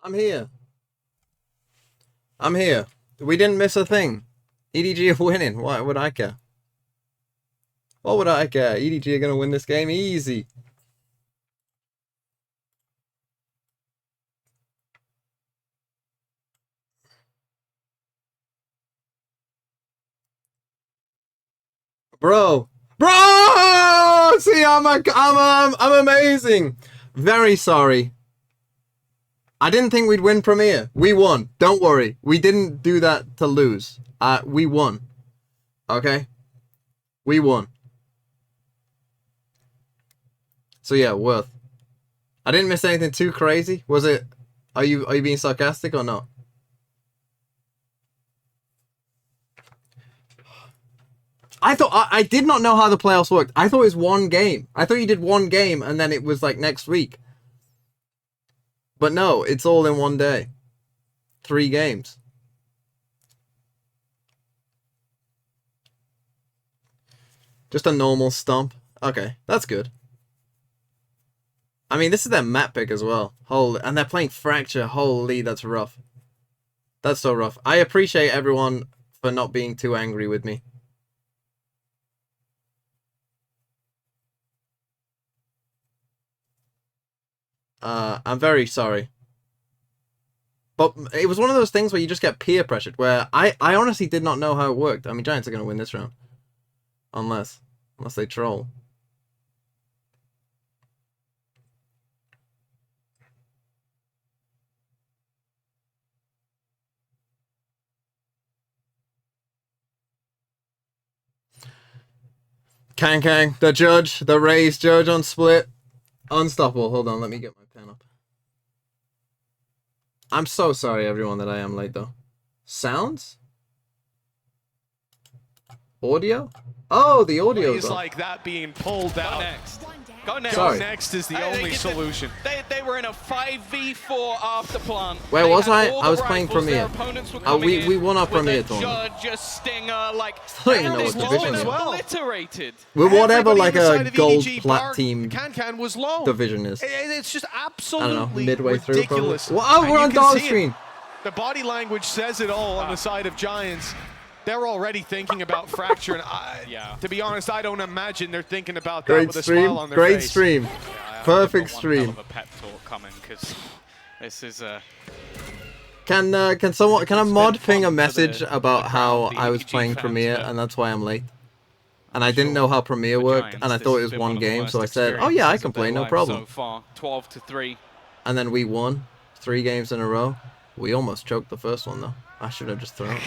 I'm here. I'm here. We didn't miss a thing. EDG are winning. Why would I care? What would I care? EDG are gonna win this game easy. Bro! See, I'm amazing. Very sorry. I didn't think we'd win Premier. We won. Don't worry. We didn't do that to lose. We won. Okay? We won. So yeah, worth. I didn't miss anything too crazy. Was it? Are you being sarcastic or not? I thought I did not know how the playoffs worked. I thought it was one game. I thought you did one game and then it was like next week. But no, it's all in one day. 3 games. Just a normal stomp. Okay, that's good. I mean, this is their map pick as well. Holy, and they're playing Fracture. Holy, that's rough. That's so rough. I appreciate everyone for not being too angry with me. I'm very sorry. But it was one of those things where you just get peer pressured, where I honestly did not know how it worked. I mean, Giants are going to win this round. Unless they troll. Kang, the judge, the Rays judge on split. Unstoppable. Hold on, let me get my pen up. I'm so sorry, everyone, that I am late, though. Sounds? Audio? Oh, the audio is like that being pulled out. Go next. Sorry. Go next is the only solution. They were in a 5v4 after plant. Where was I? I was playing Premier. We won our Premier tournament. Judge, Stinger, like, I don't even know what division it was. Obliterated. We're whatever like a gold EDG plat team Can was low. division is. It's just I absolutely don't know, midway ridiculous. through probably. Oh, we're on dog screen. The body language says it all on the side of Giants. They're already thinking about Fracture, and to be honest, I don't imagine they're thinking about that with a smile on their face. Great stream. Perfect stream. Pep talk coming, because this is a... Can a mod ping a message about how I was playing Premier and that's why I'm late? And I didn't know how Premier worked, and I thought it was one game, so I said, oh yeah, I can play, no problem. So far, 12-3. And then we won 3 games in a row. We almost choked the first one though. I should have just thrown.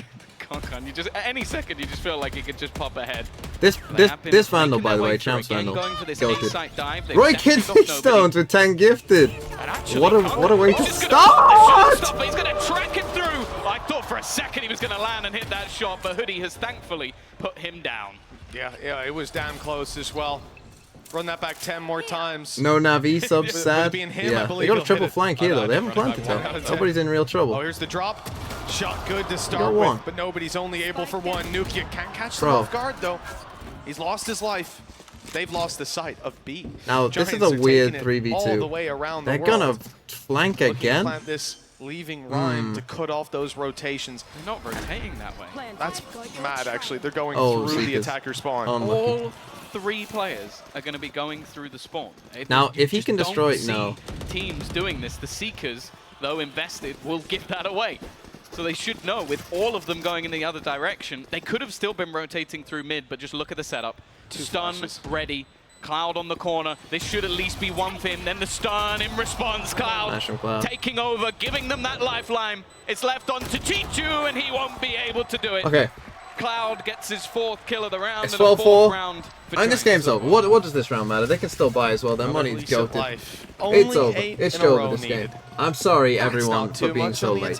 You just at any second you just feel like it could just pop ahead. This Vandal, by the way, Champs Vandal. Roy Kidney Stones with 10 gifted. What a way to start! He's gonna track him through. I thought for a second he was gonna land and hit that shot, but Hoodie has thankfully put him down. Yeah, it was damn close as well. Run that back 10 more times. No Navi sub sad. Yeah, they got a triple flank here though. They haven't planted though. Nobody's in real trouble. Oh, here's the drop. Shot good to start with, but nobody's only able for one. Nukia can't catch them off guard though. He's lost his life. They've lost the sight of B. Now this is a weird 3v2. All the way around They're gonna flank again. Plant this leaving Rhyme to cut off those rotations. They're not rotating that way. That's mad actually. They're going through the attacker spawn. All 3 players are going to be going through the spawn. Now, if he can destroy it, no. Teams doing this, the Seekers, though invested, will give that away. So they should know, with all of them going in the other direction, they could have still been rotating through mid, but just look at the setup. Stun ready, Cloud on the corner. This should at least be one for him. Then the stun in response, Cloud taking over, giving them that lifeline. It's left on to Chichu, and he won't be able to do it. Okay. Cloud gets his 4th kill of the round. It's 12-4. Round and this game's over. What does this round matter? They can still buy as well. Their money's goated. It's over. It's over this game. I'm sorry, everyone, for being so late.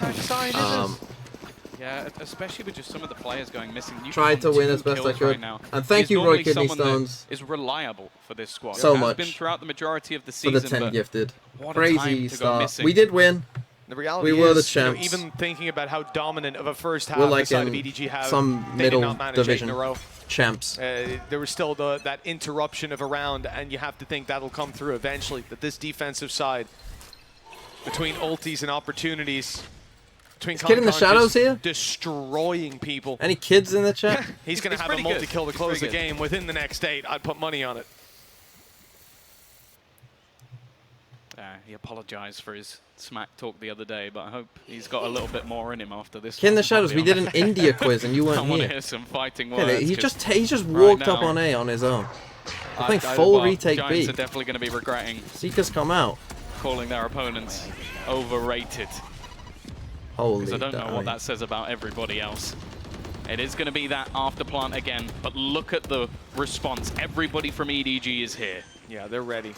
Yeah, especially with just some of the players going missing. Tried to win as best I could. Right, and thank you, Roy Kidney Stones. Is reliable for this squad. So much. Been throughout the majority of the season. For the 10 gifted. Crazy start. We did win. The reality we were is, the champs. Even thinking about how dominant of a first half like the side of EDG have, some middle division champs. There was still that interruption of a round, and you have to think that'll come through eventually. But this defensive side, between ultis and opportunities. Between Kid in the shadows here? Destroying people. Any kids in the chat? He's going to have a multi-kill to close the game within the next 8. I'd put money on it. He apologized for his smack talk the other day, but I hope he's got a little bit more in him after this. Kid in the shadows, we did an India quiz and you weren't I want to here. hear some fighting words. Yeah, he just walked up on A on his own. I think full retake Giants B. are definitely going to be regretting Seekers come out. calling their opponents overrated. Holy. Because I don't know what that says about everybody else. It is going to be that after plant again, but look at the response. Everybody from EDG is here. Yeah, they're ready.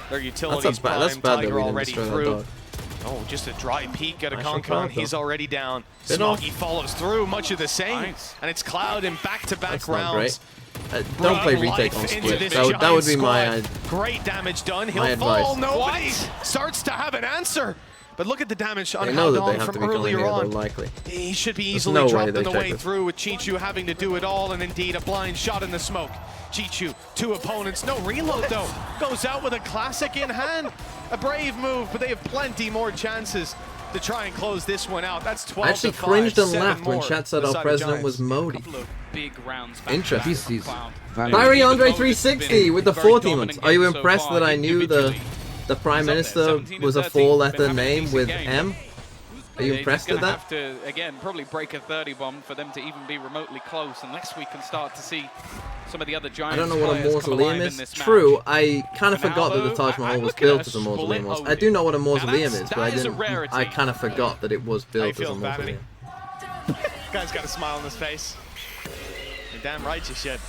Their utilities That's bad that Tiger we didn't already destroy that through. dog. Oh, just a dry peek at a Nice from Concon. Cloud, He's though. already down. Bit off. Smoggy follows through, much of the same. Nice. And it's Cloud in back-to-back That's not rounds. great. Don't play Bringing retake on life into split. this That would be Giant my... squad. Great damage done. He'll my fall. advice. Nobody starts to have an answer. But look at the damage on They know that they Haldon have to from be coming earlier here, though, on. likely. He should be There's easily no way dropped they on the check way this. through with Chichu having to do it all, and indeed a blind shot in the smoke. Chichu, 2 opponents, no reload though. Goes out with a classic in hand. A brave move, but they have plenty more chances to try and close this one out. That's 12 I actually to 5, cringed and 7 laughed when more chat said on the our side of president was Giants. Modi. Couple of big rounds back Interesting. to back from Cloud. Kyrie Andre The Moses 360 been with the very 40 months. dominant Are you game so impressed far that I knew individually. the Prime He's up Minister there, 17 was a and 13, 4-letter been having a name decent with game. M? Are you impressed They're at gonna that? have to, again, probably break a 30 bomb for them to even be remotely close, unless we can start to see some of the other Giants I don't know what a players come alive mausoleum in is. this match. True, I kind of And forgot that the although Taj Mahal I'm was looking at built a as a mausoleum. split I do know what a Now mausoleum is, but I that is a didn't. rarity. I kind of forgot that it was How you built as a feeling, Vanity? mausoleum. Guy's got a smile on his face. You're damn right you should.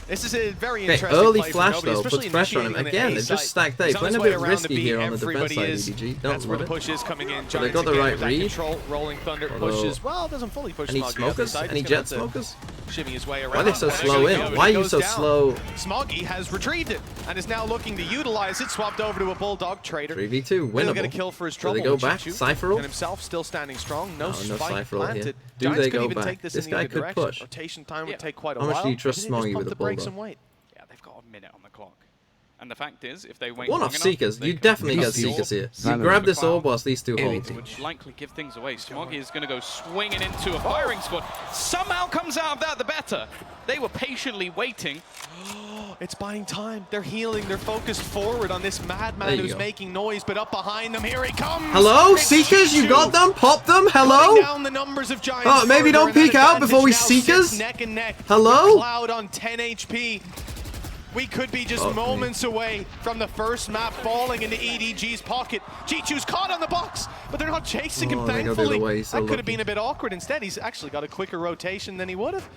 This is a very Okay, interesting early play for flash nobody, though especially puts pressure on him. initiating Again, the A it's just site. stacked A. He's on Playing his a way bit around risky the B. here on the defense Everybody side, is. EDG. That's Don't where love the it. push is coming in. So they Giants got the again right with that read. control. Rolling Thunder Although- pushes. Well, doesn't fully push Any Smoggy. smokers? Any jet smokers? Shimmy his way around. Why are they so And slow actually, in? no, Why are it you goes so down. slow? Smoggy has retrieved it and is now looking to utilize it. Swapped over to a Bulldog Trader. 3v2, He'll get a winnable. kill for his Do trouble. they go with back? Chichu. Cypher And himself still standing strong. No No spike Cypher here. planted. Do Giants they could go even back? take this This in the guy other could direction. push. Rotation time Yeah. would take quite a How while. much do you trust Maybe they just Smoggy pump with the a brakes Bulldog? and wait. Yeah, they've got a minute on the clock. And the fact is, if they wait One long off enough, Seekers. they You can definitely get use the Seekers orb. here. You grab this orb whilst these two hold. Which likely give things away. Smoggy is going to go swinging into a firing squad. Somehow comes out of that the better. They were patiently waiting. It's buying time. They're healing. They're focused forward on this There madman you who's go. making noise, but up behind them, here he comes. Hello, It's Seekers, you Chichu. got them? Pop them? Cutting Hello? down the numbers of Giants Oh, maybe further, don't and that peek out before we advantage now Seekers? sits neck and neck. Hello? With Cloud on 10 HP. We could be just Oh, moments away from the first map falling into EDG's pocket. Chichu's caught on the box, but they're not chasing him, Oh, they go the other thankfully. way, he's so That could have lucky. been a bit awkward. Instead, he's actually got a quicker rotation than he would have.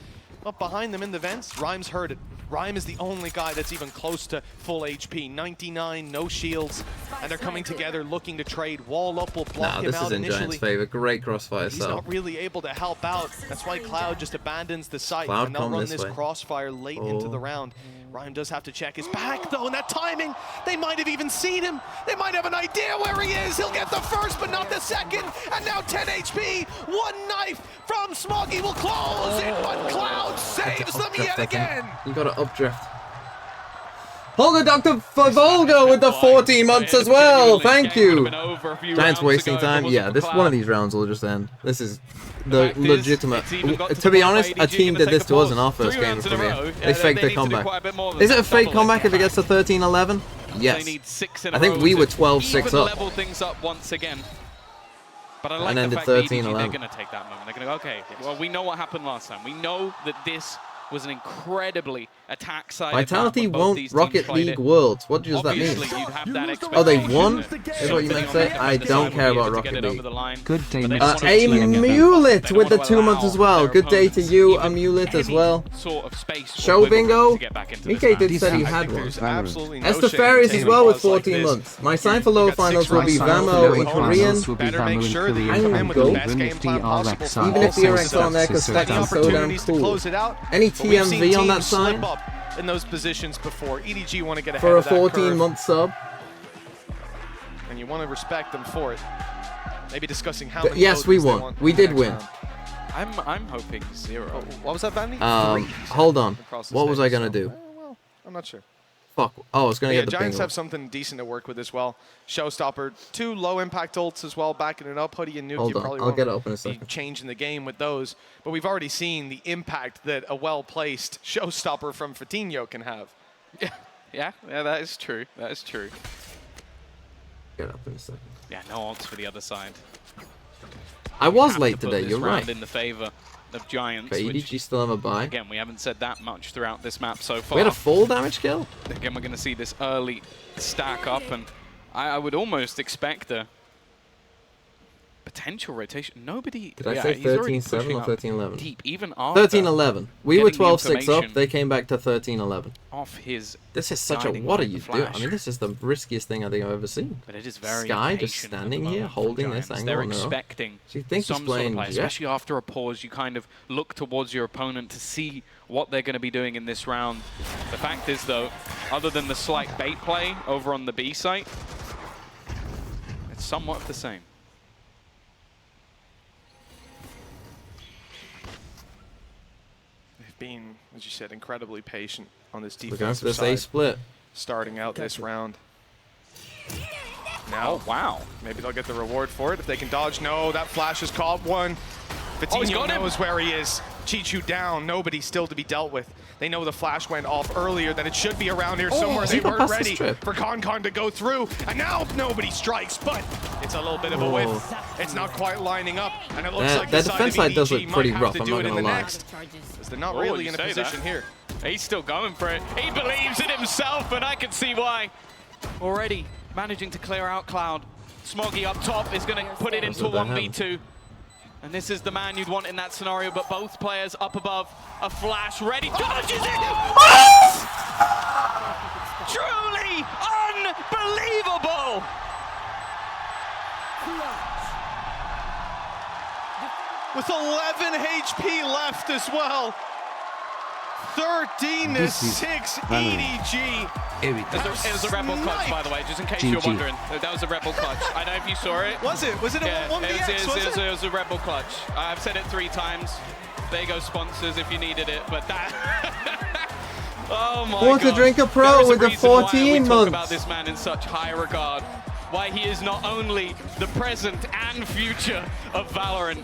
Up behind them in the vents, Rhymes heard it. Rhyme is the only guy that's even close to full HP. 99, no shields, and they're coming together looking to trade. Wall up will block Nah, him this out is in initially. Giants' favor. Great crossfire He's setup. not really able to help out. That's why Cloud just abandons the site, Cloud and they'll come run this this way. crossfire late into Oh. the round. Rhyme does have to check his back, though, and that timing, they might have even seen him. They might have an idea where he is. He'll get the first, but not the second. And now 10 HP. One knife from Smoggy will close it, but Cloud saves them yet again. You got to updrift. Holger Dr. Volga with the 14 months as well. Thank you. Giants wasting time. Yeah, this one of these rounds will just end. This is the legitimate. To be honest, a team did this to us in our first game of Premier. They faked their comeback. Is it a fake comeback if it gets to 13-11? Yes. I think we were 12-6 up. Level things up once again. But I like And the ended fact that EDG, 13-11. they're going to take that moment. They're going to go, okay, well, we know what happened last time. We know that this was an incredibly attack-sided Vitality map, but both won't these teams Rocket played League it. Worlds. What does that mean? Obviously, you'd have that Oh, they expectation won? that Is what you meant to say? something I on the don't side care would be about able to Rocket get it over League. the line. Good day, But they Mr. don't wanna Amulet They with the don't 2 wanna months allow as well. their Good day to opponents you, even Amulet as any well. Sort of space or Show wiggle bingo. to get back into this Mike match. did said he I had think one. there's Valorant. absolutely no Esther shame Ferris in as taking well with calls like 14 this. months. My sign for lower You've got finals six will be rounds Vamo left. in Korean. will be Better make Vamo in sure that you Korean. come in with the Angle. best game plan possible. Even if the Also RX on there, because set the stacks is so damn opportunities to cool. close it out. Any But we've seen TMV on that teams slip sign up in those positions before. EDG want to get ahead for a of that curve, 14-month sub? and you want to respect them for it. Maybe discussing how many Yes, we podiums they won. want We in the did next win. round. I'm hoping 0. Oh, what was that, Vandy? Hold on. Across the What was I stage, going to so- do? Well, I'm not sure. Fuck. Oh, I was going to Yeah, get the Giants bingo. have something decent to work with as well. Showstopper, 2 low-impact ults as well, backing it up. Hoodie and Nuke, Hold you on, probably I'll won't get it up in a be second. changing the game with those. But we've already seen the impact that a well-placed Showstopper from Fatinho can have. Yeah, that is true. That is true. Get it up in a second. Yeah, no odds for the other side. I was Have late to put today, this you're round right. in the favor of Giants, But which, EDG still have a buy. again, we haven't said that much throughout this map so far. We had a full damage kill? Again, we're going to see this early stack up, and I would almost expect a potential rotation. Nobody... Did I say he's already 13-7 pushing or up 13-11? deep, even after 13-11. We were getting the 12-6 up, information they came back to 13-11. off his This is such a... guiding What are light, you the doing? I flash. mean, this is the riskiest thing I think I've ever seen. But it is very Sky just impatient at the standing here, moment from holding this Giants. angle They're on their own. expecting So you think he's some sort of playing play, Jet? especially after a pause. You kind of look towards your opponent to see what they're going to be doing in this round. The fact is, though, other than the slight bait play over on the B site, it's somewhat the same. They've been, as you said, incredibly patient on this We're going for defensive this A side, split. starting out this round. Oh, Now, wow. maybe they'll get the reward for it if they can dodge. No, that flash has caught one. he's Fatinho got him. knows where he is. Chichu down, nobody still to be dealt with. They know the flash went off earlier, that it should be around here somewhere. has They he got weren't past the ready strip? for Con to go through, and now nobody strikes, but it's a little bit of a whiff. It's not quite lining up, and it looks like That the defense side side of does EDG look pretty might rough, have I'm to do not it in gonna the lie. next, because they're not Oh, really you in a say position that. here. He's still going for it. He believes in himself, and I can see why. Already managing to clear out Cloud. Smoggy up top is going to put it into a what that 1v2. And this is the man you'd want in that scenario, but both players up above. A flash ready. Dodges it! Truly unbelievable! With 11 HP left as well. 13-6 EDG. It was a Rebel clutch, by the way, just in case you're wondering. That was a Rebel clutch. I don't know if you saw it. Was it? Was it a Yeah, 1vx? it was a Rebel clutch. I've said it 3 times. There you go, sponsors, if you needed it. But that... oh my Want to God. drink a pro There is with the reason why 14 we talk about months. this man in such high regard. Why he is not only the present and future of Valorant.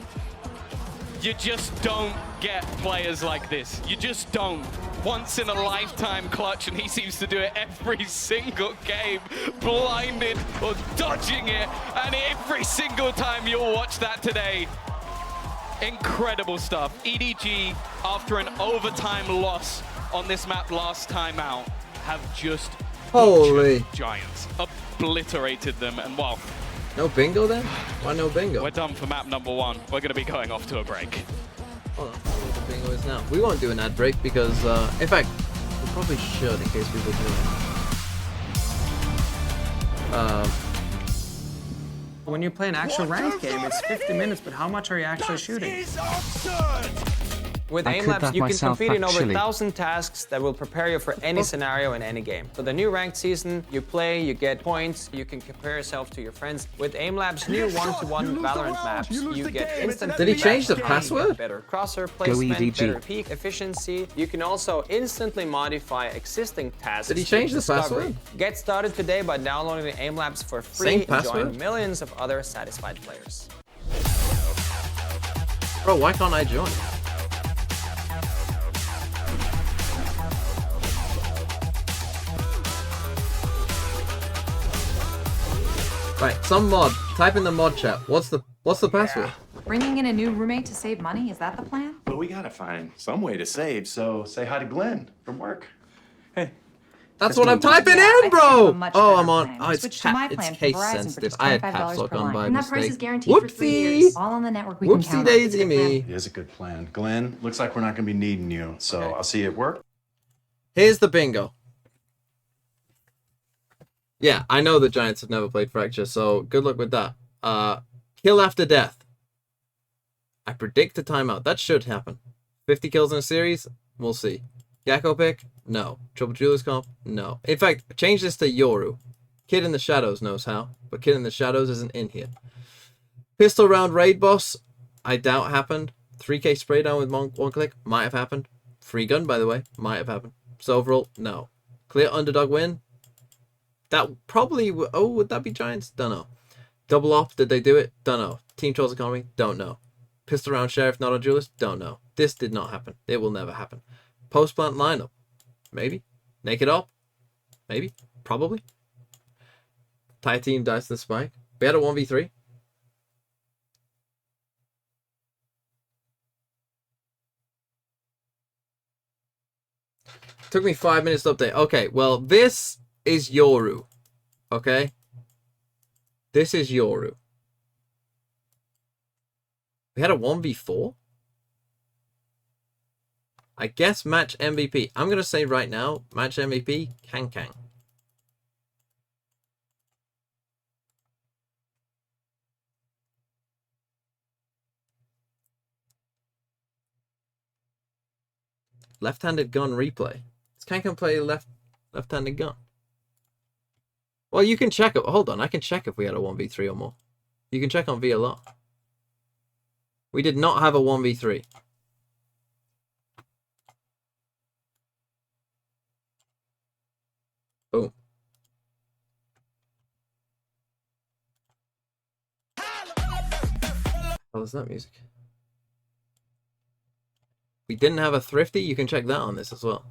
You just don't get players like this. You just don't. Once in a lifetime clutch, and he seems to do it every single game, blinded or dodging it, and every single time you'll watch that today. Incredible stuff. EDG, after an overtime loss on this map last time out, have just Holy. butchered Giants, obliterated them, and well, No bingo then? Why no bingo? we're done for map number 1. We're going to be going off to a break. Hold on, I'll see what the bingo is now. We won't do an ad break because, in fact, we probably should in case people do it. When you play an actual ranked game, it's 50 minutes, but how much are you actually shooting? With I aim could labs, that you can myself, compete in over actually. 1,000 tasks that will prepare you for any scenario in any game. So the new ranked season, you play, you get points, you can compare yourself to your friends. With aim labs' new one-to-one Valorant maps, you get instant Did he change the feedback, password? better crosshair placement, EDG. better peak efficiency. You can also instantly modify existing tasks. Did he change with the Discovery. password? Get started today by downloading the aim labs for free Same and password? join millions of other satisfied players. Bro, why can't I join? Right, some mod. Type in the mod chat. What's the password? Bringing in a new roommate to save money, is that the plan? But we gotta find some way to save, so say hi to Glenn from work. Hey. That's what I'm typing Yeah, I in, think I have bro. a much Oh, better I'm on. plan. Oh, it's Switch to my it's plan from case Verizon for sensitive. just I had $25 caps lock per on line. by And that price mistake. is guaranteed for 3 years. All on the network we can Whoopsie count on. It's a daisy good plan. me. It is a good plan. Glenn, looks like we're not gonna be needing you, so I'll see you at work. Here's the bingo. Yeah, I know the Giants have never played Fracture, so good luck with that. Kill after death. I predict a timeout. That should happen. 50 kills in a series? We'll see. Yakko pick? No. Triple Julius comp? No. In fact, change this to Yoru. Kid in the Shadows knows how, but Kid in the Shadows isn't in here. Pistol round raid boss? I doubt happened. 3k spray down with one click? Might have happened. Free gun, by the way. Might have happened. So overall, no. Clear underdog win. That probably... Oh, would that be Giants? Don't know. Double op, did they do it? Don't know. Team Trolls Economy? Don't know. Pistol round Sheriff, not on Duelist? Don't know. This did not happen. It will never happen. Post-plant lineup? Maybe. Naked op? Maybe. Probably. Tie team dies to the spike. We had a 1v3. Took me 5 minutes to update. Okay, well, this is Yoru. Okay? This is Yoru. We had a 1v4? I guess match MVP. I'm going to say right now, match MVP, Kang Kang. Left-handed gun replay. Does Kang Kang play left-handed gun? Well, you can check it. Hold on, I can check if we had a 1v3 or more. You can check on VLR. We did not have a 1v3. Boom. What is that music? We didn't have a thrifty. You can check that on this as well.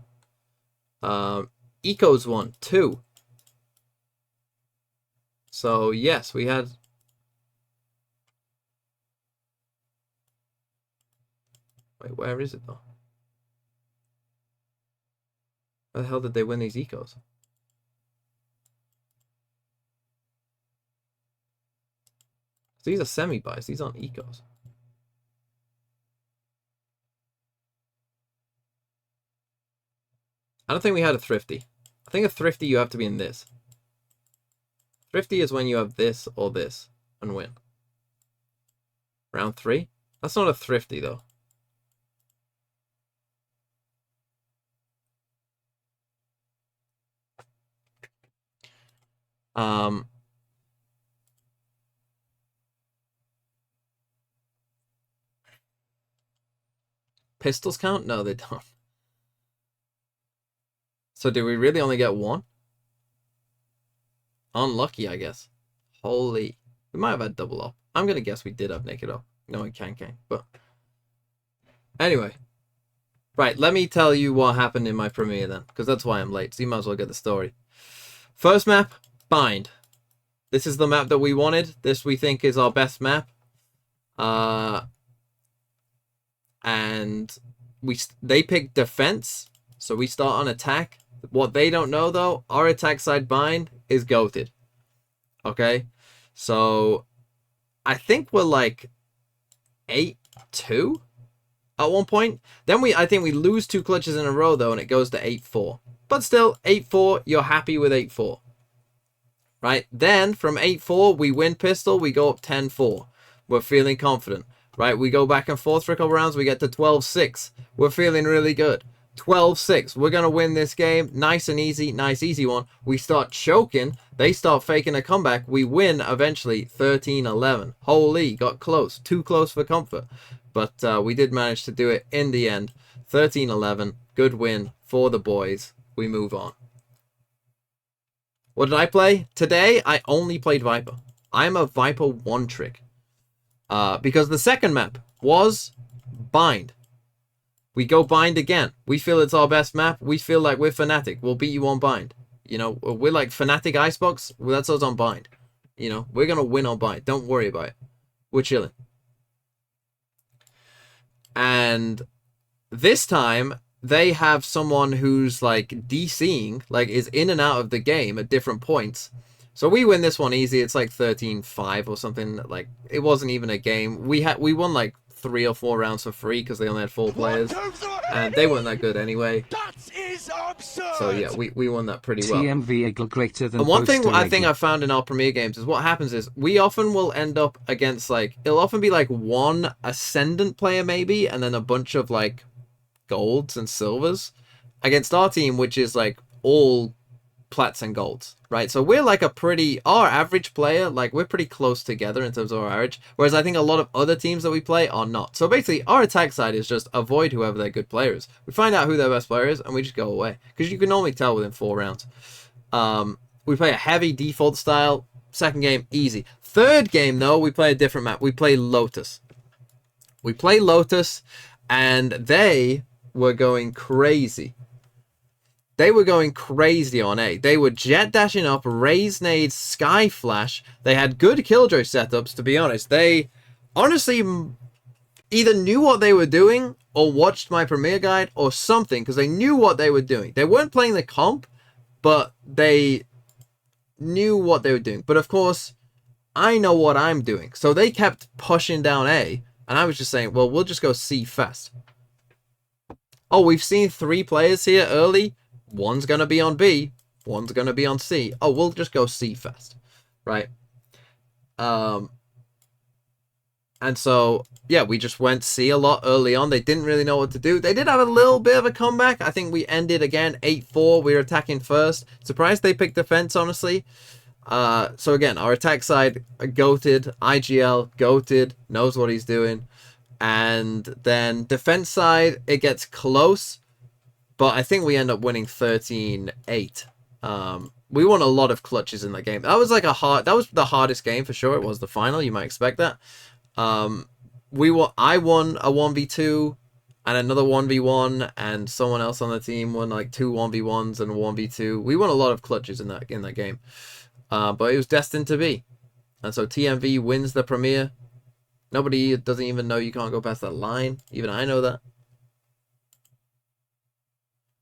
Ecos won 2. So yes, we had. Wait, where is it though? Where the hell did they win these ecos? These are semi-buys. These aren't ecos. I don't think we had a thrifty. I think a thrifty you have to be in this. Thrifty is when you have this or this and win. Round 3? That's not a thrifty though. Pistols count? No, they don't. So do we really only get 1? Unlucky, I guess. Holy. We might have had double up. I'm going to guess we did have naked up. No, it can't. But anyway. Right, let me tell you what happened in my premiere then. Because that's why I'm late. So you might as well get the story. First map, Bind. This is the map that we wanted. This we think is our best map. And they picked defense. So we start on attack. What they don't know though, our attack side Bind is goated. Okay? So I think we're like 8-2 at one point. Then I think we lose 2 clutches in a row though, and it goes to 8-4. But still, 8-4, you're happy with 8-4. Right? Then from 8-4, we win pistol, we go up 10-4. We're feeling confident. Right? We go back and forth for a couple rounds, we get to 12-6. We're feeling really good. 12-6. We're going to win this game. Nice and easy. Nice, easy one. We start choking. They start faking a comeback. We win eventually 13-11. Holy, got close. Too close for comfort. But we did manage to do it in the end. 13-11. Good win for the boys. We move on. What did I play? Today, I only played Viper. I'm a Viper one-trick. Because the second map was Bind. We go Bind again. We feel it's our best map. We feel like we're Fnatic. We'll beat you on Bind. You know, we're like Fnatic Icebox. Well, that's us on Bind. You know, we're going to win on Bind. Don't worry about it. We're chilling. And this time, they have someone who's like DCing, like is in and out of the game at different points. So we win this one easy. It's like 13-5 or something. Like, it wasn't even a game. We won like 3 or 4 rounds for free because they only had 4 players, and they weren't that good anyway. That is absurd. So yeah, we won that pretty well. TMV greater than. And one thing I think I've found in our Premier games is what happens is we often will end up against like, it'll often be like one Ascendant player maybe, and then a bunch of like golds and silvers against our team, which is like all plats and golds, right? So we're like our average player, like we're pretty close together in terms of our average, whereas I think a lot of other teams that we play are not. So basically our attack side is just avoid whoever their good player is. We find out who their best player is and we just go away, because you can normally tell within 4 rounds. We play a heavy default style. Second game, easy. Third game though, we play a different map. We play Lotus. And they were going crazy. They were going crazy on A. They were jet dashing up, raise nades, sky flash. They had good killjoy setups, to be honest. They honestly either knew what they were doing or watched my premiere guide or something, because they knew what they were doing. They weren't playing the comp, but they knew what they were doing. But of course, I know what I'm doing. So they kept pushing down A, and I was just saying, well, we'll just go C fast. Oh, we've seen 3 players here early. One's going to be on B. One's going to be on C. Oh, we'll just go C fast. Right? And so, yeah, we just went C a lot early on. They didn't really know what to do. They did have a little bit of a comeback. I think we ended again 8-4. We were attacking first. Surprised they picked defense, honestly. So again, our attack side, goated. IGL, goated. Knows what he's doing. And then defense side, it gets close. But I think we end up winning 13-8. We won a lot of clutches in that game. That was like that was the hardest game for sure. It was the final. You might expect that. I won a 1v2 and another 1v1, and someone else on the team won like 2 1v1s and a 1v2. We won a lot of clutches in that game. But it was destined to be. And so TMV wins the premiere. Nobody doesn't even know you can't go past that line. Even I know that.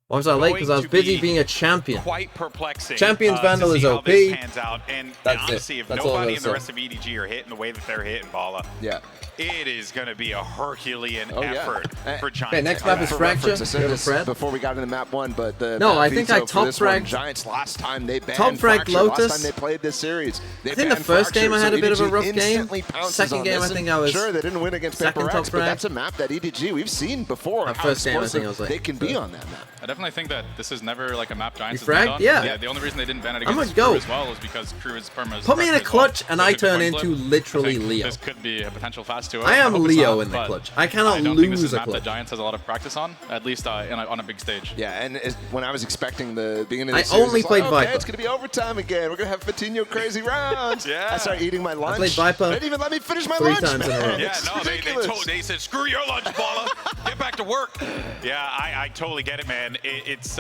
Why was I late? Because I was busy being a champion. Quite perplexing. Champions Vandal is OP. And That's honestly, it. if That's all nobody I'm in the gonna rest of EDG are hitting the way that they're hitting Bala, Yeah. it is going to be a Herculean effort for Giants. Okay, next map is For Fracture. reference, I said You have a this Fred? before we got into map 1, but the No, map I think I veto for top this one, fragged- Giants last time they banned Top fragged Fracture, Lotus. last time they played this series. They I think the banned first game Fracture, I had a bit of a EDG rough game. instantly pounces Second on game this, I and think I was sure, they didn't win against second Paper top X, but frag. that's a map that EDG, we've seen before That how first game I think explosive I was like they can be third. on that map. I definitely think that this is never like a map Giants You has fragged? on. Yeah. The only reason they didn't ban it I'm against gonna Crew go. as well is because Crew is perma. Put me in a clutch and So I it's a turn coin flip. into literally I think Leo. This could be a potential fast 2-0. I am hope it's Leo not, in the but clutch. I cannot I don't think this lose is a a map clutch. that Giants has a lot of practice on, at least on a big stage. Yeah, and when I was expecting the beginning of I the series, only it's played like, okay, Viper. it's going to be overtime again. We're going to have Fatinho crazy rounds. Yeah. I started eating my lunch. played Viper They didn't even let me finish my 3 lunch, times in a man. row. Yeah, It's no, ridiculous. they said, screw your lunch, Bala. Get back to work. Yeah, I totally get it, man. It's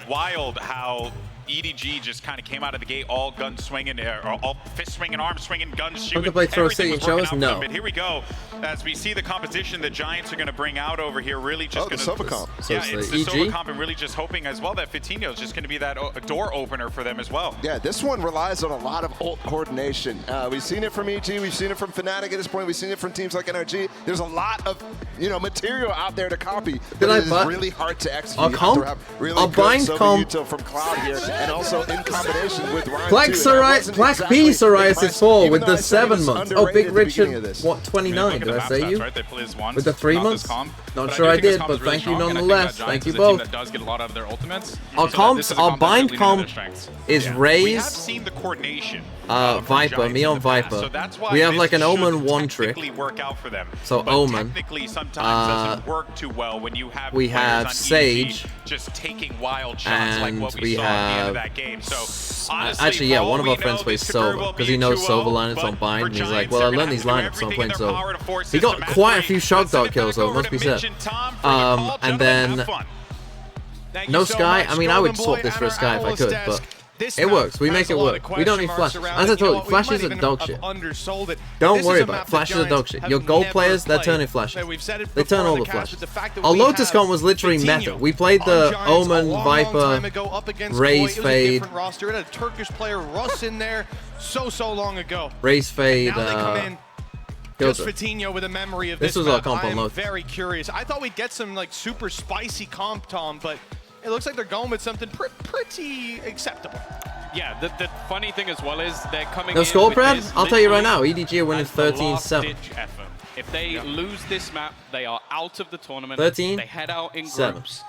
wild how EDG just kind of came out of the gate all gun swinging, all fist swinging, arm swinging, guns shooting. to play Throw Everything City was and show working us? out for No. them. But here we go. As we see the composition the Giants are going to bring out over here, really just the going to... Sova comp. So Yeah, it's it's the the EG? Sova comp, and really just hoping as well that Fatinho is just going to be that door opener for them as well. Yeah, this one relies on a lot of ult coordination. We've seen it from EG, we've seen it from Fnatic at this point, we've seen it from teams like NRG. There's a lot of material out there to copy, but it is really hard to execute. A You comp? have to have really A good bind Sova comp? util from Cloud here, and also in combination with Ryan Black too, and that wasn't Black exactly B the Psoriasis price, 4 even with though the I said it 7 was months. Oh, underrated Big at the beginning of Richard, this. what, I mean, 29, look at did the I map say stats, you? right? They play as one, With the 3 not months? this comp. Not But sure do I think this did, comp but is really thank you strong, and I think nonetheless. that Thank Giants you is a team both. that does get a lot out of their ultimates. Our So comps, this is a our comp that's bind leaning into their comp strengths. is We have Raze, seen the coordination. Viper, Giants me in on the past, Viper. so that's why We have this like an should Omen 1 trick. technically work out for them. So but Omen. technically sometimes doesn't work too well when you have We players have on Sage. EDG just taking wild shots like what And we we saw at the end have of that game. So honestly, actually, yeah, for all one of we our friends know, plays this could very Sova well because be he a knows 2-0, Sova lineups but on bind. for And he's like, Giants, well, I they're gonna learned these have to do lineups, so I'm everything playing in their Sova. power to force He this to got match quite a three. few shock Let's send dart it kills, back though, over must to be Mitch said. and Tom for the call. And Gentlemen, then have fun. Thank no you so Sky. much, I mean, I would Golden swap Boy this for a at Sky if I our could, analyst but desk. This it map works. We has make a it lot work. of We don't question need marks flash. around As I it. You know told you, what, we flash might is a even dog have shit. undersold it. Don't This worry is a about map it. the Flash is a dog Giants shit. have Your gold never players, they're played. turning flashes. We've said it They turn before all in the cast, flashes. but the fact that Our we Lotus have comp was literally Fatinho meta. We played on the Giants Omen, a long Viper, time ago up against Raze Koi. It was a Fade. different roster. It had a Turkish player, Russ, in there so long ago. Race Fade. Now they come in. Kills Just it. Fatinho with a memory of This this was our map. comp on I am Lotus. very curious. I thought we'd get some like super spicy comp, Tom, but it looks like they're going with something pretty acceptable. Yeah, the funny thing as well is they're coming No in score, with Brad? this I'll tell you right now. literally EDG are winning as the 13-7. last-ditch effort. If they lose this map, they are out of the tournament. 13, They head out in 7. groups.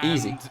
Easy. And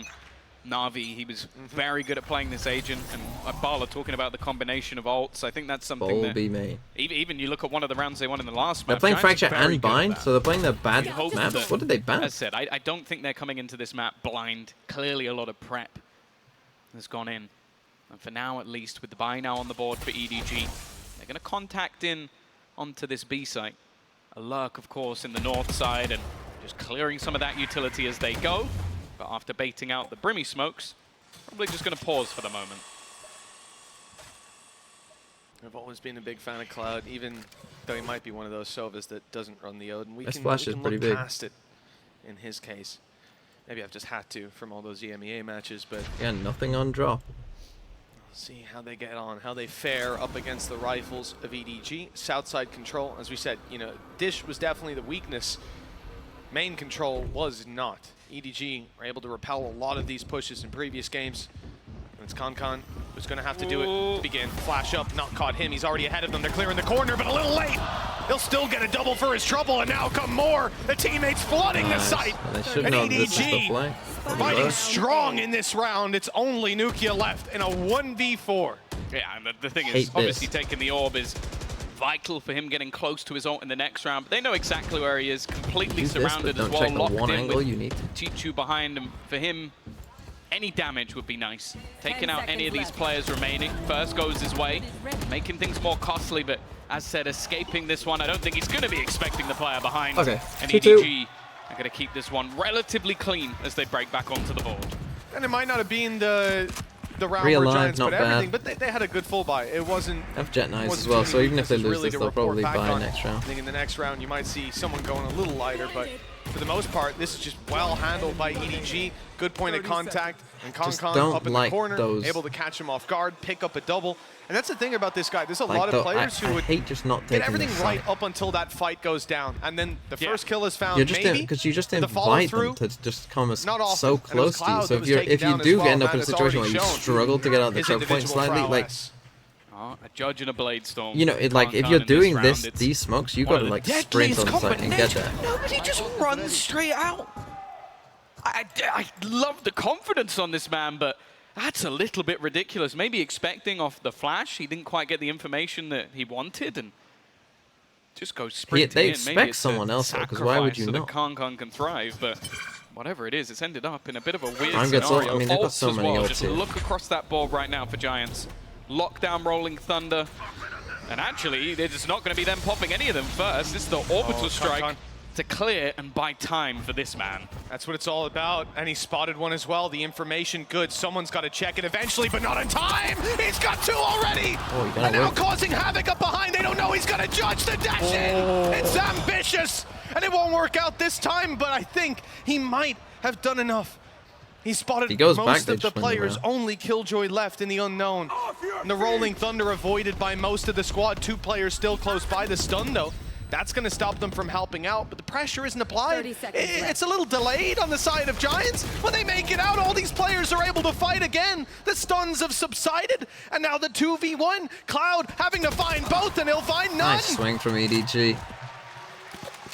down. Na'Vi, he was very good at playing this agent, and Bala talking about the combination of ults. I think that's something that... mate. Even you look at one of the rounds they won in the last They're map. playing Giants are Fracture very and good at Bind, that. so they're playing the bad hope maps. that- What did they ban? As I said, I don't think they're coming into this map blind. Clearly a lot of prep has gone in. And for now, at least, with the buy now on the board for EDG, they're going to contact in onto this B site. A lurk, of course, in the north side, and just clearing some of that utility as they go. But after baiting out the Brimmy smokes, probably just going to pause for the moment. I've always been a big fan of Cloud, even though he might be one of those Sovas that doesn't run the Odin. We This can, flash we is can pretty look big. past it in his case. Maybe I've just had to from all those EMEA matches, but Yeah, nothing on drop. see how they get on, how they fare up against the rifles of EDG. Southside control, as we said, you know, Dish was definitely the weakness. Main control was not. EDG were able to repel a lot of these pushes in previous games. And it's Concon who's going to have to do it to begin. Flash up, not caught him. He's already ahead of them. They're clearing the corner, but a little late. He'll still get a double for his trouble, and now come more. The teammates flooding the site. And they should And know this is the EDG play. fighting strong in this round. It's only Nukia left in a 1v4. Yeah, and the thing Hate is, obviously this. taking the orb is vital for him getting close to his ult in the next round. But they know exactly where he is, completely Use this, surrounded but as don't well, check the locked one in angle with you need. Chichu behind him. For him, any damage would be nice. Taking out any of these players remaining, first goes his way, making things more costly, but as said, escaping this one, I don't think he's going to be expecting the player behind. Okay, And 2-2. EDG are going to keep this one relatively clean as they break back onto the board. And it might not have been the round Real where live, Giants not put everything, bad. but they had a good full buy. It wasn't. Have Jet Knights wasn't as well, too so many even if they weaknesses lose really this, to they'll report probably back buy on. next round. I think in the next round you might see someone going a little lighter, but for the most part, this is just well handled by EDG. Good point of contact, and Just Concon don't up in like the corner, those- able to catch him off guard, pick up a double. And that's the thing about this guy. There's a Like lot of though, players who I would hate just not get taking everything this right side. up until that fight goes down, and then the Yeah. first kill is found. You're just maybe because you just the invite follow-through, them to just come as not often. so And it was close to you. Cloud So that if was you taken down as do well, end up in a and it's situation where already you shown struggle to get out of the his choke point individual slightly, like prowess. Oh, a judge and a blade storm. you know, like if Concon you're in doing round, this, it's these smokes, you one gotta of the like sprint on the site and get there. Nobody just runs straight out. I love the confidence on this man, but that's a little bit ridiculous. Maybe expecting off the flash, he didn't quite get the information that he wanted, and just go sprinting they in. expect Maybe it's someone a else, though, 'cause why would sacrifice you so not? that Concon can thrive, but whatever it is, it's ended up in a bit of a weird Time gets scenario. I mean, they've got Ults so as many well. ults Just here. look across that board right now for Giants. Lockdown rolling thunder. And actually, it's not going to be them popping any of them first. It's the orbital strike Concon. to clear and buy time for this man. That's what it's all about, and he spotted one as well. The information good. Someone's got to check it eventually, but not in time. He's got two already, Oh, you gotta and now wait. causing havoc up behind. They don't know he's going to judge the dash in. It's ambitious, and it won't work out this time, but I think he might have done enough. He spotted He goes back, most they of the just win the players, round. only Killjoy left in the unknown. And the Rolling Thunder avoided by most of the squad. Two players still close by. The stun, though, that's going to stop them from helping out, but the pressure isn't applied. 30 seconds left. It's a little delayed on the side of Giants. When they make it out, all these players are able to fight again. The stuns have subsided, and now the 2v1. Cloud having to find both, and he'll find none. Nice swing from EDG.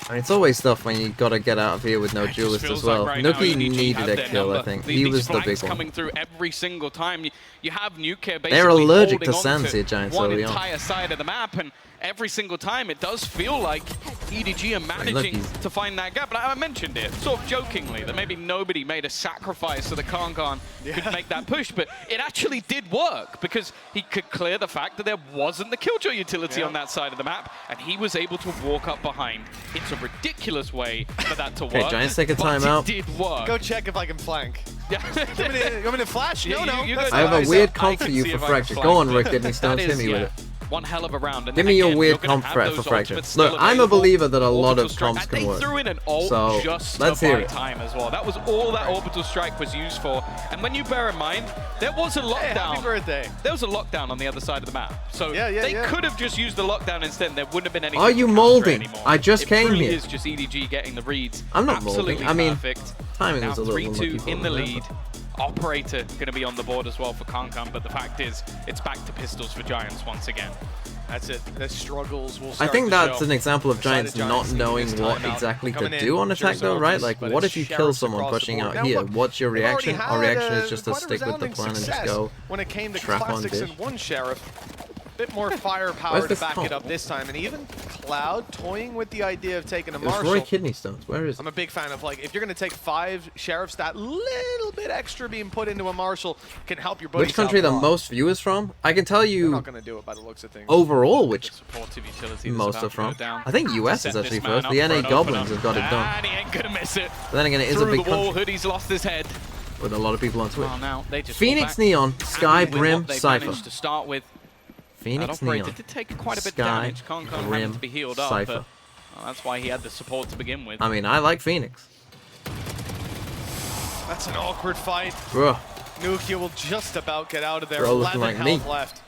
I mean, it's always tough when you gotta get out of here with no It just duelist feels as well. like right now Nuki EDG needed have a their kill, I number. think. These He was the flanks big one. coming through every single time. You have Nukia basically They're allergic to holding sands onto here, Giants, one early on. entire side of the map, and every single time it does feel like EDG are managing he's- to find that gap. But I mentioned it sort of jokingly that maybe nobody made a sacrifice so that Concon could make that push, but it actually did work because he could clear the fact that there wasn't the Killjoy utility on that side of the map, and he was able to walk up behind. It's a ridiculous way for that to Okay, work. Giants take a but timeout. It did work. Go check if I can flank. Yeah. You want me to flash? Yeah, No. you That's go I have not a nice. weird I comp for can you see for if I can Fracture. flank, Go on, but Rick, get me that stones, hit is, me with yeah, it. one hell of a round. And Give then me your again, weird you're gonna comp have threat for those Fracture. ultimates still Look, I'm a available. believer that a lot Orbital of strike, comps and can they work. threw in an ult So, just let's to hear buy it. time as well. That was all that orbital strike was used for. And when you bear in mind, there was a Hey, lockdown. happy birthday. There was a lockdown on the other side of the map. So Yeah, they yeah. could have just used the lockdown instead, and there wouldn't have been anything Are you to counter molding? anymore. I just it came truly here. is just EDG getting the reads. I'm not Absolutely molding. I mean, perfect. timing Now was a little 3-2 unlucky in for the them, lead. Operator going to be on the board as well for Kankan, but the fact is, it's back to pistols for Giants once again. That's it. The struggles will I start think to that's show. an example of Giants not knowing what exactly to do on attack though, right? Like, what if you kill someone pushing out here? What's your reaction? Our reaction is just to stick with the plan and just go when it came to trap on classics Dish. and one sheriff. Bit more firepower to this back comp? it up this time, and even Cloud toying with the idea of taking a It was Marshal. Roy Kidney Stones. Where is I'm it? a big fan of, like, if you're going to take 5 sheriffs, that little bit extra being put into a Marshal can help your buddies Which country out the a lot. most viewers from? I can tell They're you not going to do it by the looks of things. overall which Supportive utility that's most about are to go from. down. I think US is Set actually this man first. up The for NA an Goblins opener. have got it done. And he ain't gonna miss it. But then again, it is a Through big the wall, country Hoodie's lost his head. with a lot of people on Twitch. Well, now they just Phoenix fall back. Neon, Sky And with Brim, what they Cypher. managed to start with. That Phoenix operator Neon, did take quite a bit of Sky damage. Kankan having Brim, to be healed up, Cypher. but well, that's why he had the support to begin with. I mean, I like Phoenix. That's an awkward fight. Bruh. Nukia will just about get out of there. Bro, looking 11 like health me. left.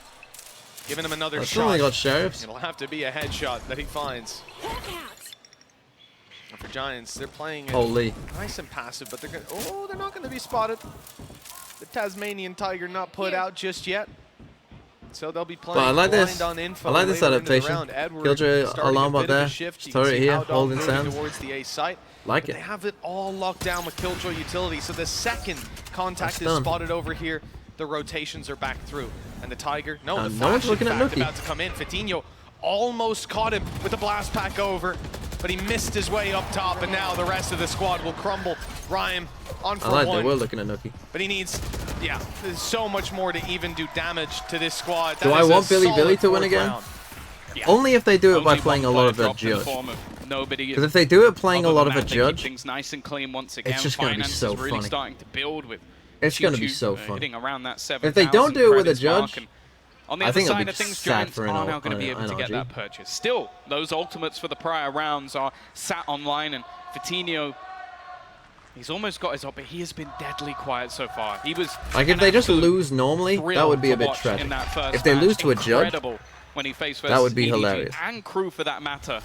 Giving him another I still only shot. got sheriffs. It'll have to be a headshot that he finds. And for Giants, they're playing it Holy. nice and passive, but they're going. Oh, they're not going to be spotted. The Tasmanian Tiger not put out just yet. So they'll be playing But I like blind this. on info I like this later into the adaptation. round. Edward Killjoy starting a alarm bit up of a there. shift. You Turret can see here, Howdog holding moving sands. towards the A site. Like But it. they have it all locked down with Killjoy utility. So the second contact That's is done. spotted over here, the rotations are back through. And the Tiger, the No one's flash, in looking at fact, Nuki. about to come in. Fatinho almost caught him with the blast pack over, but he missed his way up top, and now the rest of the squad will crumble. Rhyme on for I like one. that we're looking at Nuki. But he needs, yeah, there's so much more to even do damage to this squad. Do That I is a want Billy solid Billy to win fourth again? round. Yeah. Only if they do it by Only playing a one lot player of a dropped in the judge. form of nobody. Because if they do it playing a Other lot than of a that, they judge, keep things nice and clean once again. just gonna be Finance so is really funny. starting to build with it's going to be Choo-Choo, so fun. hitting around that If they don't 7,000 do it with a credits mark, judge, and on the I other think it'll side be of things, sad Giants for are an now going to be able to get NRG. that purchase. Still, those ultimates for the prior rounds are sat online, and Fatinho, he's almost got his up, but he has been deadly quiet so far. He was like if an they just absolute lose normally, that thrill would be to a bit watch tragic. in that first If they match. lose to a judge, Incredible when he faced that would be EDG hilarious. and crew for that matter.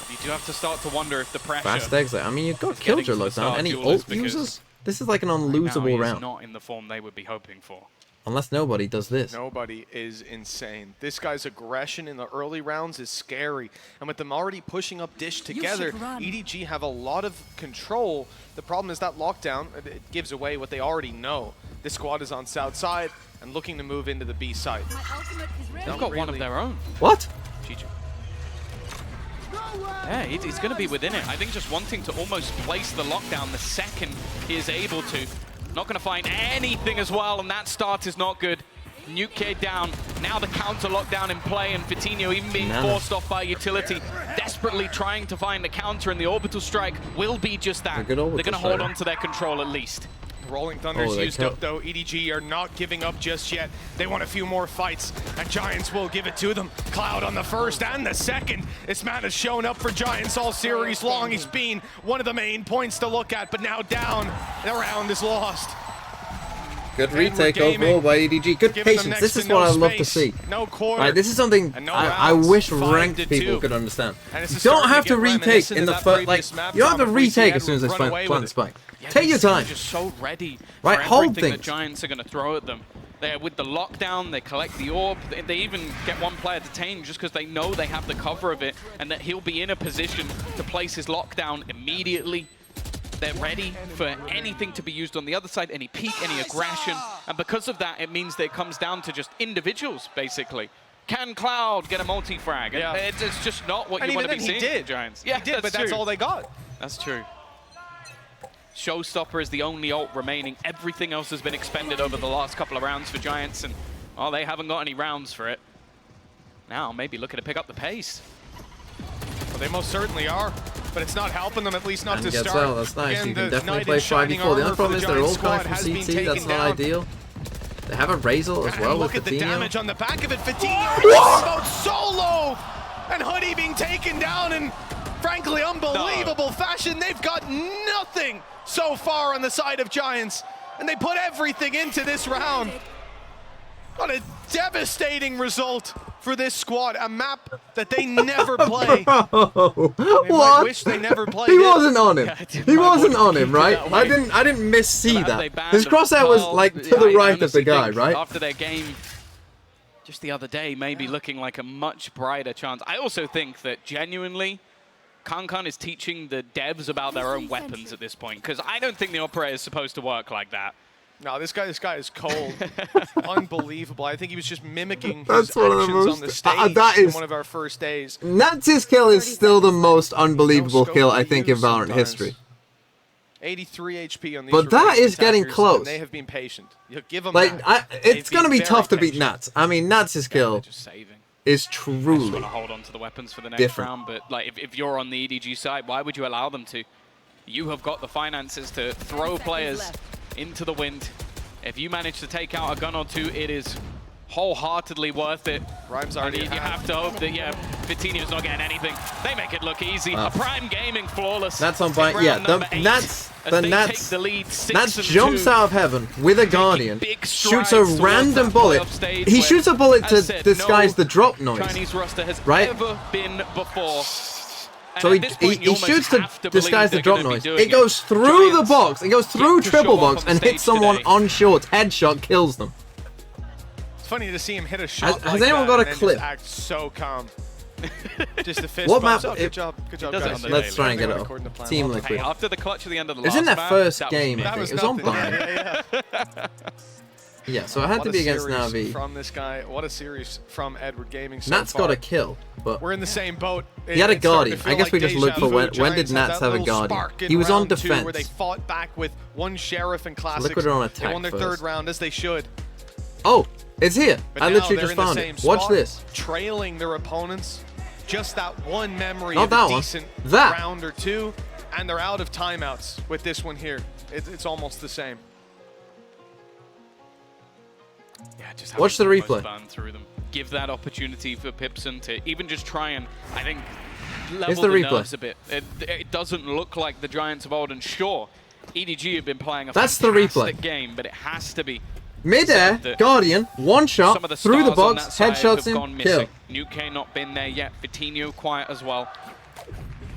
You do have to start to wonder if the pressure. fast exit. I mean, you've got It's getting Killjoy to the locked down. star Any duelers ult because users? This is like an Right now, unlosable he is round. not in the form they would be hoping for. Unless nobody does this. Nobody is insane. This guy's aggression in the early rounds is scary. And with them already pushing up Dish together, EDG have a lot of control. The problem is that lockdown, it gives away what they already know. This squad is on south side and looking to move into the B site. They've got one of their own. What? GG. Yeah, he's going to be within it. I think just wanting to almost place the lockdown the second he is able to. Not going to find anything as well, and that start is not good. Nuke down. Now the counter lockdown in play, and Fatinho even being forced off by utility. Desperately trying to find the counter, and the orbital strike will be just that. They're going to hold on to their control at least. Rolling Thunder's used up, though. EDG are not giving up just yet. They want a few more fights, and Giants will give it to them. Cloud on the first and the second. This man has shown up for Giants all series long. He's been one of the main points to look at, but now down. The round is lost. Good retake overall by EDG. Good patience. This is what I love to see. No quarter. Right, this is something I wish ranked people could understand. You don't have to retake in the first, like, you don't have to retake as soon as they plant spike. Take your time. Just so ready Right, for hold everything things. the Giants are going to throw at them. They're with the lockdown, they collect the orb, they even get one player detained just because they know they have the cover of it and that he'll be in a position to place his lockdown immediately. They're ready for anything to be used on the other side, any peek, any aggression, and because of that, it means that it comes down to just individuals, basically. Can Cloud get a multi-frag? Yeah. It's just not what And you want to even be then, he seeing did. Giants. Yeah, He did, but that's true. all they got. That's true. Showstopper is the only ult remaining. Everything else has been expended over the last couple of rounds for Giants, and well, they haven't got any rounds for it. Now, maybe looking to pick up the pace. Well, they most certainly are, but it's not helping them, at least not And to gets start. out, that's nice. Again, You can the definitely knight play in shining 5v4. The only armor problem for is the they're all Giants coming squad from has been CT. That's taken not down. ideal. They have a Razor as well And with look at the Fatinho. damage on the back of it. Fatinho about solo, and Hoodie being taken down in, frankly, unbelievable fashion. They've got nothing so far on the side of Giants, and they put everything into this round. What a devastating result for this squad, a map that they never play. Bro, They might what? wish they never played He it. wasn't on him. Yeah, He might wasn't want on to him, keep it right? that way. I didn't miss-see But have they that. banned His him? crosshair was Well, like to the I right of the honestly guy, think right? After their game just the other day, maybe looking like a much brighter chance. I also think that genuinely, Kankan is teaching the devs about their own weapons at this point, because I don't think the operator is supposed to work like that. No, this guy is cold. Unbelievable. I think he was just mimicking his That's one of the actions most- on the stage that in is- one of our first days. Nats's kill is still the most unbelievable No scope kill, to I think, in use Valorant sometimes. history. 83 HP on these But that remaining is getting attackers, close. and they have been patient. You give them Like, that. it's They've going to been be tough to very beat patient. Nats. I mean, Nats's They're kill just saving. is Just truly want to hold on to the weapons for the next different. round, but like if you're on the EDG side, why would you allow them to? You have got the finances to throw players into the wind. If you manage to take out a gun or two, it is wholeheartedly worth it. Rhymes And already you have to hope that, yeah, Vitinho's not getting anything. They make it look easy. A Prime Gaming flawless. That's on in point. round Yeah, number 8, Nats as they take the lead 6-2. Nats jumps out of heaven with a Guardian, big shoots strides a towards random that bullet. playoff stage He where, shoots a bullet as to said, disguise no the drop noise. Chinese roster has right? ever been before. And So at he this point, you he almost shoots to have to believe disguise the they're drop gonna be noise. doing It goes through the Giants box. It goes through get to triple show off box on and the hits stage someone today. on shorts. Headshot kills them. It's funny to see him hit a shot Has like anyone that got a and then clip? Just act so calm. Just a fist What bumps. map- Oh, good job, does it guys. on the Let's daily. try and get it According to up. plan. Team Well, Liquid. Hey, after the clutch at the end of the It was last in their map, first that was game, I me. That think. was It was on nothing. Bayern. Yeah. Yeah, so it had What to a be against series Navi. from this guy. What a series from Edward Gaming so Nats far. got a kill, but We're in the same boat. he had a It's starting Guardian. to I feel guess like we just deja looked for vu. when did Giants had Nats that have a little Guardian? spark in He was on round two defense. where they fought back with one Sheriff and Classics. Liquid are on They attack won their first. third round as they should. Oh, it's here. But I now literally they're just in the found same it. Watch spot, this. trailing their opponents. Just that one memory Not of that a one. decent That. round or two, and they're out of timeouts with this one here. It's almost the same. Yeah, just Watch the having replay. almost burn through them. Give that opportunity for Pipson to even just try and, I think, level the the replay. nerves a bit. It doesn't look like the Giants of old, and sure, EDG have been playing a That's the fantastic replay. game, but it has to be. Mid-air, said that Guardian, one shot, Some of the through the stars on box, that side headshots have gone him, missing. kill. Nuke not been there yet. Vitinho quiet as well.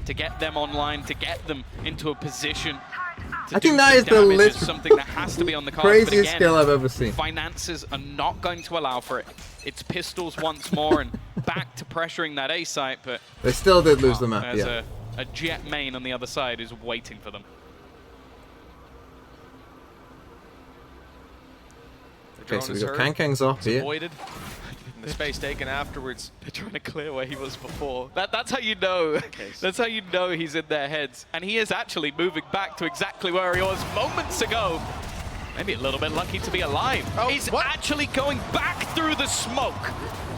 To get them online, to get them into a position to I think do that some is the damage lit- something that has to be on the cards. But Craziest again, skill I've ever seen. finances are not going to allow for it. It's pistols once more and back to pressuring that A site, but They still did lose the map, there's yeah. a jet main on the other side who's waiting for them. Okay, so we Drone is got hurt. Kankang's off It's here. avoided. The space taken afterwards. They're trying to clear where he was before. That's how you know. That's how you know he's in their heads. And he is actually moving back to exactly where he was moments ago. Maybe a little bit lucky to be alive. Oh, He's what? actually going back through the smoke.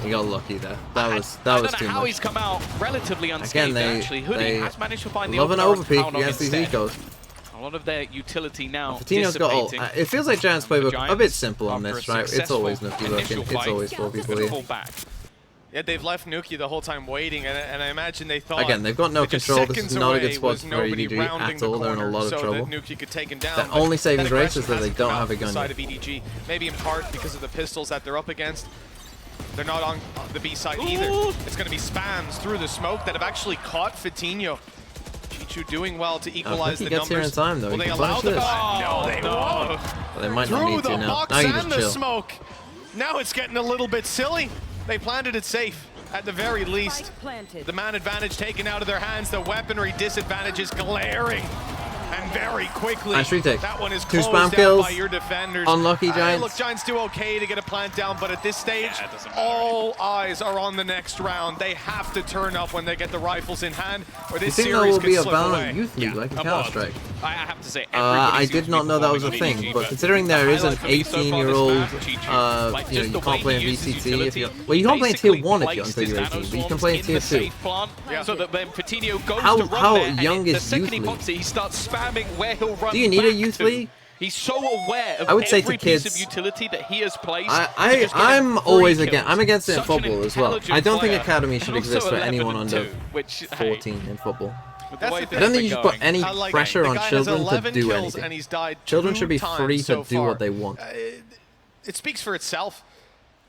He got lucky there. That was I too don't know how much. he's come out relatively unscathed. Again, Actually, Hoodie they has managed to find the love an opener and overpeak pound on against these instead. ecos. A lot of their utility now Coutinho's got ult. dissipating. It feels like Giants play The a bit Giants, simple on after this, a right? It's successful always Nuki looking. initial It's fight, always 4 people gonna here. pull back. Yeah, they've left Nuki the whole time waiting, and I imagine they thought Again, they've got no that just control. This seconds is not a good away spot was for nobody EDG rounding at the all. They're in a corner lot of so trouble. that Nuki could take him down. Their but only saving that grace is aggression that they hasn't don't come have a out gun side yet. of EDG, maybe in part because of the pistols that they're up against. They're not on the B side either. Ooh. It's going to be spams through the smoke that have actually caught Vitinho. Chichu doing well to equalize he the gets numbers. here in time, though. Will He they can allow punish the this. No, they won't. Well, they might not Through need the to now. box Now you and just the chill. smoke. Now it's getting a little bit silly. They planted it safe, at the very least. The man advantage taken out of their hands. The weaponry disadvantage is glaring. And very quickly, Nice retake. that one is 2 closed spam down kills. by your defenders. Unlucky Giants. Look, Giants do okay to get a plant down, but at this stage, Yeah, it doesn't matter. all eyes are on the next round. They have to turn up when they get the rifles in hand, or You this think there series will could be a slip away. Valorant Youth League like in Come on. Counter-Strike? I have to say, I did not know that was a thing, but considering there is an 18-year-old, you know, you can't play in VCT if you're... Well, you can't play in Tier 1 if you're until you're 18, but you can play in Tier 2. Yeah. So that when Vitinho goes How- to run how there, and young the is second Youth he League? pops it, he starts spamming where he'll run Do you need a back Youth to. League? He's so aware of I would say to every piece of kids- utility that he has placed. I'm always against. I'm against it in football as well. I don't think academy should exist for anyone under 14 in football. That's the I thing. don't think you should put any I like pressure the on guy has children to 11 do kills anything. And he's died Children 2 should be times free to so do far. what they want. It speaks for itself.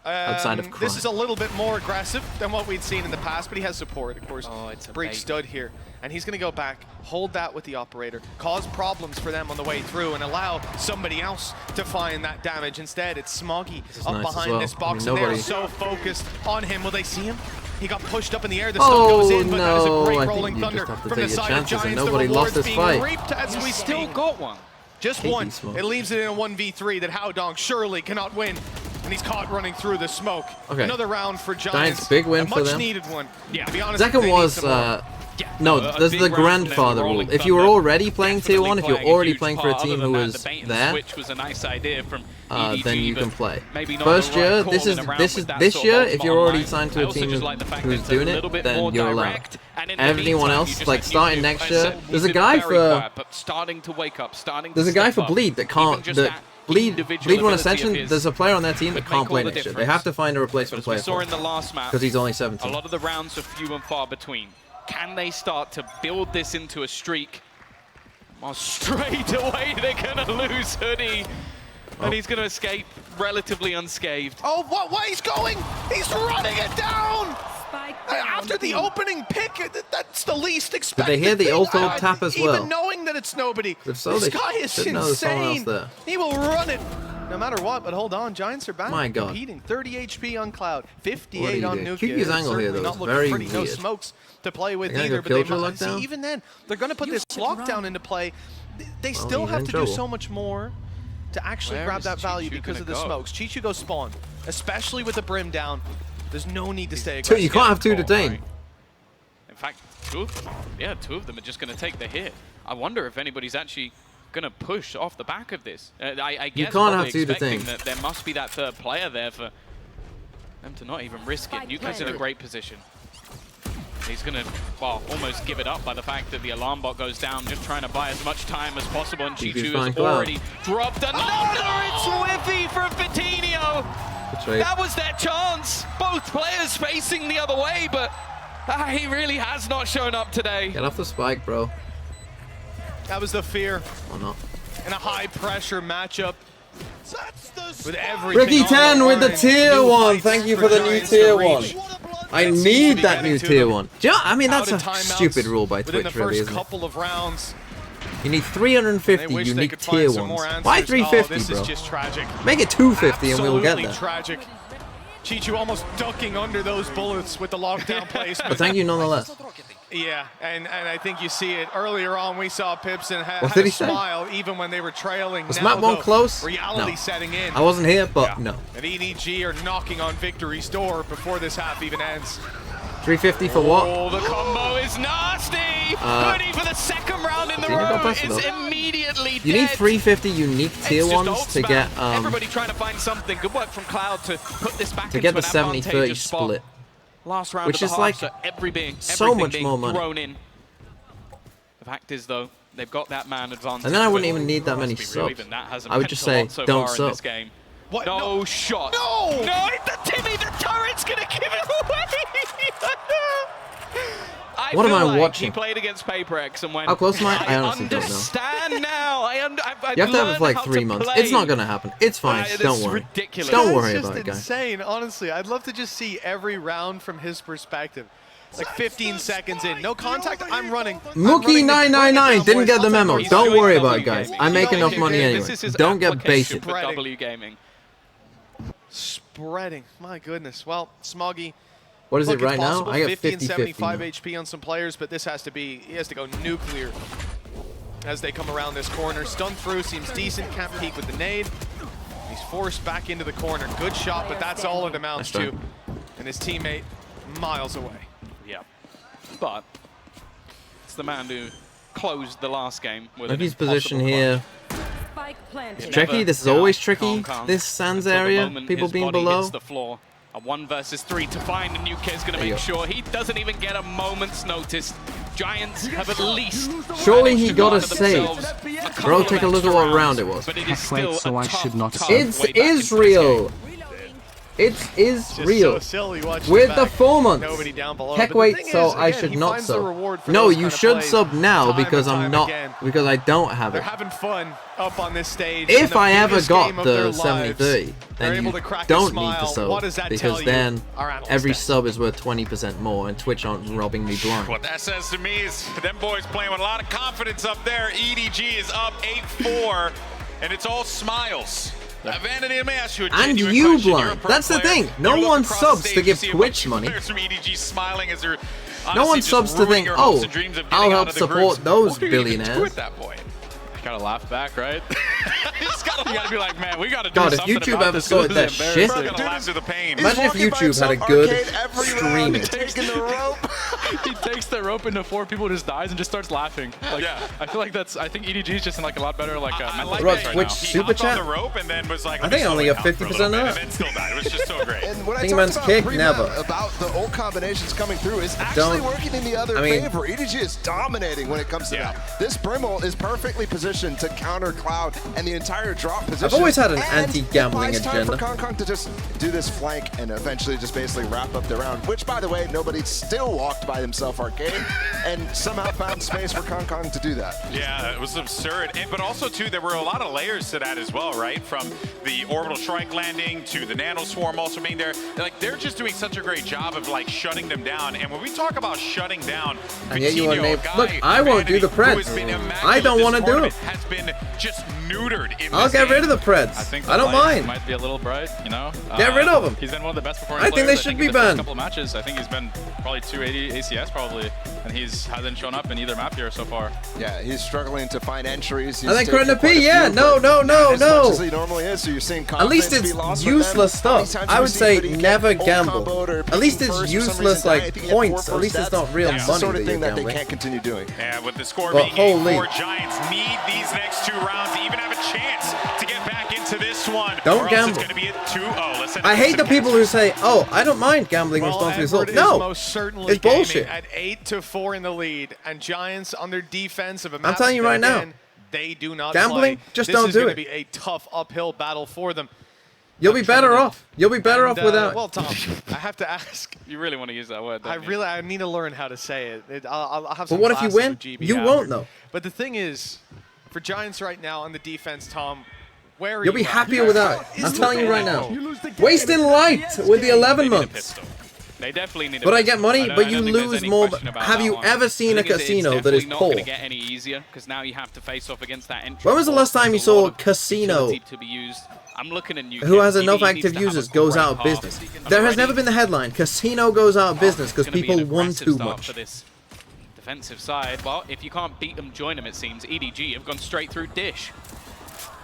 Outside of This is a crime. little bit more aggressive than what we'd seen in the past, but he has support, of course. Oh, it's a Breach bait. stud here, and he's going to go back, hold that with the operator, cause problems for them on the way through, and allow somebody else to find that damage. Instead, it's Smoggy is up nice as behind well. this box, I mean, and they're nobody- so focused on him. Will they see him? He got pushed up in the air. The stun Oh, goes in, but that is a no, I great think rolling you just thunder have to from take the your side of chances, and Giants. nobody The lost rewards this being fight. reaped as we Still speak. got one. Just Hate one. these smokes. It leaves it in a 1v3 that Howdong surely cannot win. And he's caught running through the smoke. Okay. Another round for Giants. Giants, big win a for them. much needed one. Yeah. To be honest, Second they need was, some more. no, A there's big the round from them, grandfather rule. rolling If you were thunder. already playing tier Definitely 1, if you're playing a already huge playing for a part. team Other who than that, was the bait and there, switch was a nice idea from EDG, then you can but play. maybe not First the right year, call this is in a round this with is that this sort of year. ultimate If you're already online. signed I to a also team just like the fact who's that it's a doing little it, bit then more you're allowed. direct, and in the Everyone meantime, else, you just like let starting Nuku, next as I year, said, there's he's a been guy very for quiet, but starting to wake up, starting there's to a guy step for up. Bleed that Even can't just that that Bleed individual One ability of Ascension. his There's a player on their team could that can't make play all the next year. They difference. have to find a But replacement as we player saw for in the last map, because he's only a 17. lot of the rounds are few and far between. Can they start to build this into a streak? Well, straight away they're gonna lose Hoodie. And he's gonna escape relatively unscathed. Oh, what? He's going! He's running it down! After the opening pick, that's the least expected. Did they hear the thing. auto tap as well? Even knowing that it's nobody. If so, This they guy is should know there's someone else insane. there. He will run it no matter what, but hold on, Giants are back. My God. Competing. 30 HP on Cloud, What 58 do on you do? Nuke. QQ's angle here, though, Not is looking very pretty. No weird. smokes to play with They're gonna either, go but they Killjoy might see lockdown? even then, they're going to put this lockdown into play. They Well, still he's have in to trouble. do so much more to actually Where grab is that value Chichu because gonna of the go? smokes. Chichu goes spawn, especially with the brim down. There's no need to stay Two, aggressive. you can't have two Call, detain. right? In fact, two of them are just going to take the hit. I wonder if anybody's actually going to push off the back of this. I guess can't probably have two expecting detain. that there must be that third player there for them to not even risk it. Nuka's in a great position. He's going to, well, almost give it up by the fact that the alarm bot goes down, just trying to buy as much time as possible, and Chichu's Chichu fine, has Cloud. already dropped another. It's Whiffy from Vitinho. Good trade. That was their chance. Both players facing the other way, but he really has not shown up today. Get off the spike, bro. That was the fear Or not. in a high pressure matchup. With everything Ricky on 10 with the line. tier New 1. heights Thank you for for the new Giants to tier 1. reach. I That seems to need be that getting new to tier them. 1. Do you know, I mean, that's Out a of timeouts stupid rule by within Twitch, the really, first isn't it? couple of rounds. You need They 350 wish they unique could tier find some more 1s. answers. Why 350, this bro? is just tragic. Make it 250 and we'll get Absolutely there. tragic. Chichu almost ducking under those bullets with the lockdown placement. But thank you nonetheless. Yeah, and I think you see it. Earlier on, we saw Pipson What had did a he say? smile even when they were trailing. Was Now, map 1 though, close? Reality No. setting in. I wasn't here, but no. And EDG are knocking on victory's door before this half even ends. 350 for what? Oh, the combo is nasty! Hoodie for the second round in the Didn't go row past is it, though. immediately You need dead. 350 unique tier It's just 1s ult to spam. get Everybody trying to find something. Good work from Cloud to put this back to get into the an 70-30 advantageous spot. split. Last round Which of the is half, like so everything so much being more money. thrown in. The fact is, though, they've got that man advantage. And then I to wouldn't it. even need that many Let's be real, subs. even that hasn't I would meant just a say, lot so don't far sub. in this game. What? No shot. No! No, the Timmy, the turret's gonna give it away. I What am feel I like watching? He played against PaperX and went. How close am I? I honestly don't know. understand now. You have to have it for like 3 months. It's not gonna happen. It's fine. It's Don't worry. ridiculous. Don't That's worry just about it, guys. insane, honestly. I'd love to just see every round from his perspective. Like 15 seconds in, no contact, I'm running. Mookie999 didn't get the memo. He's Don't doing worry W about it, guys. gaming. I make He's enough doing money W anyway. gaming. This is his Don't get application basic. for W gaming. Spreading, my goodness. Well, Smoggy. What is it look, it's right now? possible, I got 50 and 50-50 75 now. HP on some players, but this has to be, he has to go nuclear as they come around this corner. Stun through, seems decent, can't peek with the nade. He's forced back into the corner. Good shot, but that's all it amounts Nice to. And his teammate miles away. Yeah, but it's the man who closed the last game with Look an his position impossible here. clutch. It's tricky. This is always tricky. This Sands Until the area, moment people his being body below. hits the floor. A 1 versus 3 to find a new kid is going to There you make go. sure he doesn't even get a moment's notice. Giants have at least Surely managed he to got a garner save. themselves couple Bro, of take a look at extra what rounds, round it was. But it is still so a I tough, should not tough say. It's way back into this Israel. game. It is Just real. so silly watching With it the back. 4 months. Nobody down below. Heck But the wait, thing so is, I again, should he not finds the sub. reward for No, those you kind of should plays sub now time because and I'm time not again. because I don't have They're it. having fun up on this stage. in If the I ever biggest got game of the their 70-30, lives. then They're able you to crack a don't need to smile. What does sub that because tell you, then our analyst every says? sub is worth 20% more and Twitch aren't robbing me blind. What that says to me is them boys playing with a lot of confidence up there. EDG is up 8-4, and it's all smiles. Vanity, let me ask you a And genuine you question. You're a blind. pro That's the player. thing. No You look one across the subs stage, to you give see a Twitch bunch of money. players from EDG smiling as they're No one honestly just subs to ruining think, your hopes oh, and dreams of I'll getting out help of the support groups. those What can you even do billionaires. at that point? You gotta laugh back, right? you gotta be like, man, we gotta do God, if something YouTube about ever this. sorted This is that shit, embarrassing. Gotta laugh through the pain. Imagine if walking by YouTube had a himself, good arcade every stream. round, taking the rope. He takes the rope into 4 people, just dies, and just starts laughing. Like, Yeah. I feel like I think EDG is just in like a lot better like I mental like Bro, space that. right Twitch now. He super hopped chat? on the rope and then was like, I let me think I only slow got it down for a 50% little bit, up. and then still died. It was just so great. And what I Think talked man's about kick? pre-map Never. about the old combinations coming through is actually Don't- working in the other I mean- favor. EDG is dominating when it comes to Yeah. that. This Brimble is perfectly positioned to counter Cloud and the entire drop position. I've always had an And anti-gambling it buys time agenda. for Kong to just do this flank and eventually just basically wrap up the round, which, by the way, nobody still walked by himself arcade and somehow found space for Kong to do that. Yeah, it was absurd. But also, too, there were a lot of layers to that as well, right? From the orbital strike landing to the nano swarm also being there. They're just doing such a great job of like shutting them down. And when we talk about shutting down, And yet you Coutinho, want to a name. guy, Look, I won't do the Vanity, who has Preds. been immaculate I don't this want to do tournament, it. has been just neutered in I'll this get game. rid of the Preds. I think I don't the light mind. might be a little bright, you know. Get rid of him. He's been one of the best performing I think they players, should in be the first banned. couple of matches. I think he's been probably 280 ACS probably, and hasn't shown up in either map here so far. Yeah, he's struggling to find entries. He's I think taken Corona quite a P, yeah, few, no, but no, no, as no. much as he normally is, so you're seeing At least confidence be it's lost with them. useless How many stuff. times I have would we seen say Fiddy get never old gamble. comboed or At least picking it's first for some useless reason. I like think he had points. 4 At least first it's not stats. real That's money the sort that of you're thing that they gambling. can't continue doing. And with the score But being holy. 8-4, Giants need these next 2 rounds to even have a chance to get back into this one. Don't or else gamble. It's going to be a 2-0. Listen, I hate the people who say, "Oh, I don't mind gambling Well, responsibly." Edward is No, most certainly it's bullshit. gaming at 8-4 in the lead, and Giants on their defensive. I'm telling you right now. They do not Gambling, play. just this don't is do gonna it. be a tough uphill battle for them. You'll be better off. You'll be better off And, without. Well, Tom, I have to ask. You really want to use that word, don't you? I need to learn how to say it. I'll have some But what if you classes win? with GB You after. won't though. But the thing is, for Giants right now on the defense, Tom, where are You'll you be at? happier without it. I'm telling you right now. Wasting light with the They 11 need a months. pistol. They definitely need. But a I get money, don't- but I you don't think there's lose any more. question about Have that you one. ever The seen a thing is, casino it's that is definitely not poor? going to get any easier because now you have to face off against that entry. When was the last time you There's a lot saw of casino utility to be used. I'm looking at new who kits. has enough EDG needs active to have a users goes great out of half. business? And There has already never been the headline, casino goes out of business because it's gonna be people an won aggressive too start much. For this defensive side, well, if you can't beat them, join them. It seems EDG have gone straight through Dish.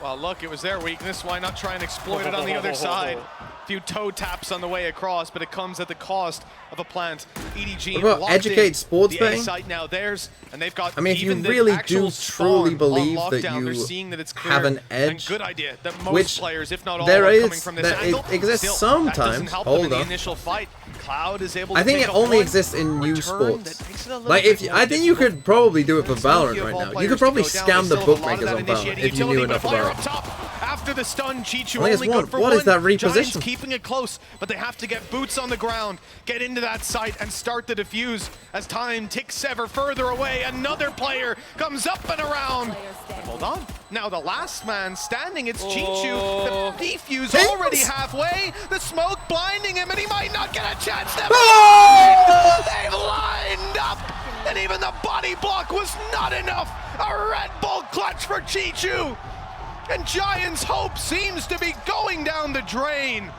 Well, look, it was their weakness. Why not try and exploit it on the other side? A few toe taps on the way across, but it comes at the cost of a plant. EDG What about locked educate in. sports the A betting? site now theirs, and they've got I mean, if you even the really actual do spawn truly on believe that lockdown. They're you seeing that it's clear, have an and edge, good idea that most which players, if not all, there are is- coming from this that it angle. exists Still, that doesn't sometimes. help them in Hold the on. initial fight. Cloud is able I to think pick it up only one exists in new return sports. that makes it a little Like bit if more I think you difficult. could probably do it for It's lucky Valorant of right all now. You players could to probably go down. scam They the still have a lot of bookmakers that on Valorant initiating if you knew utility, enough but fire about up it. top after the stun. Chichu I think only it's good one. for What one. is that Giants reposition? keeping it close, but they have to get boots on the ground, get into that site, and start the defuse as time ticks ever further away. Another player comes up and around. Hold on. Now the last man standing, it's Chichu. The defuse Thanks. already halfway. The smoke blinding him, and he might not get a chance to They've lined up, and even the body block was not enough. A Red Bull clutch for Chichu, and Giants' hope seems to be going down the drain.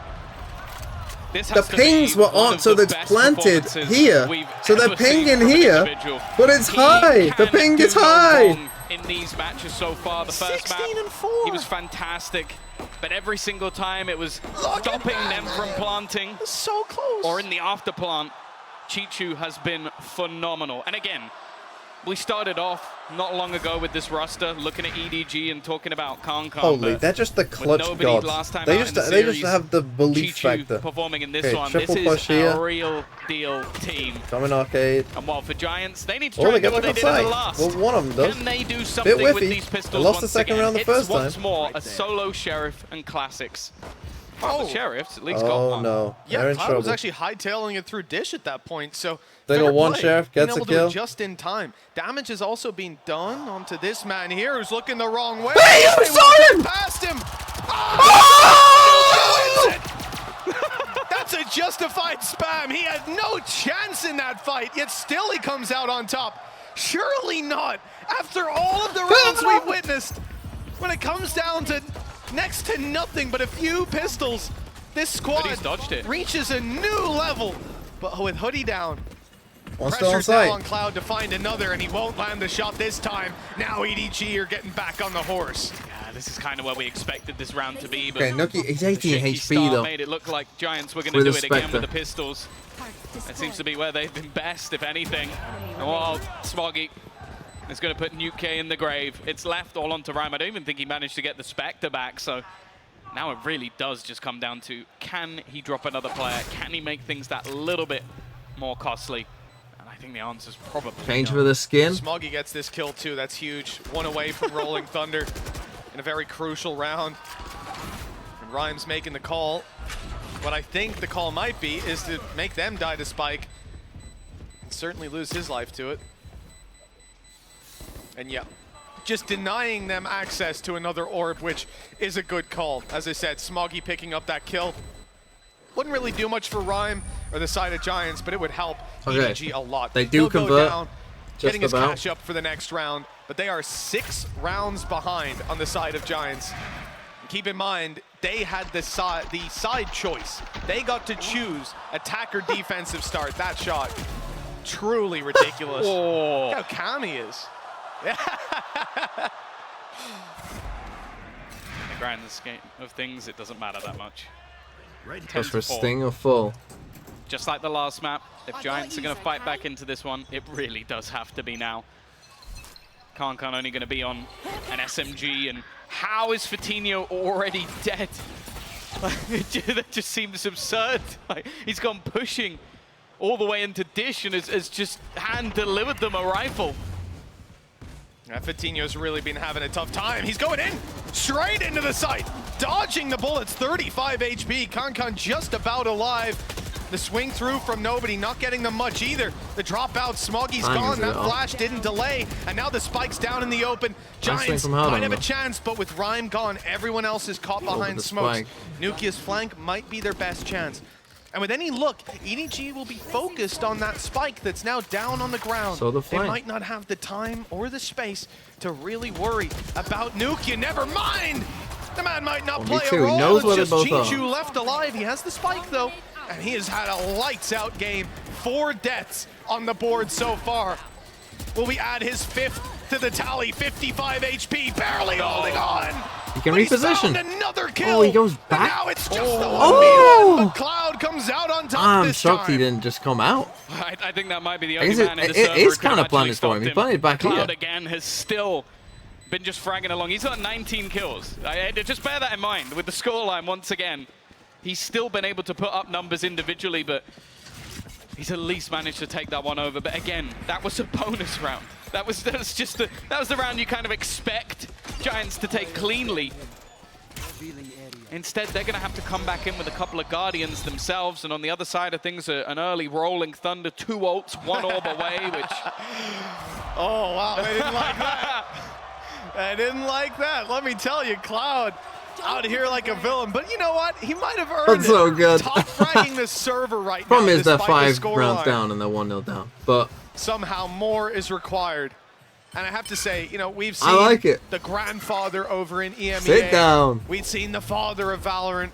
This The has to be pings were one on, of so the that's best planted performances here. we've So they're ever seen pinging from an here, individual. but it's He high. The can ping do is no high. wrong in these matches so far. The first map, 16-4. he was fantastic, but every single time it was stopping them from planting So close. or in the after plant. Chichu has been phenomenal. And again, we started off not long ago with this roster, looking at EDG and talking about Kong. Holy, they're just the clutch nobody gods. last time They out just in the they just series, have the belief Chichu factor. performing in this Okay, one. This triple is push here. a real deal team. Coming arcade. And while for Giants, they need to Oh, try they and do got what they back did in the on last. site. Well, one of them does. Can they do something Bit with whiffy. these pistols They lost the once second again? round the It's first once time. more a solo Sheriff and Classics. Oh, the Sheriff's at least got Oh one. no. They're Yeah, in Cloud was trouble. actually hightailing it through Dish at that point, so They fair got one play. Sheriff, Being gets a able to kill. adjust in time. Damage is also being done onto this man here who's looking the wrong way. Hey, you They saw won't him! get past him! Oh! That's a justified spam. He had no chance in that fight, yet still he comes out on top. Surely not. After all of the rounds we've witnessed, when it comes down to next to nothing but a few pistols, this squad Hoodie's dodged it. reaches a new level. But with Hoodie down, One still on pressure's now on site. Cloud to find another, and he won't land the shot this time. Now EDG are getting back on the horse. Yeah, this is kind of where we expected this round to be. But Okay, Nuki, he's the 18 shaky HP start though. made it look like Giants were going to With do a it again Spectre. with the pistols. That seems to be where they've been best, if anything. And while Smoggy is going to put Nuke K in the grave, it's left all onto Rhyme. I don't even think he managed to get the Spectre back, so now it really does just come down to, can he drop another player? Can he make things that little bit more costly? And I think the answer's probably Change no. for the skin. Smoggy gets this kill too, that's huge. One away from Rolling Thunder in a very crucial round. And Rhyme's making the call. What I think the call might be is to make them die to Spike. And certainly lose his life to it. And yeah, just denying them access to another orb, which is a good call. As I said, Smoggy picking up that kill. Wouldn't really do much for Rhyme or the side of Giants, but it would help Okay. EDG a lot. They do He'll go convert, down, just getting his about. cash up for the next round, but they are 6 rounds behind on the side of Giants. Keep in mind, they had the side choice. They got to choose attack or defensive start. That shot, truly ridiculous. Oh. Look how calm he is. In the grand scheme of things, it doesn't matter that much. Goes for a 10-4. sting or full. Just like the last map, if Giants are going to fight back into this one, it really does have to be now. Khan only going to be on an SMG, and how is Fatinho already dead? That just seems absurd. Like, he's gone pushing all the way into Dish and has just hand-delivered them a rifle. Yeah, Fatinho's really been having a tough time. He's going in, straight into the site, dodging the bullets, 35 HP. Khan just about alive. The swing through from nobody, not getting them much either. The dropout, Smoggy's gone. That flash didn't delay, and now the spike's down in the open. Giants might have a chance, but with Rhyme gone, everyone else is caught behind smokes. Nukia's flank might be their best chance. And with any look, EDG will be focused on that spike that's now down on the ground. So the they flank. might not have the time or the space to really worry about Nukia. Never mind! The man might not play a role. He knows where they It's both just are. Chichu left alive. He has the spike though, and he has had a lights-out game. 4 deaths on the board so far. Will we add his 5th to the tally? 55 HP, barely holding on. He can But he's reposition. found another kill. Oh, he goes And back. now it's just the Oh. 1v1, but Cloud comes out on top I'm this shocked time. he didn't just come out. I think that might be the I only guess man in the it server is who could kind have of planted actually for him. He stopped planted back Cloud here. again has still been just fragging along. He's got 19 kills. Just bear that in mind with the scoreline once again. He's still been able to put up numbers individually, but he's at least managed to take that one over. But again, that was a bonus round. That was the round you kind of expect Giants to take cleanly. Instead, they're going to have to come back in with a couple of Guardians themselves, and on the other side of things, an early Rolling Thunder, 2 ults, 1 orb away, which... Oh, wow, they didn't like that. They didn't like that. Let me tell you, Cloud out here like a villain. But you know what? He might have earned That's so good. Top fragging the server right now. Problem is they're despite the 5 rounds scoreline. down and they're 1-0 down. But Somehow more is required. And I have to say, you know, we've seen I like it. the grandfather over in EMEA. Sit down. We've seen the father of Valorant.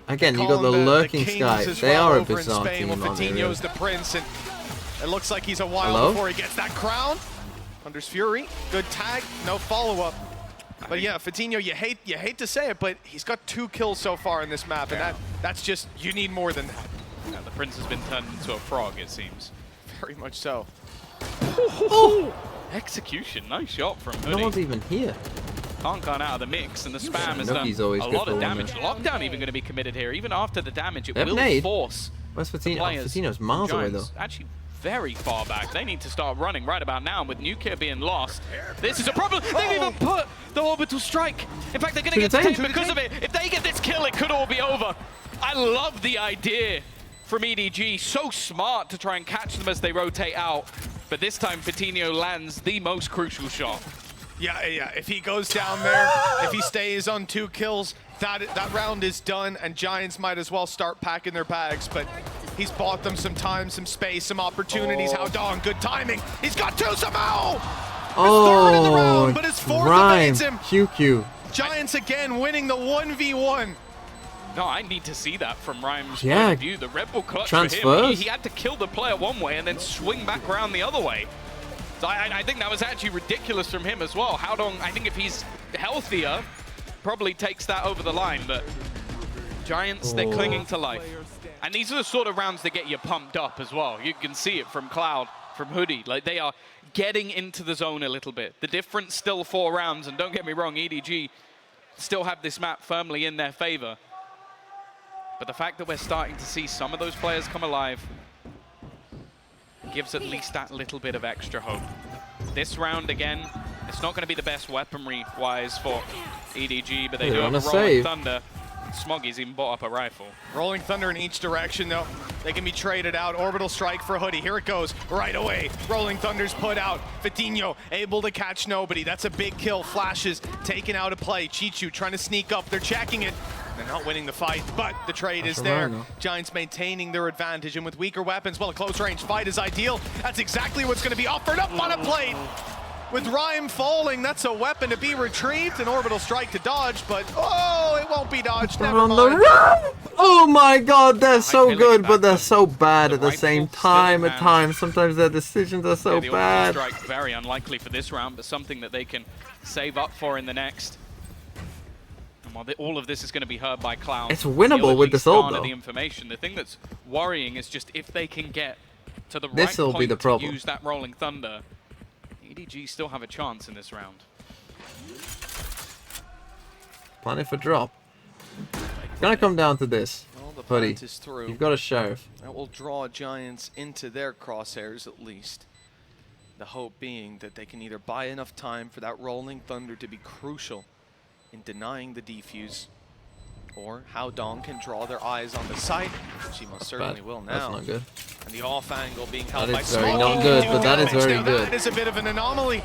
again, you Call got the him lurking Kings sky. as They well are a over in bizarre Spain, team, while aren't they, Fatinho's really? the prince, and it looks like he's a while Hello? before he gets that crown. Thunder's Fury, good tag, no follow-up. But yeah, Fatinho, you hate to say it, but he's got 2 kills so far in this map, and that's just, you need more than that. Yeah, the Prince has been turned into a frog, it seems. Very much so. Execution, nice shot from No Hoodie. one's even here. Can't out of the mix, and the spam has done Nuki's always a good lot for of one damage. minute. Lockdown even going to be committed here. Even after the damage, it They have will nade. force Where's the Fatinho? Oh, players. Fatinho's miles away, though. Giants. Actually, very far back. They need to start running right about now. With nuclear being lost, this is a problem. They've even put the orbital strike. In fact, they're going to get detained because of it. If they get this kill, it could all be over. I love the idea from EDG. So smart to try and catch them as they rotate out. But this time, Vitinho lands the most crucial shot. Yeah. If he goes down there, if he stays on 2 kills, that round is done, and Giants might as well start packing their bags. But he's bought them some time, some space, some opportunities. How Dong, good timing. He's got 2 somehow. His third in the round, but his 4th evades him. QQ. Giants again winning the 1v1. No, I need to see that from Rhyme's point of view. The Red Bull clutch for him. He had to kill the player one way and then swing back around the other way. So I think that was actually ridiculous from him as well. Howdong, I think if he's healthier, probably takes that over the line. But Giants, they're clinging to life. And these are the sort of rounds that get you pumped up as well. You can see it from Cloud, from Hoodie. Like, they are getting into the zone a little bit. The difference still 4 rounds. And don't get me wrong, EDG still have this map firmly in their favor. But the fact that we're starting to see some of those players come alive gives at least that little bit of extra hope. This round, again, it's not going to be the best weaponry-wise for EDG, but they do have a Rolling Thunder. Smoggy's even bought up a rifle. Rolling Thunder in each direction, though. They can be traded out. Orbital strike for Hoodie. Here it goes right away. Rolling Thunder's put out. Vitinho able to catch nobody. That's a big kill. Flashes taken out of play. Chichu trying to sneak up. They're checking it. They're not winning the fight, but the trade is there. Giants maintaining their advantage, and with weaker weapons, well, a close-range fight is ideal. That's exactly what's going to be offered up on a plate. With Rhyme falling, that's a weapon to be retrieved, an orbital strike to dodge, but oh, it won't be dodged. Never mind. Oh my god, they're so good, but they're so bad at the same time at times. Sometimes their decisions are so bad. The orbital strike, very unlikely for this round, but something that they can save up for in the next. And while all of this is going to be heard by Cloud, it's winnable with this ult, though. The information. The thing that's worrying is just if they can get to the right point to use that Rolling Thunder. EDG still have a chance in this round. Planning for drop. It's gonna come down to this. Well, the Hoodie, is through. You've got a sheriff. That will draw Giants into their crosshairs at least. The hope being that they can either buy enough time for that Rolling Thunder to be crucial in denying the defuse, or how Dong can draw their eyes on the site, which he most certainly will now. That's not good. And the off angle being held by That is very not good, but that is very good. That is a bit of an anomaly.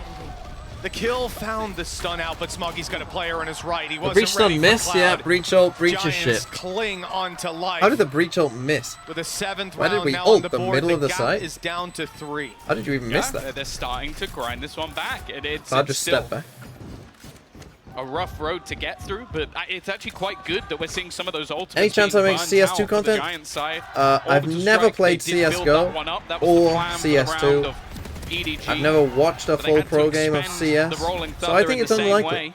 The kill found the stun out, but Smoggy's got a player on his right. He wasn't breach ready stun miss, for yeah. Cloud. Breach ult, breach is Giants shit. cling onto life. How did the breach ult miss? With a 7th Why did round we now ult on the the board, middle of the gap site? is down to 3. How did you even miss that? They're starting to grind this one back. It's I'll just step back. A rough road to get through, but it's actually quite good that we're seeing some of those ultimates. Any chance I make CS2 content? I've never played CSGO or CS2. EDG, I've never watched a full pro game of CS, so I think it's unlikely.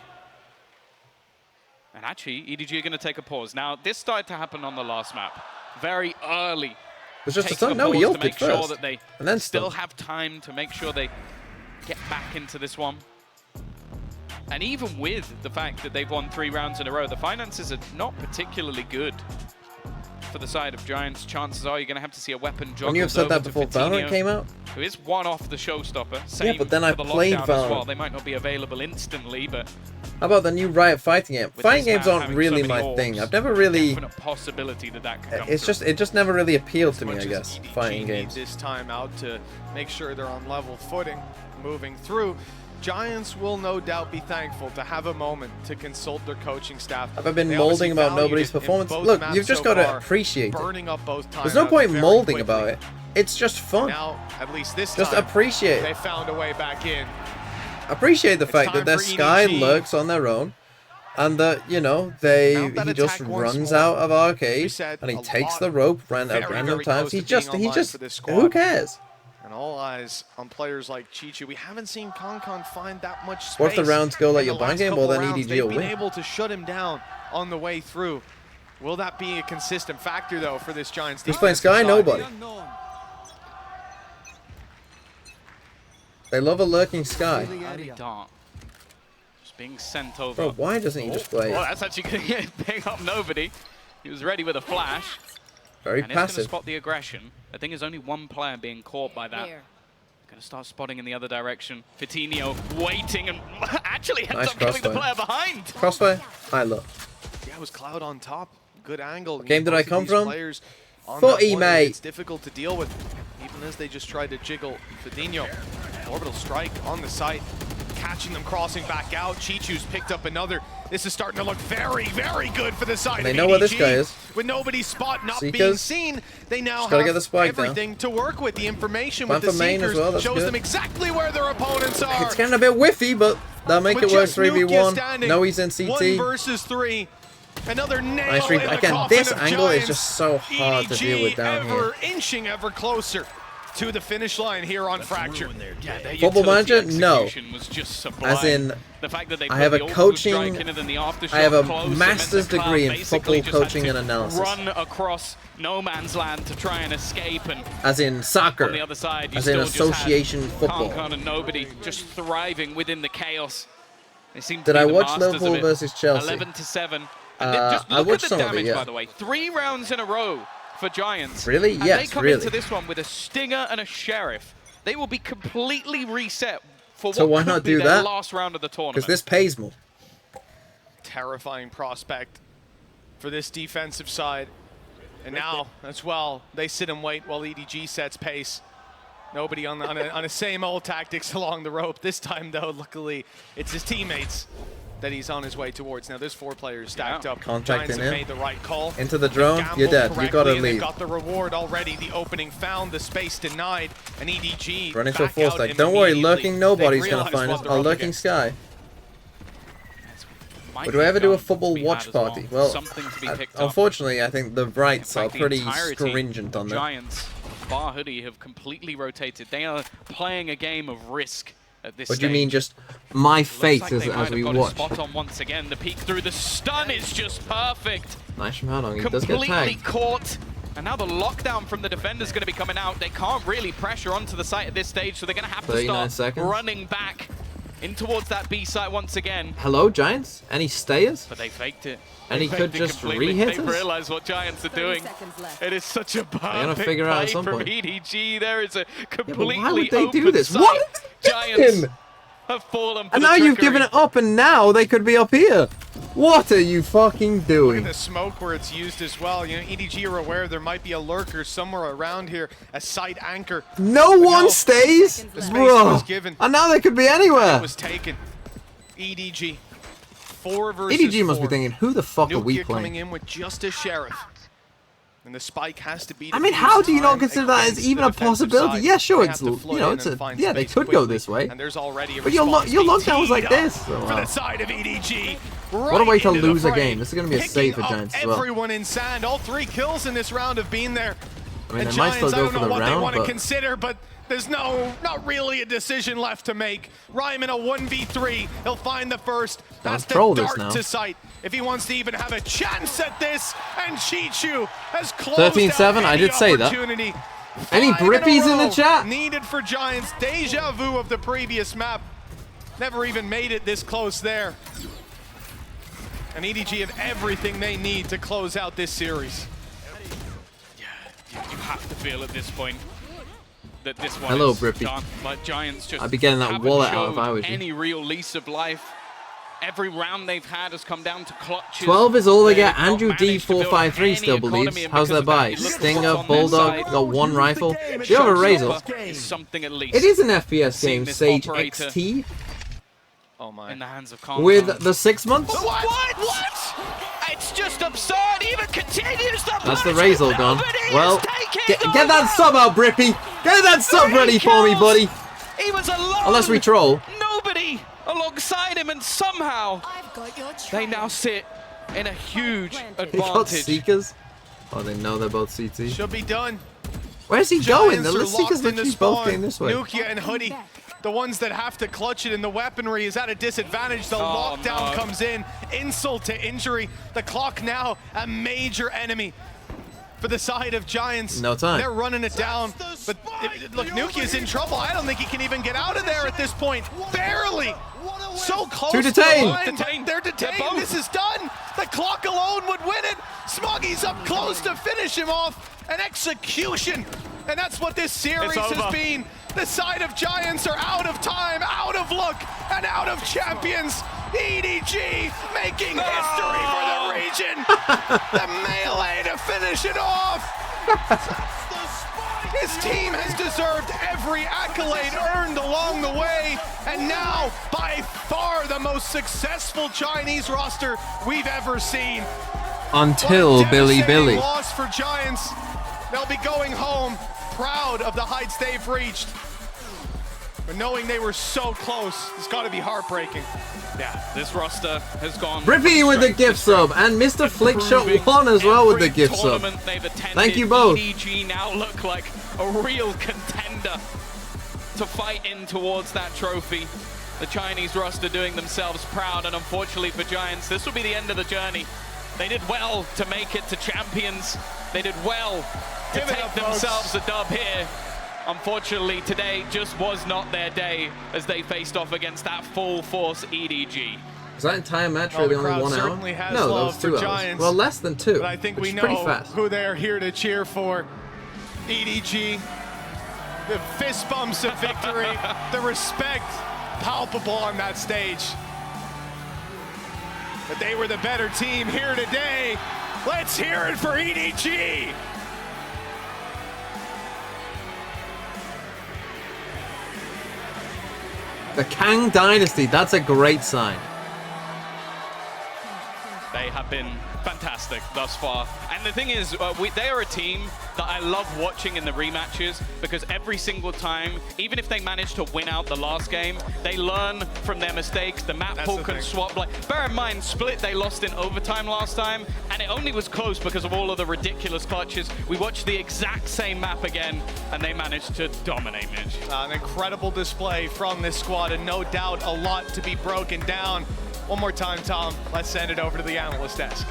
And actually, EDG are going to take a pause. Now, this started to happen on the last map. Very early. It's just a stun? No, he ulted sure first. that they and then still have time to make sure they get back into this one. And even with the fact that they've won 3 rounds in a row, the finances are not particularly good for the side of Giants. Chances are you're going to have to see a weapon juggled. When you have said that before Valorant came out? Who is one off the showstopper. Same yeah, but then I for the played lockdown Valorant. as well. They might not be available instantly, but how about the new Riot fighting game? Fighting games aren't really my thing. I've never really. Possibility that could come it's just it just never really appealed to me, I guess. Fighting games. This time out to make sure they're on level footing, moving through. Giants will no doubt be thankful to have a moment to consult their coaching staff. Have I been molding about nobody's performance? Look, you've just got to appreciate it. There's no point molding about it. It's just fun. Now, at least this just time, appreciate it. They found a way back in. Appreciate the fact that their Sky lurks on their own, and that, you know, he just runs out of arcade and he takes the rope at random times. He just who cares? And all eyes on players like Chichu. We haven't seen Concon find that much space. Or if the rounds go like your blind game, well then EDG will win. They've been able to shut him down on the way through. Will that be a consistent factor though for this Giants defense? Who's playing Sky? Nobody. They love a lurking Sky. Just being sent over. Bro, why doesn't he just play? Well, that's actually going to pick up nobody. He was ready with a flash. Very and it's going to passive. spot the aggression. I think there's only one player being caught by that. Going to start spotting in the other direction. Fitinho waiting and actually ends up killing the player behind. Crossfire. High low. Yeah, it was Cloud on top. Good angle. What game did I come from? Footy, mate. It's difficult to deal with, even as they just tried to jiggle Fitinho. Orbital strike on the site, catching them crossing back out. Chichu's picked up another. This is starting to look very, very good for the side of EDG. They know where this guy is. With nobody's spot not being Seekers. seen, they now Gotta have get the spike everything to work with. The information One with the for main as Seekers well, that's shows good. them exactly where their opponents are. It's getting a bit whiffy, but they'll make With it work just Nukia 3v1. standing, No, he's in CT. 1 versus 3. Another nail Nice in read. the Again, coffin this of angle is Giants. just so hard to deal with down ever here. inching ever closer to the finish line here on Fracture. Yeah, their Football utility Manager? No. execution was just sublime. As in, the fact that they I have put a the coaching- orbital strike in and then the aftershock I have a close, and master's then the degree Cloud in basically football just had coaching to and analysis. Run across no man's land to try and escape, and As in soccer. on the other side, you As in still association just had football. Khan and nobody just thriving within the chaos. They seem to Did be I the watch masters of Liverpool it. versus Chelsea? 11-7. And then just I look watched at the some of it, damage, yeah. by the way. 3 rounds in a row for Giants. Really? And Yes, they come really. into this one with a Stinger and a Sheriff. They will be completely reset for So what why could not be do their that? last round of the tournament. Because this pays more. Terrifying prospect for this defensive side. And now, as well, they sit and wait while EDG sets pace. Nobody on the same old tactics along the rope. This time, though, luckily, it's his teammates that he's on his way towards. Now, there's 4 players stacked up. Contacting Giants have him. made the right call. Into the drone. Gambled You're dead. You correctly, gotta and they've leave. got the reward already. The opening found, the space denied, and EDG Run into a back full out stack. Don't worry, immediately. lurking nobody's They gonna realize find what us. they're Our up lurking against. sky. Might Would we ever be do a done football to be watch had as well. party? Well, Something to be picked up. unfortunately, I think the rights In are fact, the pretty entirety stringent on of that. Giants, bar hoodie, have completely rotated. They are playing a game of risk at this What do you stage. mean, just my Looks fate like as, they might as have we got watch? a spot on once again. The peek through the stun is just perfect. Nice from Hadong. He does get Completely tagged. caught. And now the lockdown from the defender is going to be coming out. They can't really pressure onto the site at this stage, so they're going to have to 39 start seconds. running back in towards that B site once again. Hello, Giants? Any stayers? But they faked it. And They he could faked it just completely. re-hit They us? realize what Giants are doing. It is such a perfect figure out at play some from point. EDG. There is a but completely why would they do open this? site. What are they Giants doing? have fallen for And the now you've trickery. given it up, and now they could be up here. What are you fucking Look at doing? the smoke where it's used as well. You know, EDG are aware there might be a lurker somewhere around here, a site anchor. No But one now stays? the space Bro. was given. And now they could be anywhere. Was taken. EDG. 4 versus EDG must be 4. thinking, who the fuck are we Nukia coming playing? in with just a sheriff. And the spike has to be. I mean, how do you not consider that as even a possibility? Yeah, sure, it's, you know, it's a, yeah, they could go this way. And there's already a But your response being lockdown was like teed up this. So, for the side of EDG. What a way to right into the lose a fray, game. This is going to be a picking save for up Giants as well. Everyone in sand. All 3 kills in this round have been there. I mean, And they might still Giants, I go don't for know the what they round, want to but consider, but there's not really a decision left to make. Ryman a 1v3. He'll find the first. That's the troll this dart now. to sight. If he wants to even have a chance at this, and Chichu has closed 13-7, out I any did say that. opportunity. Any 5 in a Brippies in the row chat? Needed for Giants. Deja vu of the previous map. Never even made it this close there. And EDG have everything they need to close out this series. Yeah, you have to feel at this point that this one Hello, is Brippy. done. But Giants just I'd be getting that haven't wallet out if showed I was you. any real lease of life. Every round they've had has come down to clutches. 12 is all they They've get. not Andrew managed to build D453 any still economy, believes. and How's because their of that, buy? it looks Stinger, like on their Bulldog, side, got 1 rifle. Do you have a Razor? Showstopper is something at least. It is an FPS Seeing game, this Sage operator XT, Oh my. in the hands of Khan. with the 6 months. What? It's just absurd. Even continues the That's the push. Razor gone. Nobody is Well, taking get that over. sub out, Brippy. Get that sub 3 ready for me, kills. buddy. He was alone. Unless we troll. Nobody alongside him, and somehow they now sit in a huge He got advantage. Seekers. Oh, they know they're both CT. Should be done. Where's he going? Giants The are Seekers locked into literally both spawn. going this way. Nukia and Hoodie, the ones that have to clutch it, and the weaponry is at a disadvantage. The Oh, lockdown no. comes in, insult to injury. The clock now a major enemy for the side of Giants. No time. They're running it down, but look, Nukia's in trouble. I don't think he can even get out of there at this point. Barely. So close. Two to the detained. line. They're detained. This is done. The clock alone would win it. Smoggy's up close to finish him off. An execution. And that's what this series has been. The side of Giants are out of time, out of luck, and out of champions. EDG making history for the region. The melee to finish it off. His team has deserved every accolade earned along the way, and now by far the most successful Chinese roster we've ever seen. Until Billy. Loss for Giants. They'll be going home proud of the heights they've reached. But knowing they were so close, it's got to be heartbreaking. Yeah, this roster has gone. Rippy with the gift sub, and Mr. Flickshot won as well with the gift sub. Thank you both. EDG now look like a real contender to fight in towards that trophy. The Chinese roster doing themselves proud, and unfortunately for Giants, this will be the end of the journey. They did well to make it to champions. They did well to take themselves a dub here. Unfortunately, today just was not their day as they faced off against that full force EDG. Was that entire match really only 1 hour? No, that was 2 hours. Giants, well, less than 2. But I think we know pretty fast. who they're here to cheer for. EDG, the fist bumps of victory, the respect palpable on that stage. But they were the better team here today. Let's hear it for EDG. The Kang Dynasty, that's a great sign. They have been fantastic thus far. And the thing is, they are a team that I love watching in the rematches, because every single time, even if they manage to win out the last game, they learn from their mistakes. The map pool can swap. Like, bear in mind, Split, they lost in overtime last time, and it only was close because of all of the ridiculous clutches. We watched the exact same map again, and they managed to dominate, Mitch. An incredible display from this squad, and no doubt a lot to be broken down. One more time, Tom, let's send it over to the analyst desk.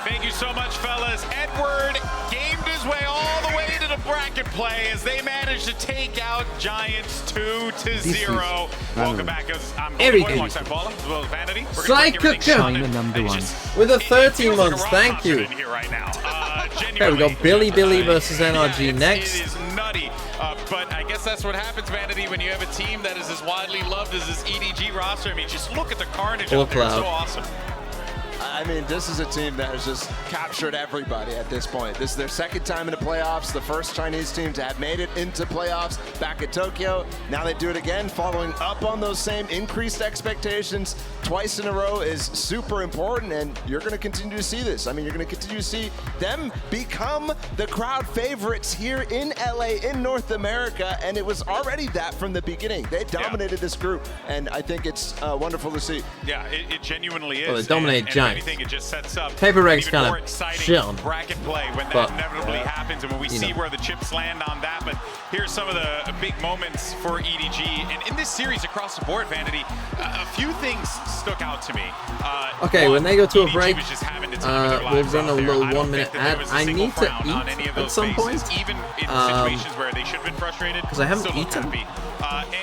Thank you so much, fellas. Edward gamed his way all the way to the bracket play as they managed to take out Giants 2-0. Welcome back. I'm alongside Bala, as well as Vanity. Psycho China #1 with a 13 months. Thank you. Okay, we got Billy versus NRG next. It is nutty. But I guess that's what happens, Vanity, when you have a team that is as widely loved as this EDG roster. I mean, just look at the carnage out there. It's so awesome. I mean, this is a team that has just captured everybody at this point. This is their second time in the playoffs, the first Chinese team to have made it into playoffs back at Tokyo. Now they do it again, following up on those same increased expectations twice in a row is super important, and you're going to continue to see this. I mean, you're going to continue to see them become the crowd favorites here in LA, in North America, and it was already that from the beginning. They dominated this group, and I think it's wonderful to see. Yeah, it genuinely is. Well, they dominate Giants. Anything, it just sets up Paper Reg's even kind more of exciting bracket play when that inevitably happens, and when we see where the chips land on that. But here's some of the big moments for EDG, and in this series across the board, Vanity, a few things stuck out to me. Okay, when they go to a break, we'll run a little 1 minute ad. I need to eat at some point, even in situations where they should have been frustrated, because I haven't eaten.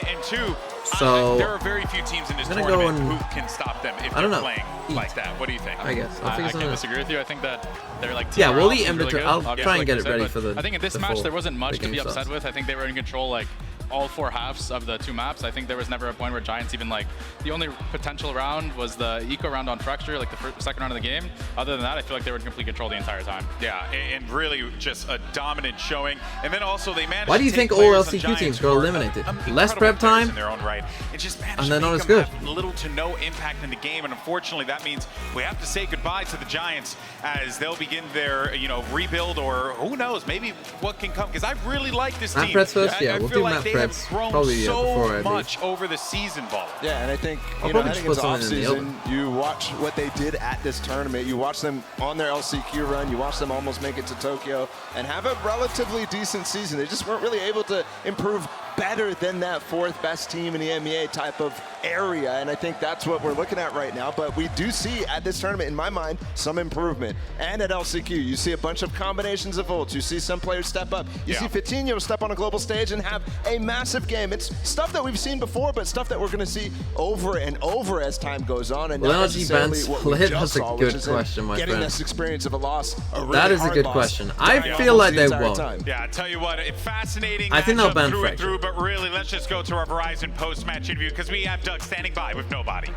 And two, so there are very few teams in this tournament who can stop them if they're playing like that. What do you think? I guess. I can't disagree with you. I think that they're like we'll eat in between. I'll try and get it ready for the. I think in this match there wasn't much to be upset with. I think they were in control like all 4 halves of the 2 maps. I think there was never a point where Giants even like the only potential round was the eco round on Fracture, like the second round of the game. Other than that, I feel like they were in complete control the entire time. Yeah, and really just a dominant showing. And then also they managed. Why do you think all LCQ teams got eliminated? Less prep time, in their own right. It just managed and they're to not make as good. them have little to no impact in the game, and unfortunately that means we have to say goodbye to the Giants as they'll begin their rebuild, or who knows, maybe what can come. Because I really like this team. Preds first, yeah, we'll do like map they Preds have grown probably so much over the season, Ball. Yeah, and I think I'll I think it's put off something in the season. You watch what they did at this tournament. You watch them on their LCQ run. You watch them almost make it to Tokyo and have a relatively decent season. They just weren't really able to improve better than that 4th best team in the MEA type of area, and I think that's what we're looking at right now. But we do see at this tournament, in my mind, some improvement. And at LCQ, you see a bunch of combinations of ults. You see some players step up. You see Fitinho step on a global stage and have a massive game. It's stuff that we've seen before, but stuff that we're going to see over and over as time goes on. And not necessarily what we just saw, which is getting this experience of a loss. That is a good question. I feel like they won't. Yeah, I tell you what, fascinating. I think they'll ban through and Fracture. through, but really, let's just go to our Verizon post-match interview because we have Doug standing by with nobody.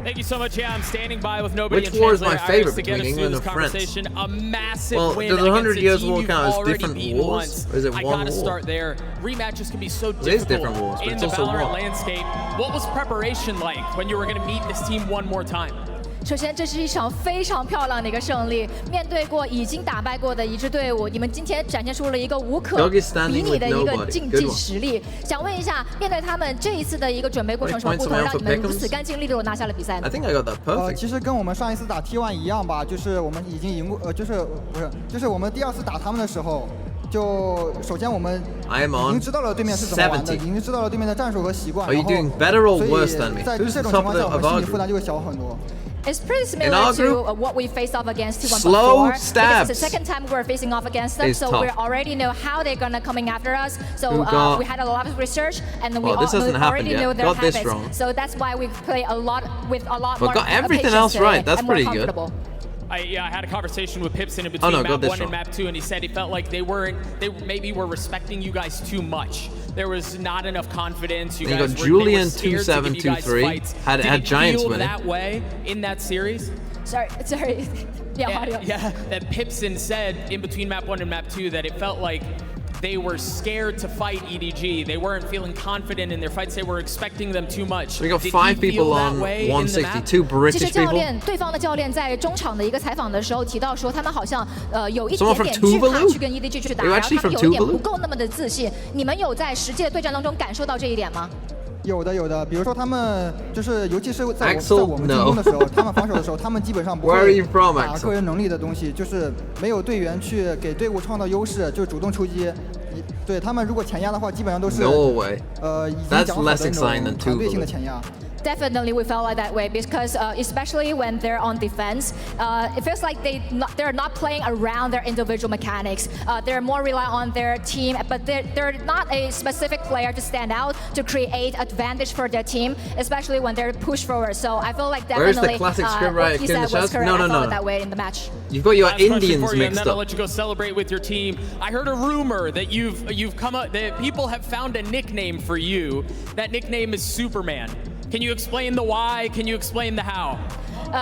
Thank you so much. Yeah, I'm standing by with nobody. Which war is my favorite between England and France? A massive win. Does 100 Years War count as different wars? Or is it one war? I gotta start there. Rematches can be so difficult It is different wars, but in it's the also Valorant war. landscape. What was preparation like when you were going to meet this team one more time? 首先，这是一场非常漂亮的一个胜利。面对过已经打败过的一支队伍，你们今天展现出了一个无可比拟的一个竞技实力。想问一下，面对他们这一次的一个准备过程有什么不同，让你们如此干净利落拿下了比赛呢？ I think I got that perfect. 其实跟我们上一次打 T1 一样吧，就是我们已经赢过，就是我们第二次打他们的时候。就首先我们已经知道了对面是怎么玩的，已经知道了对面的战术和习惯，然后所以在这种情况下，我们心理负担就会小很多。 It's pretty similar to what we faced off against T1 before. Because it's the second time we're facing off against them, so we already know how they're gonna coming after us. So we had a lot of research, and we already know their habits. So that's why we play a lot with a lot more. But got everything else right. That's pretty good. I had a conversation with Pipson in between map 1 and map 2, and he said he felt like they maybe were respecting you guys too much. There was not enough confidence. You guys got Julian 2723 had Giants winning that way in that series. Sorry. Yeah, that Pipson said in between map 1 and map 2 that it felt like they were scared to fight EDG. They weren't feeling confident in their fights. They were expecting them too much. We got 5 people on 162 British people. 对方的教练在中场的一个采访的时候提到说，他们好像有一点点惧怕去跟 EDG 去打，然后他们有一点不够那么的自信。你们有在实际的对战当中感受到这一点吗？ 有的，比如说他们就是，尤其是在我们进攻的时候，他们防守的时候，他们基本上不会打个人能力的东西，就是没有队员去给队伍创造优势，就主动出击。对他们如果前压的话，基本上都是已经讲好的那种团队性的前压。 Definitely, we felt like that way because especially when they're on defense, it feels like they're not playing around their individual mechanics. They're more reliant on their team, but they're not a specific player to stand out to create advantage for their team, especially when they're pushed forward. So I feel like definitely what he said was correct. I felt that way in the match. You've got your Indians mixed and then up. I'll let you go celebrate with your team. I heard a rumor that you've come up that people have found a nickname for you. That nickname is Superman. Can you explain the why? Can you explain the how?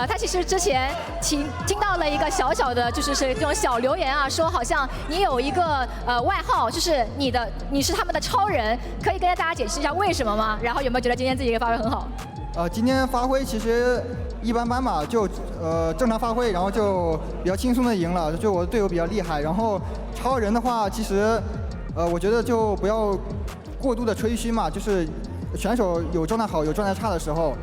他其实之前听到了一个小小的，就是这种小留言啊，说好像你有一个外号，就是你是他们的超人，可以跟大家解释一下为什么吗？然后有没有觉得今天自己发挥很好？今天发挥其实一般般吧，就正常发挥，然后就比较轻松的赢了，就我的队友比较厉害。然后超人的话，其实我觉得就不要过度的吹嘘嘛，就是选手有状态好有状态差的时候。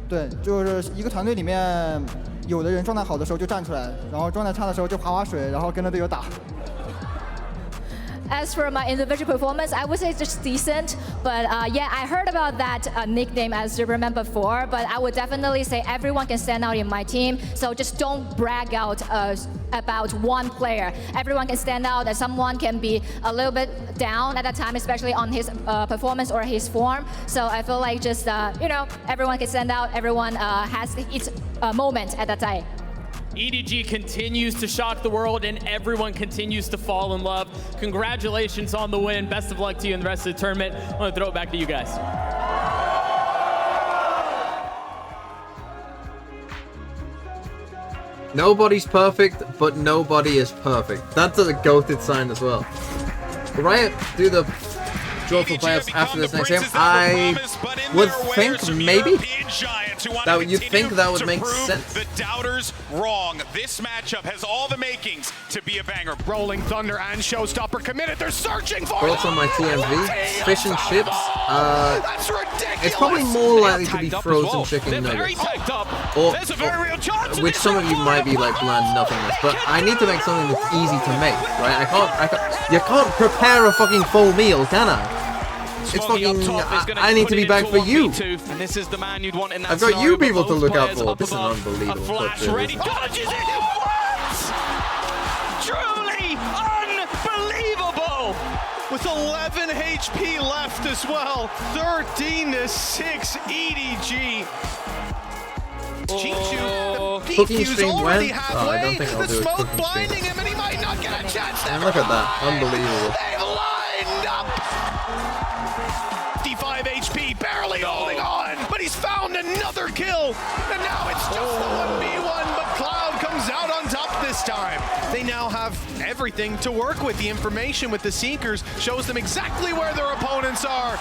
对，就是一个团队里面，有的人状态好的时候就站出来，然后状态差的时候就划水，然后跟着队友打。 As for my individual performance, I would say it's just decent. But yeah, I heard about that nickname as Superman before. But I would definitely say everyone can stand out in my team. So just don't brag out about one player. Everyone can stand out. And someone can be a little bit down at that time, especially on his performance or his form. So I feel like just everyone can stand out. Everyone has its moment at that time. EDG continues to shock the world and everyone continues to fall in love. Congratulations on the win. Best of luck to you in the rest of the tournament. I'm going to throw it back to you guys. Nobody's perfect, but nobody is perfect. That's a goated sign as well. Riot do the joyful playoffs after this next game. I would think maybe that you'd think that would make sense. The doubters wrong. This matchup has all the makings to be a banger. Rolling Thunder and Showstopper committed. They're searching for Thoughts on my TMV? Fish and chips? That's ridiculous. It's probably more likely to be frozen chicken nuggets. Or which some of you might be like bland nothingness, but I need to make something that's easy to make, right? You can't prepare a fucking full meal, can I? It's fucking. I need to be back for you. And this is the man you'd want in that I've got scenario, you but people to both look out players for. up This is above. unbelievable. A flash But, ready. Dodges it. What? Truly unbelievable. With 11 HP left as well. 13-6 EDG. Chichu, the Cooking defuse stream already went? halfway. Oh, I don't think I'll the do a smoke cooking stream. blinding him, and he might not get a chance. And look at that. Unbelievable. They've lined up. 55 HP, barely holding on, but he's found another kill. And now it's just the 1v1, but Cloud comes out on top this time. They now have everything to work with. The information with the Seekers shows them exactly where their opponents are.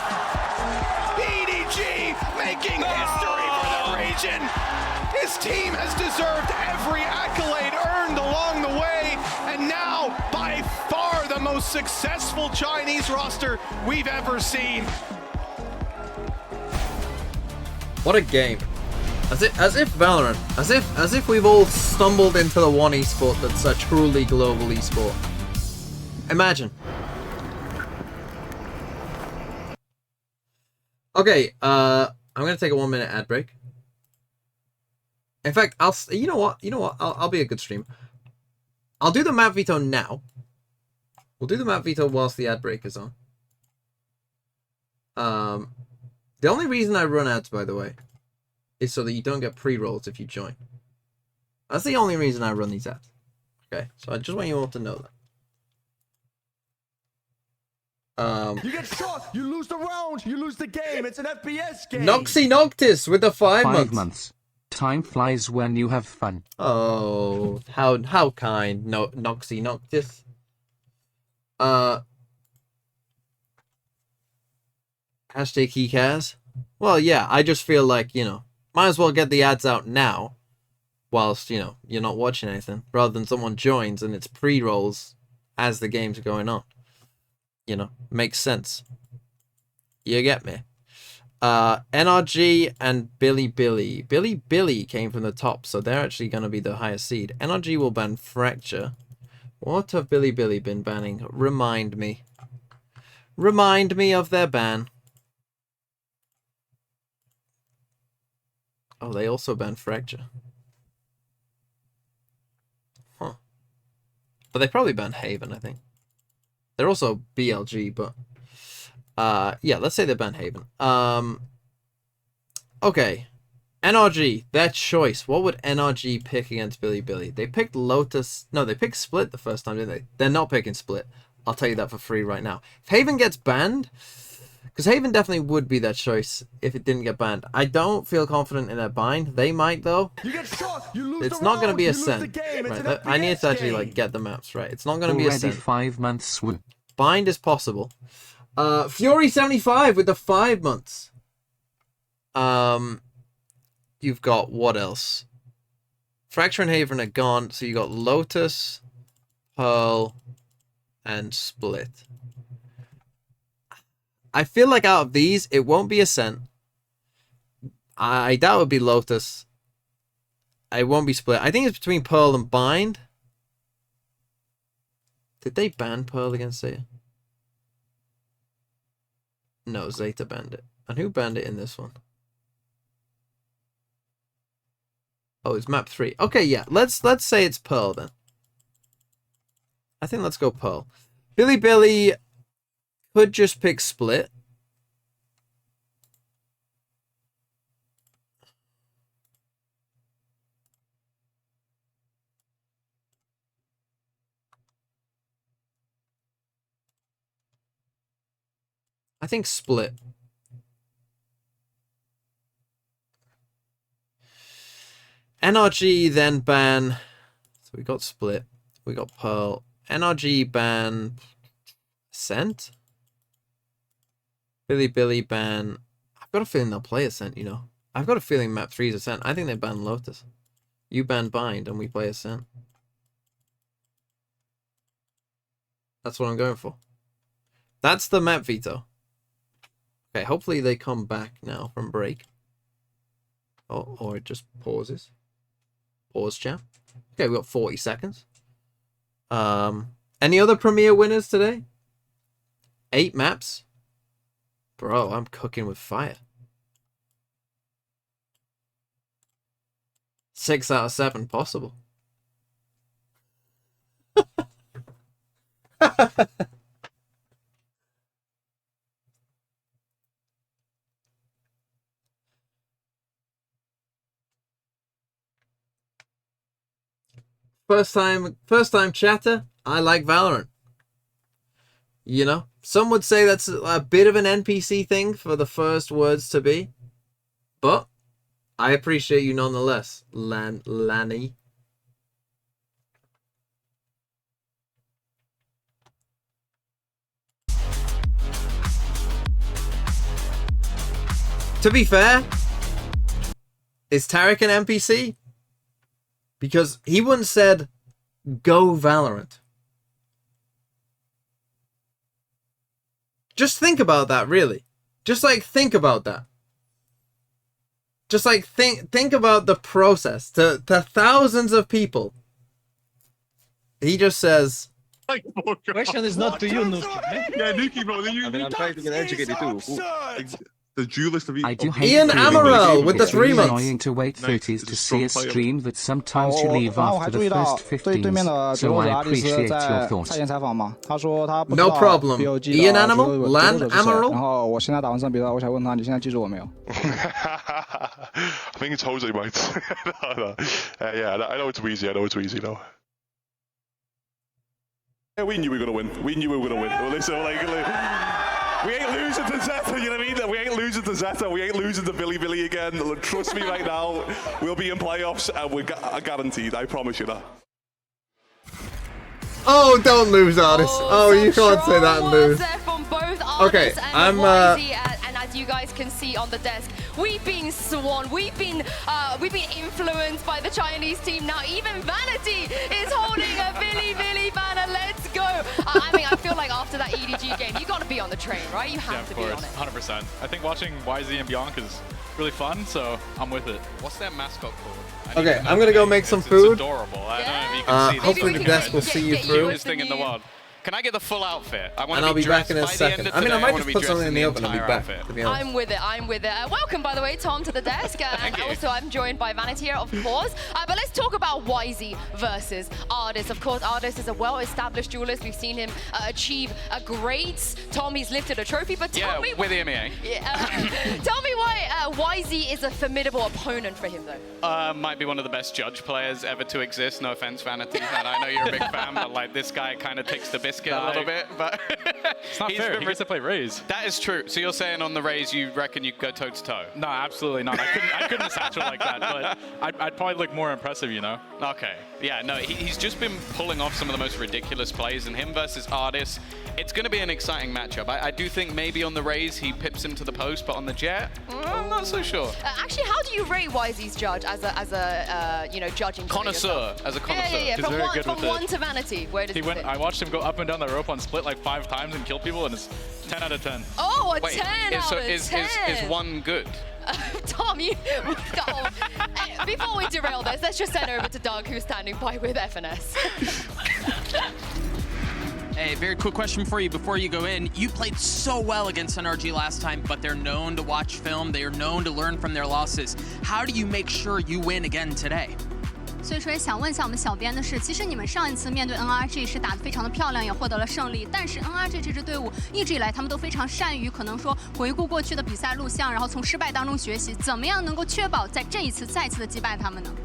EDG making history for the region. His team has deserved every accolade earned along the way, and now by far the most successful Chinese roster we've ever seen. What a game. As if Valorant, as if we've all stumbled into the one esport that's a truly global esport. Imagine. Okay, I'm gonna take a 1 minute ad break. In fact, you know what? I'll be a good stream. I'll do the map veto now. We'll do the map veto whilst the ad break is on. The only reason I run ads, by the way, is so that you don't get pre-rolls if you join. That's the only reason I run these ads. Okay, so I just want you all to know that. You get shot, you lose the round, you lose the game. It's an FPS game. Noxy Noctis with the 5 months. 5 months. Time flies when you have fun. Oh, how kind, Noxy Noctis. Hashtag Keycast. Well, yeah, I just feel like, might as well get the ads out now, whilst, you're not watching anything, rather than someone joins and it's pre-rolls as the game's going on. Makes sense. You get me? NRG and Billy. Billy came from the top, so they're actually going to be the highest seed. NRG will ban Fracture. What have Billy been banning? Remind me. Remind me of their ban. Oh, they also banned Fracture. Huh. But they probably banned Haven, I think. They're also BLG, but... yeah, let's say they banned Haven. Okay. NRG, their choice. What would NRG pick against Billy? They picked Lotus... No, they picked Split the first time, didn't they? They're not picking Split. I'll tell you that for free right now. If Haven gets banned... Because Haven definitely would be their choice if it didn't get banned. I don't feel confident in their bind. They might, though. You get shot, you lose it's the not round, going to be you a lose Sen. the game. It's Right? an I need to actually game. get the maps right. It's not going to be a Sen. 5 months. Bind is possible. Fury 75 with the 5 months. You've got what else? Fracture and Haven are gone, so you got Lotus, Pearl, and Split. I feel like out of these, it won't be Ascent. I doubt it would be Lotus. It won't be Split. I think it's between Pearl and Bind. Did they ban Pearl against Zeta? No, Zeta banned it. And who banned it in this one? Oh, it's map 3. Okay, yeah. Let's say it's Pearl then. I think let's go Pearl. Billy could just pick Split. I think Split. NRG then ban. So we got Split. We got Pearl. NRG ban Ascent. Billy ban. I've got a feeling they'll play Ascent, I've got a feeling map 3 is Ascent. I think they ban Lotus. You ban Bind and we play Ascent. That's what I'm going for. That's the map veto. Okay, hopefully they come back now from break. Or it just pauses. Pause, chat. Okay, we got 40 seconds. Any other Premier winners today? 8 maps. Bro, I'm cooking with fire. 6 out of 7 possible. First time chatter, I like Valorant. You know, some would say that's a bit of an NPC thing for the first words to be, but I appreciate you nonetheless, Lanny. To be fair, is Tarek an NPC? Because he once said, go Valorant. Just think about that, really. Just like think about that. Just like think about the process to thousands of people. He just says, Question is not to you, Nuki. Yeah, Nuki, bro. I mean, I'm trying to get educated too. The duelist of I do hate Ian Amaral with the 3 months. It's annoying to wait 30s to see a stream that sometimes you leave after the first 15s, so I appreciate your thoughts. No problem. Ian Animal? Lan Amaral? I think it's Jose, mate. No. Yeah, I know it's Weezy. I know it's Weezy, though. Yeah, we knew we were going to win. We knew we were going to win. Well, listen, we ain't losing to Zeta, you know what I mean? We ain't losing to Zeta. We ain't losing to Billy again. Trust me right now. We'll be in playoffs, and we're guaranteed. I promise you that. Oh, don't lose, Artist. Oh, you can't say that and lose. Okay, I'm and as you guys can see on the desk, we've been sworn, we've been influenced by the Chinese team. Now even Vanity is holding a Billy banner. Let's go. I mean, I feel like after that EDG game, you got to be on the train, right? You have to be on it. 100%. I think watching YZ and Bianca is really fun, so I'm with it. What's their mascot called? Okay, I'm gonna go make some food. It's adorable. I don't know if you can see this. Hopefully the desk will see you through. Cutest thing in the world. Can I get the full outfit? I want and to I'll be back in a by second. the end of I mean, I today, might wanna just be put dressed something in the oven and be entire back. outfit. To be honest. I'm with it. Welcome, by the way, Tom, to the desk. And also, I'm joined by Vanity here, of course. But let's talk about YZ versus Ardis. Of course, Ardis is a well-established duelist. We've seen him achieve greats. Tom, he's lifted a trophy, but tell me... with the MEA. Tell me why YZ is a formidable opponent for him, though. Might be one of the best judge players ever to exist. No offense, Vanity. And I know you're a big fan, but like this guy kind of takes the biscuit a little bit. But it's not fair. He gets to play Raze. That is true. So you're saying on the Raze, you reckon you go toe to toe? No, absolutely not. I couldn't satchel like that, but I'd probably look more impressive, you know? Okay. Yeah, no, he's just been pulling off some of the most ridiculous plays, and him versus Ardis, it's going to be an exciting matchup. I do think maybe on the Raze, he pips him to the post, but on the Jet, I'm not so sure. Actually, how do you rate YZ's judge as a you know, judging connoisseur? As a connoisseur. Yeah. From 1 to Vanity, where does he fit? I watched him go up and down the rope on split like 5 times and kill people, and it's 10 out of 10. Oh, Wait, 10 out of 10. Is 1 good? Tom, before we derail this, let's just send over to Doug, who's standing by with FNS. Hey, very quick question for you before you go in. You played so well against NRG last time, but they're known to watch film. They are known to learn from their losses. How do you make sure you win again today? 所以说想问一下我们小编的是，其实你们上一次面对 NRG 是打得非常的漂亮，也获得了胜利。但是 NRG 这支队伍一直以来他们都非常善于可能说回顾过去的比赛录像，然后从失败当中学习，怎么样能够确保在这一次再次的击败他们呢？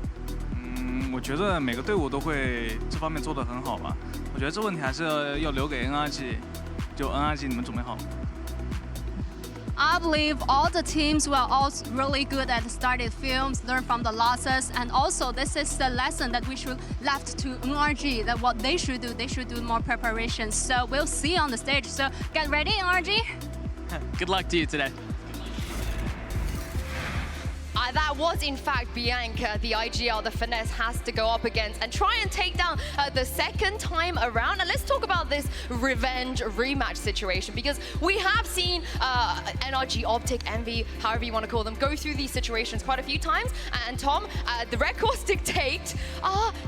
我觉得每个队伍都会这方面做得很好吧。我觉得这问题还是要留给 NRG， 就 NRG 你们准备好了？ I believe all the teams were all really good at started films, learn from the losses, and also this is the lesson that we should left to NRG, that what they should do more preparation. So we'll see on the stage. So get ready, NRG. Good luck to you today. That was, in fact, Bianca, the IGL, the Finesse has to go up against and try and take down the second time around. And let's talk about this revenge rematch situation, because we have seen NRG, Optic, Envy, however you want to call them, go through these situations quite a few times. And Tom, the records dictate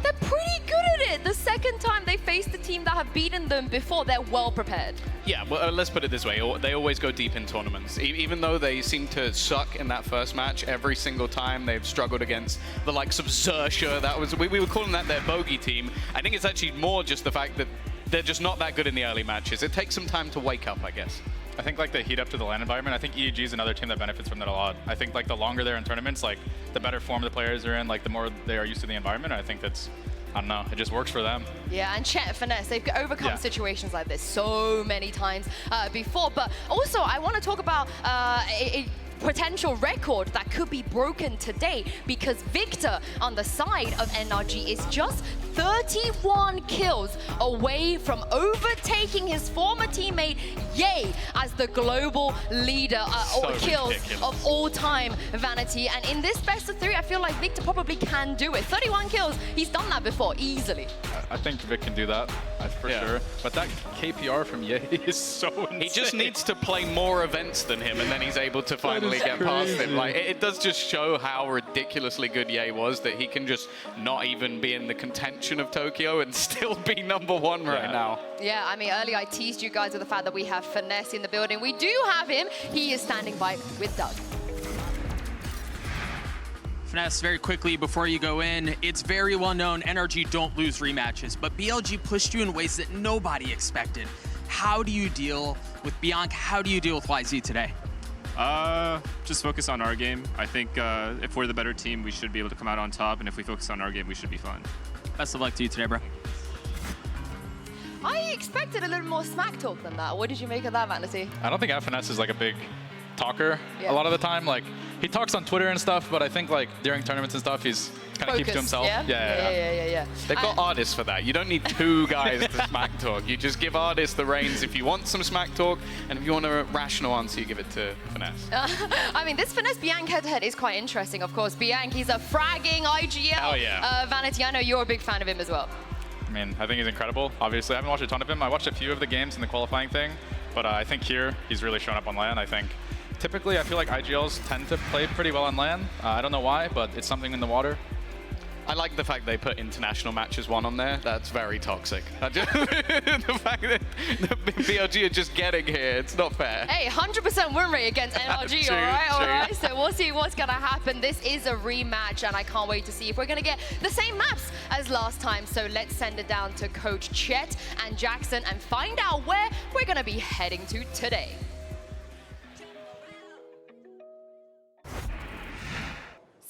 they're pretty good at it. The second time they faced a team that have beaten them before, they're well prepared. Yeah, well, let's put it this way. They always go deep in tournaments. Even though they seem to suck in that first match, every single time they've struggled against the likes of Xersha. That was, we were calling that their bogey team. I think it's actually more just the fact that they're just not that good in the early matches. It takes some time to wake up, I guess. I think like the heat up to the LAN environment, I think EDG is another team that benefits from that a lot. I think like the longer they're in tournaments, like the better form the players are in, like the more they are used to the environment. I think that's, I don't know, it just works for them. Yeah, and Chet, Finesse, they've overcome situations like this so many times before. But also, I want to talk about a potential record that could be broken today, because Victor on the side of NRG is just 31 kills away from overtaking his former teammate Ye as the global leader or kills of all time, Vanity. And in this best of 3, I feel like Victor probably can do it. 31 kills, he's done that before easily. I think Vic can do that, for sure. But that KPR from Ye is so insane. He just needs to play more events than him, and then he's able to finally get past him. Like, it does just show how ridiculously good Ye was, that he can just not even be in the contention of Tokyo and still be #1 right now. Yeah, I mean, earlier I teased you guys with the fact that we have Finesse in the building. We do have him. He is standing by with Doug. Finesse, very quickly before you go in, it's very well known NRG don't lose rematches, but BLG pushed you in ways that nobody expected. How do you deal with Bianca? How do you deal with YZ today? Just focus on our game. I think if we're the better team, we should be able to come out on top, and if we focus on our game, we should be fine. Best of luck to you today, bro. I expected a little more smack talk than that. What did you make of that, Vanity? I don't think Finesse is like a big talker Yeah. a lot of the time. Like, he talks on Twitter and stuff, but I think like during tournaments and stuff, he's kind of keeps to himself. Yeah. They've got artists for that. You don't need 2 guys to smack talk. You just give artists the reins if you want some smack talk, and if you want a rational answer, you give it to Finesse. I mean, this Finesse Bianca head-to-head is quite interesting, of course. Bianca, he's a fragging IGL. Hell yeah. Vanity, I know you're a big fan of him as well. I mean, I think he's incredible. Obviously, I haven't watched a ton of him. I watched a few of the games in the qualifying thing, but I think here, he's really shown up on LAN. I think typically, I feel like IGLs tend to play pretty well on LAN. I don't know why, but it's something in the water. I like the fact they put international matches 1 on there. That's very toxic. The fact that the BLG are just getting here, it's not fair. Hey, 100% win rate against NRG, True, all right? true. So we'll see what's going to happen. This is a rematch, and I can't wait to see if we're going to get the same maps as last time. So let's send it down to Coach Chet and Jackson and find out where we're going to be heading to today.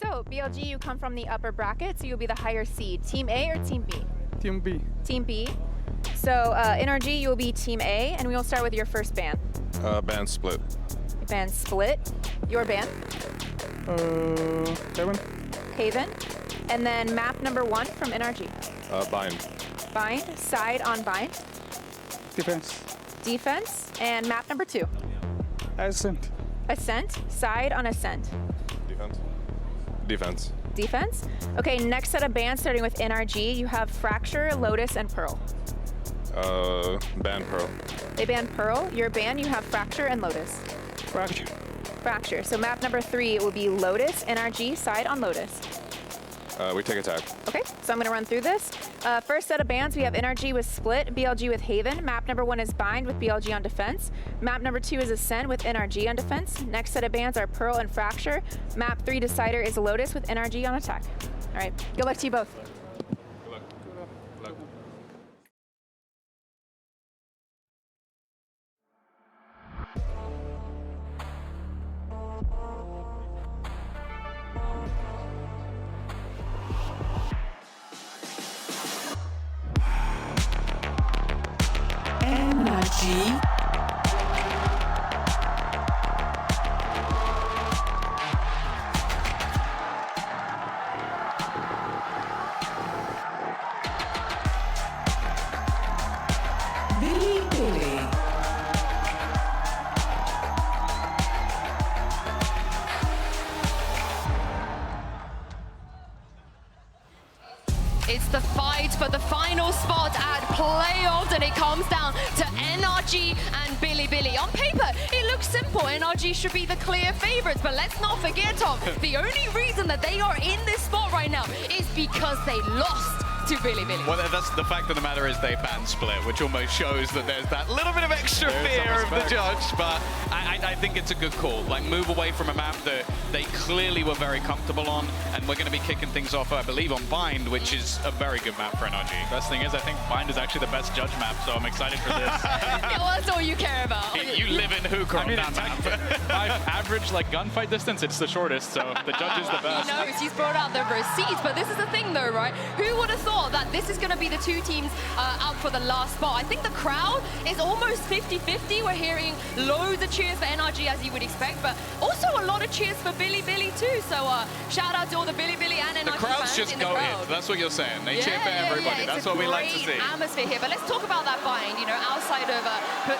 So, BLG, you come from the upper bracket, so you'll be the higher seed. Team A or Team B? Team B. Team B. So, NRG, you'll be Team A, and we will start with your first ban. Band split. Ban split. Your ban? Haven. Haven. And then map #1 from NRG. Bind. Bind. Side on bind. Defense. Defense. And map #2. Ascent. Ascent. Side on ascent. Defense. Defense. Defense. Okay, next set of bans starting with NRG. You have Fracture, Lotus, and Pearl. Ban Pearl. They ban Pearl. Your ban, you have Fracture and Lotus. Fracture. Fracture. So map #3 will be Lotus, NRG, side on Lotus. We take attack. Okay, so I'm going to run through this. First set of bans, we have NRG with Split, BLG with Haven. Map #1 is Bind with BLG on defense. Map #2 is Ascent with NRG on defense. Next set of bans are Pearl and Fracture. Map 3 Decider is Lotus with NRG on attack. All right, good luck to you both. NRG. Billy. It's the fight for the final spot at playoffs, and it comes down to NRG and Billy. On paper, it looks simple. NRG should be the clear favorites, but let's not forget, Tom, the only reason that they are in this spot right now is because they lost to Bilibili. Well, that's the fact of the matter is they banned Split, which almost shows that there's that little bit of extra fear of the judge, but I think it's a good call. Like, move away from a map that they clearly were very comfortable on, and we're going to be kicking things off, I believe, on Bind, which is a very good map for NRG. Best thing is, I think Bind is actually the best judge map, so I'm excited for this. Yeah, well, that's all you care about. You live in Hooker on that map. By average like gunfight distance, it's the shortest, so the judge is the best. He knows, he's brought out the receipts, but this is the thing though, right? Who would have thought that this is going to be the two teams out for the last spot? I think the crowd is almost 50-50. We're hearing loads of cheers for NRG, as you would expect, but also a lot of cheers for Bilibili too. So shout out to all the Bilibili and NRG The crowds fans just in the go crowd. in. That's what you're saying. They cheer for everybody. That's what we like to see. Atmosphere here, but let's talk about that Bind. You know, outside of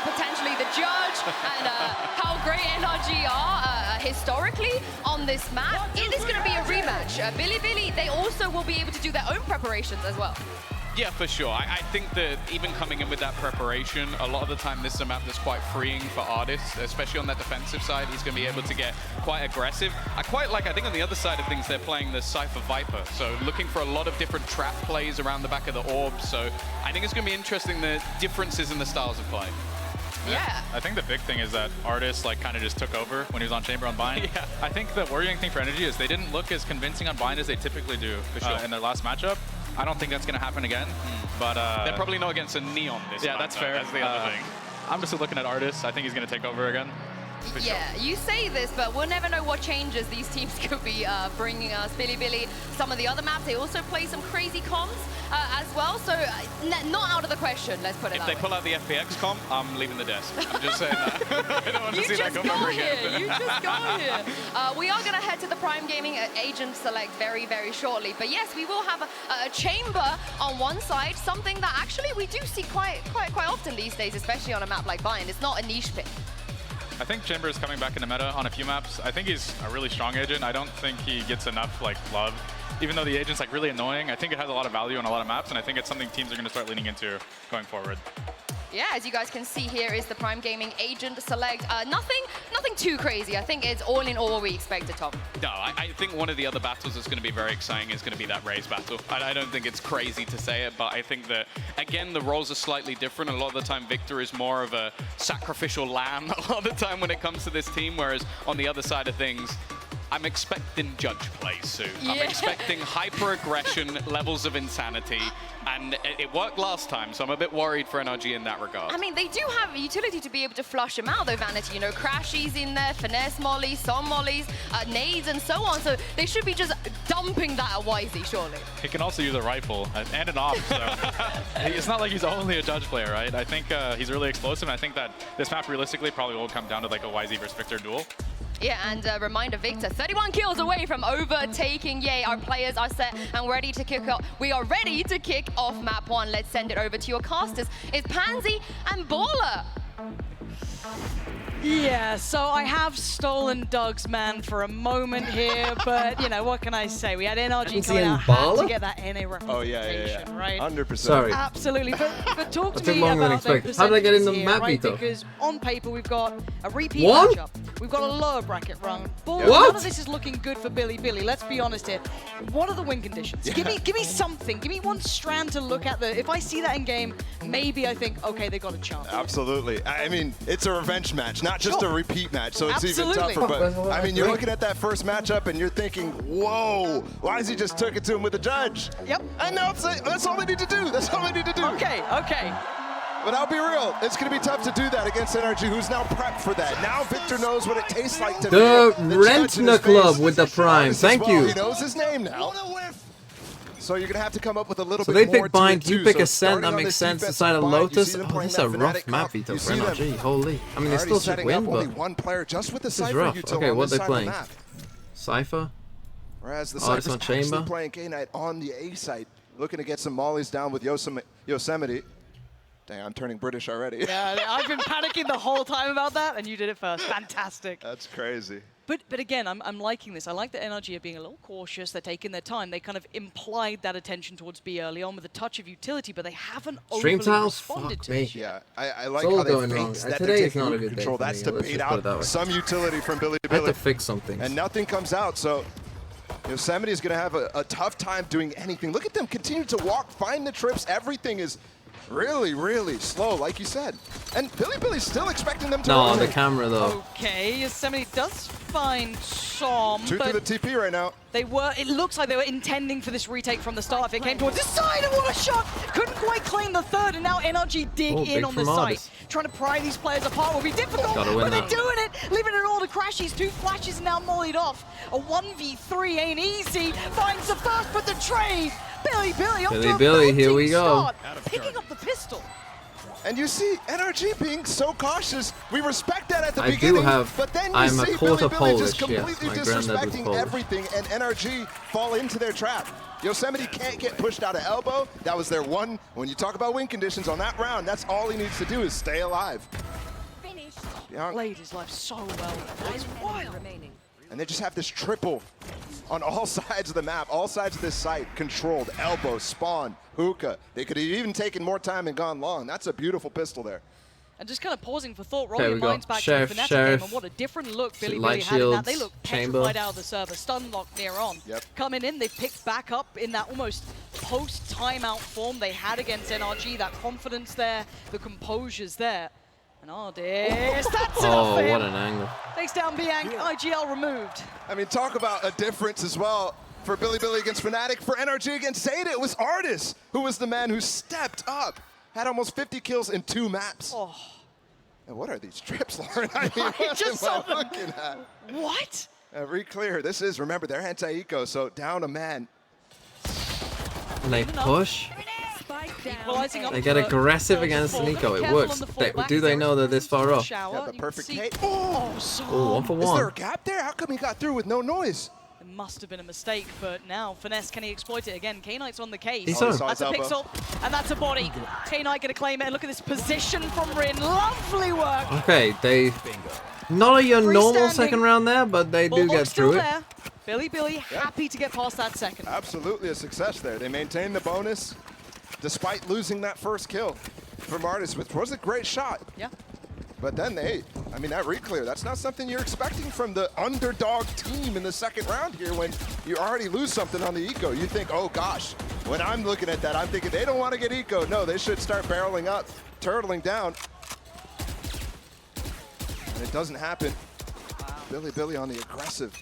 potentially the judge and how great NRG are historically on this map, it is going to be a rematch. Bilibili, they also will be able to do their own preparations as well. Yeah, for sure. I think that even coming in with that preparation, a lot of the time this is a map that's quite freeing for artists, especially on that defensive side. He's going to be able to get quite aggressive. I think on the other side of things, they're playing the Cypher Viper, so looking for a lot of different trap plays around the back of the orb. So I think it's going to be interesting, the differences in the styles of play. Yeah. I think the big thing is that Artis like kind of just took over when he was on Chamber on Bind. Yeah. I think the worrying thing for NRG is they didn't look as convincing on Bind as they typically do in their last matchup. I don't think that's going to happen again, but they're probably not against a Neon this time. Yeah, that's fair. That's the other thing. I'm just looking at Artis. I think he's going to take over again. Yeah, you say this, but we'll never know what changes these teams could be bringing us. Bilibili, some of the other maps, they also play some crazy comps as well, so not out of the question, let's put it that way. If they pull out the FPX comp, I'm leaving the desk. I'm just saying that. I don't want to see that come over again. You just go here. We are going to head to the Prime Gaming Agent Select very, very shortly, but yes, we will have a chamber on one side, something that actually we do see quite often these days, especially on a map like Bind. It's not a niche pick. I think Chamber is coming back in the meta on a few maps. I think he's a really strong agent. I don't think he gets enough like love. Even though the agent's like really annoying, I think it has a lot of value on a lot of maps, and I think it's something teams are going to start leaning into going forward. Yeah, as you guys can see here is the Prime Gaming Agent Select. Nothing too crazy. I think it's all in all what we expected, Tom. No, I think one of the other battles that's going to be very exciting is going to be that Raze battle. I don't think it's crazy to say it, but I think that, again, the roles are slightly different. A lot of the time, Victor is more of a sacrificial lamb a lot of the time when it comes to this team, whereas on the other side of things, I'm expecting judge plays soon. Yeah. I'm expecting hyper-aggression, levels of insanity, and it worked last time, so I'm a bit worried for NRG in that regard. I mean, they do have a utility to be able to flush them out, though, Vanity. You know, Crashies in there, Finesse Mollies, some Mollies, nades, and so on, so they should be just dumping that at YZ, surely. He can also use a rifle and an op, so it's not like he's only a judge player, right? I think he's really explosive, and I think that this map realistically probably will come down to like a YZ versus Victor duel. Yeah, and reminder, Victor, 31 kills away from overtaking. Yay, our players are set and ready to kick off. We are ready to kick off map 1. Let's send it over to your casters. It's Pansy and Baller. Yeah, so I have stolen Doug's man for a moment here, but, you know, what can I say? We had NRG coming out, had to get that NA representation, right? 100%. Sorry. Absolutely, but talk to took me longer than about the expected. How did I get in the percentages map here, right? beat, though? Because on paper, we've got a repeat What? matchup. We've got a lower bracket run. But What? none of this is looking good for Bilibili. Let's be honest here. What are the win conditions? Yeah. Give me something. Give me one strand to look at. If I see that in game, maybe I think, okay, they got a chance. Absolutely. I mean, it's a revenge match, not just a repeat match, so it's Absolutely. even tougher. But I mean, you're looking at that first matchup and you're thinking, whoa, why does he just took it to him with the judge? Yep. And now that's all they need to do. That's all they need to do. Okay. But I'll be real, it's going to be tough to do that against NRG, who's now prepped for that. Now Victor knows what it tastes like to The feel the judge in his Rentner Club face. with the Prime. Thank you. He knows his name now. So you're going to have to come up with a little So bit they more pick Bind, to it you too. pick So Ascent, that starting on makes this sense. defensive Inside of Bind, you Lotus, see them oh, playing this is a that rough Fnatic map comp. Vito You for see them NRG. Holy. I mean, they already still should setting win, up only but one player just with the this is Cypher rough. util Okay, on what this they side of the playing? map. Cypher? Whereas the Oh, it's Cypher's on actually Chamber? playing K-Knight on the A site, looking to get some mollies down with Yosemite. Dang, I'm turning British already. Yeah, I've been panicking the whole time about that, and you did it first. Fantastic. That's crazy. But again, I'm liking this. I like that NRG are being a little cautious. They're taking their time. They kind of implied that attention towards B early on with a touch of utility, but they haven't Stream overly tiles? responded Fuck to me. it. Yeah, I like It's all how they going wrong. faked that Today they're is taking not a root good day control. for That's me. to Let's bait just put it that out way. some utility from I have to Bilibili. fix some things. And nothing comes out, so Yosemite is going to have a tough time doing anything. Look at them continue to walk, find the trips. Everything is really, really slow, like you said. And Billy's still expecting them to No, the camera though. Okay, Yosemite does find some. Two through the TP right now. It looks like they were intending for this retake from the start. If it came towards this side, and what a shot! Couldn't quite claim the third, and now NRG dig in on the site. Trying to pry these players apart will be difficult, but they're doing it, leaving it all to Crashies. 2 flashes now mollied off. A 1v3 ain't easy. Finds the first, but the trade. Billy off to a Billy, here we start, go. picking up the pistol. And you see NRG being so cautious. We respect that at the beginning, but then you see Billy just completely disrespecting everything, and NRG fall into their trap. Yosemite can't get pushed out of elbow. That was their one. When you talk about win conditions on that round, that's all he needs to do is stay alive. Played his life so well. That is wild. And they just have this triple on all sides of the map, all sides of this site, controlled, elbow, spawn, hookah. They could have even taken more time and gone long. That's a beautiful pistol there. And just kind of pausing for thought, roll your minds back to the Fnatic game, and what a different look Billy had in that. They look petrified out of the server, stun locked near on. Coming in, they picked back up in that almost post-timeout form they had against NRG, that confidence there, the composure's there. And Ardis, that's enough for him. What an angle. Takes down Bianc, IGL removed. I mean, talk about a difference as well for Billy against Fnatic. For NRG against Zeta, it was Ardis who was the man who stepped up. Had almost 50 kills in 2 maps. Oh. And what are these trips, Lauren? I mean, what am I looking at? What? Re-clear. This is, remember, they're anti-eco, so down a man. And they push. They get aggressive against an eco. It works. Do they know they're this far off? Yeah, the perfect hit. Oh, 1 for 1. Is there a gap there? How come he got through with no noise? It must have been a mistake, but now Finesse, can he exploit it again? K-Knight's on the case. That's a pixel, and that's a body. K-Knight gonna claim it, and look at this position from Rin. Lovely work. Okay, they... Not your normal second round there, but they do get through it. Billy happy to get past that second. Absolutely a success there. They maintained the bonus despite losing that first kill from Ardis, which was a great shot. Yeah. But then I mean, that re-clear, that's not something you're expecting from the underdog team in the second round here when you already lose something on the eco. You think, oh gosh, when I'm looking at that, I'm thinking they don't want to get eco. No, they should start barreling up, turtling down. And it doesn't happen. Wow. Billy on the aggressive.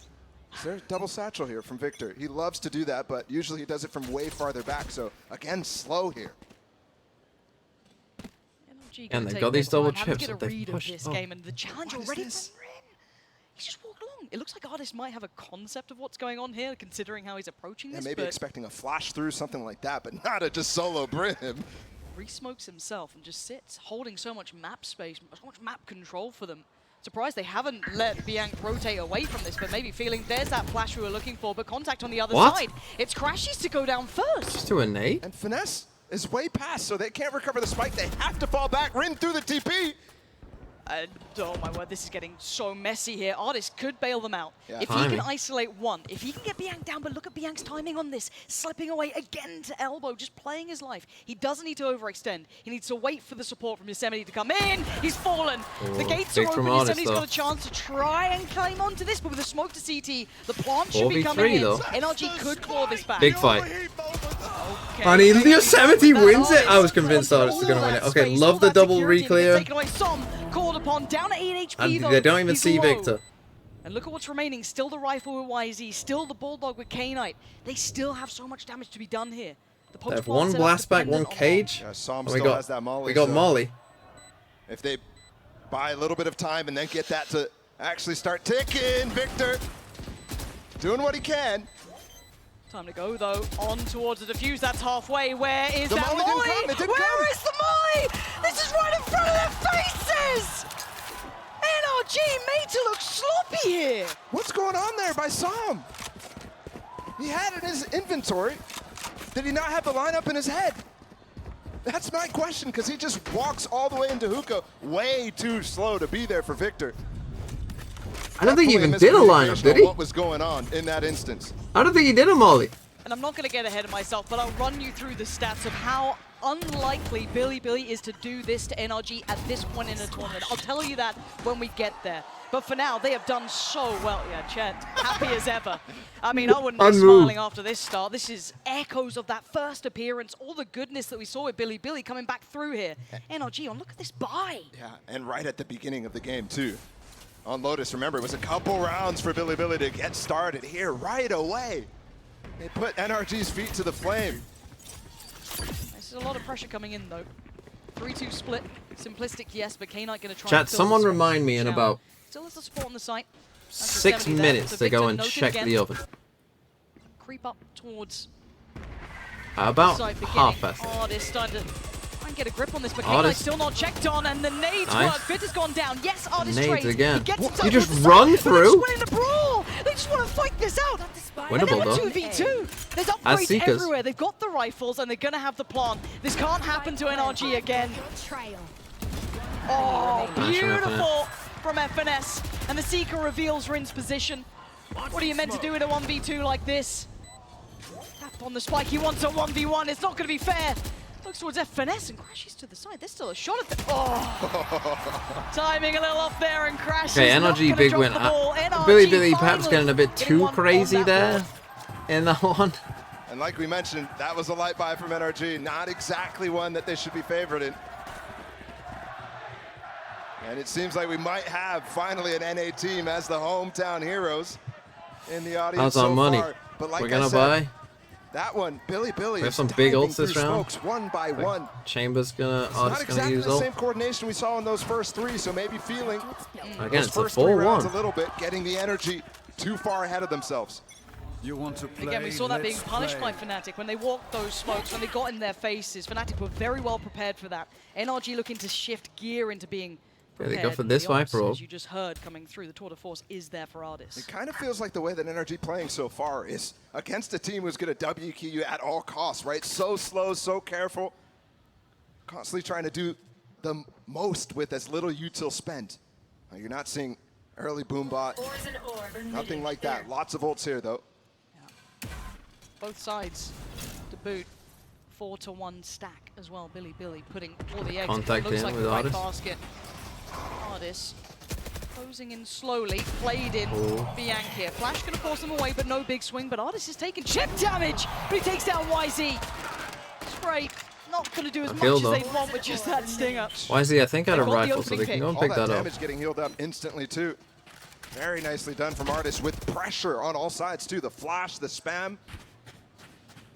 Is there a double satchel here from Victor? He loves to do that, but usually he does it from way farther back. So again, slow here. And they got these double chips. Get a read of this game, and the challenge already from Rin. He's just walked along. It looks like Ardis might have a concept of what's going on here, considering how he's approaching this. Maybe expecting a flash through, something like that, but not a just solo Brim. Re-smokes himself and just sits, holding so much map space, so much map control for them. Surprised they haven't let Bianc rotate away from this, but maybe feeling there's that flash we were looking for, but contact on the other side. It's Crashies to go down first. Just to a nade. And Finesse is way past, so they can't recover the spike. They have to fall back. Rin through the TP. Oh my word, this is getting so messy here. Ardis could bail them out. Yeah. If he can isolate one, if he can get Bianc down, but look at Bianc's timing on this. Slipping away again to elbow, just playing his life. He doesn't need to overextend. He needs to wait for the support from Yosemite to come in. He's fallen. The gates are open. Yosemite's got a chance to try and climb onto this, but with a smoke to CT, the plant should be coming in. NRG could claw this back. Big fight. And Yosemite wins it. I was convinced Ardis was going to win it. Okay, love the double re-clear. Called upon, down at 8 HP and though. They don't even see Victor. And look at what's remaining. Still the rifle with YZ, still the Bulldog with K-Knight. They still have so much damage to be done here. They have 1 blast back, 1 cage. Yeah, Psalm still has that Molly. We got Molly. If they buy a little bit of time and then get that to actually start ticking, Victor doing what he can. Time to go though, on towards the defuse. That's halfway. Where is that Molly? Where is the Molly? This is right in front of their faces! NRG made to look sloppy here. What's going on there by Psalm? He had it in his inventory. Did he not have the lineup in his head? That's my question, because he just walks all the way into hookah, way too slow to be there for Victor. I don't think he even did a lineup, did he? What was going on in that instance? I don't think he did a molly. And I'm not going to get ahead of myself, but I'll run you through the stats of how unlikely Billy is to do this to NRG at this point in the tournament. I'll tell you that when we get there. But for now, they have done so well. Yeah, Chet, happy as ever. I mean, I wouldn't be smiling after this start. This is echoes of that first appearance, all the goodness that we saw with Billy coming back through here. NRG on, look at this buy. Yeah, and right at the beginning of the game, too. On Lotus, remember, it was a couple rounds for Billy to get started here right away. They put NRG's feet to the flame. This is a lot of pressure coming in, though. 3-2 split. Simplistic, yes, but K-Knight going to try Chat, someone remind me in about still has the support on the site. 6 minutes to go and check the oven. Creep up towards about half past. Artist starting to try and get a grip on this, but K-Knight's still not checked on, and the nades work. Fit has gone down. Yes, Artist nades trades. again. You just run through? They just brawl. They just want to fight this out. Winnable though. 2v2. There's upgrades everywhere. They've got the rifles, and they're going to have the plant. This can't happen to NRG again. Oh, beautiful from FNS. And the Seeker reveals Rin's position. What are you meant to do in a 1v2 like this? Tap on the spike. He wants a 1v1. It's not going to be fair. Looks towards FNS and crashes to the side. There's still a shot at the... Oh! Timing a little off there and crashes. Okay, NRG big win. Billy perhaps getting a bit too crazy there in that one. And like we mentioned, that was a light buy from NRG. Not exactly one that they should be favored in. And it seems like we might have finally an NA team as the hometown heroes in the audience. How's our money? But like we're gonna buy. That one, Billy. We have some big ults this round. One by one. Chambers gonna. Not exactly use the ult. same coordination we saw in those first three, so maybe feeling again those first 3 rounds a little bit, getting the energy too far ahead of themselves. You want to play, again, we saw that being punished by Fnatic when they walked those smokes, when they got in their faces. Fnatic were very well prepared for that. NRG looking to shift gear into being prepared. Yeah, they go for this Viper ult. As you just heard coming through, the tour de force is there for Ardis. It kind of feels like the way that NRG playing so far is against a team who's going to WQ you at all costs, right? So slow, so careful. Constantly trying to do the most with as little util spent. You're not seeing early boom bot. Nothing like that. Lots of ults here, though. Both sides to boot. 4-to-1 stack as well. Billy putting all the eggs. Contact looks in like with the right Ardis. basket. Ardis closing in slowly, played in. Bianc here. Flash gonna force them away, but no big swing. But Ardis is taking chip damage, but he takes down YZ. Spray not gonna do as much as they'd want with just that stinger. YZ, I think, had a rifle, so they can go and pick that up. Damage getting healed up instantly too. Very nicely done from Ardis with pressure on all sides too. The flash, the spam.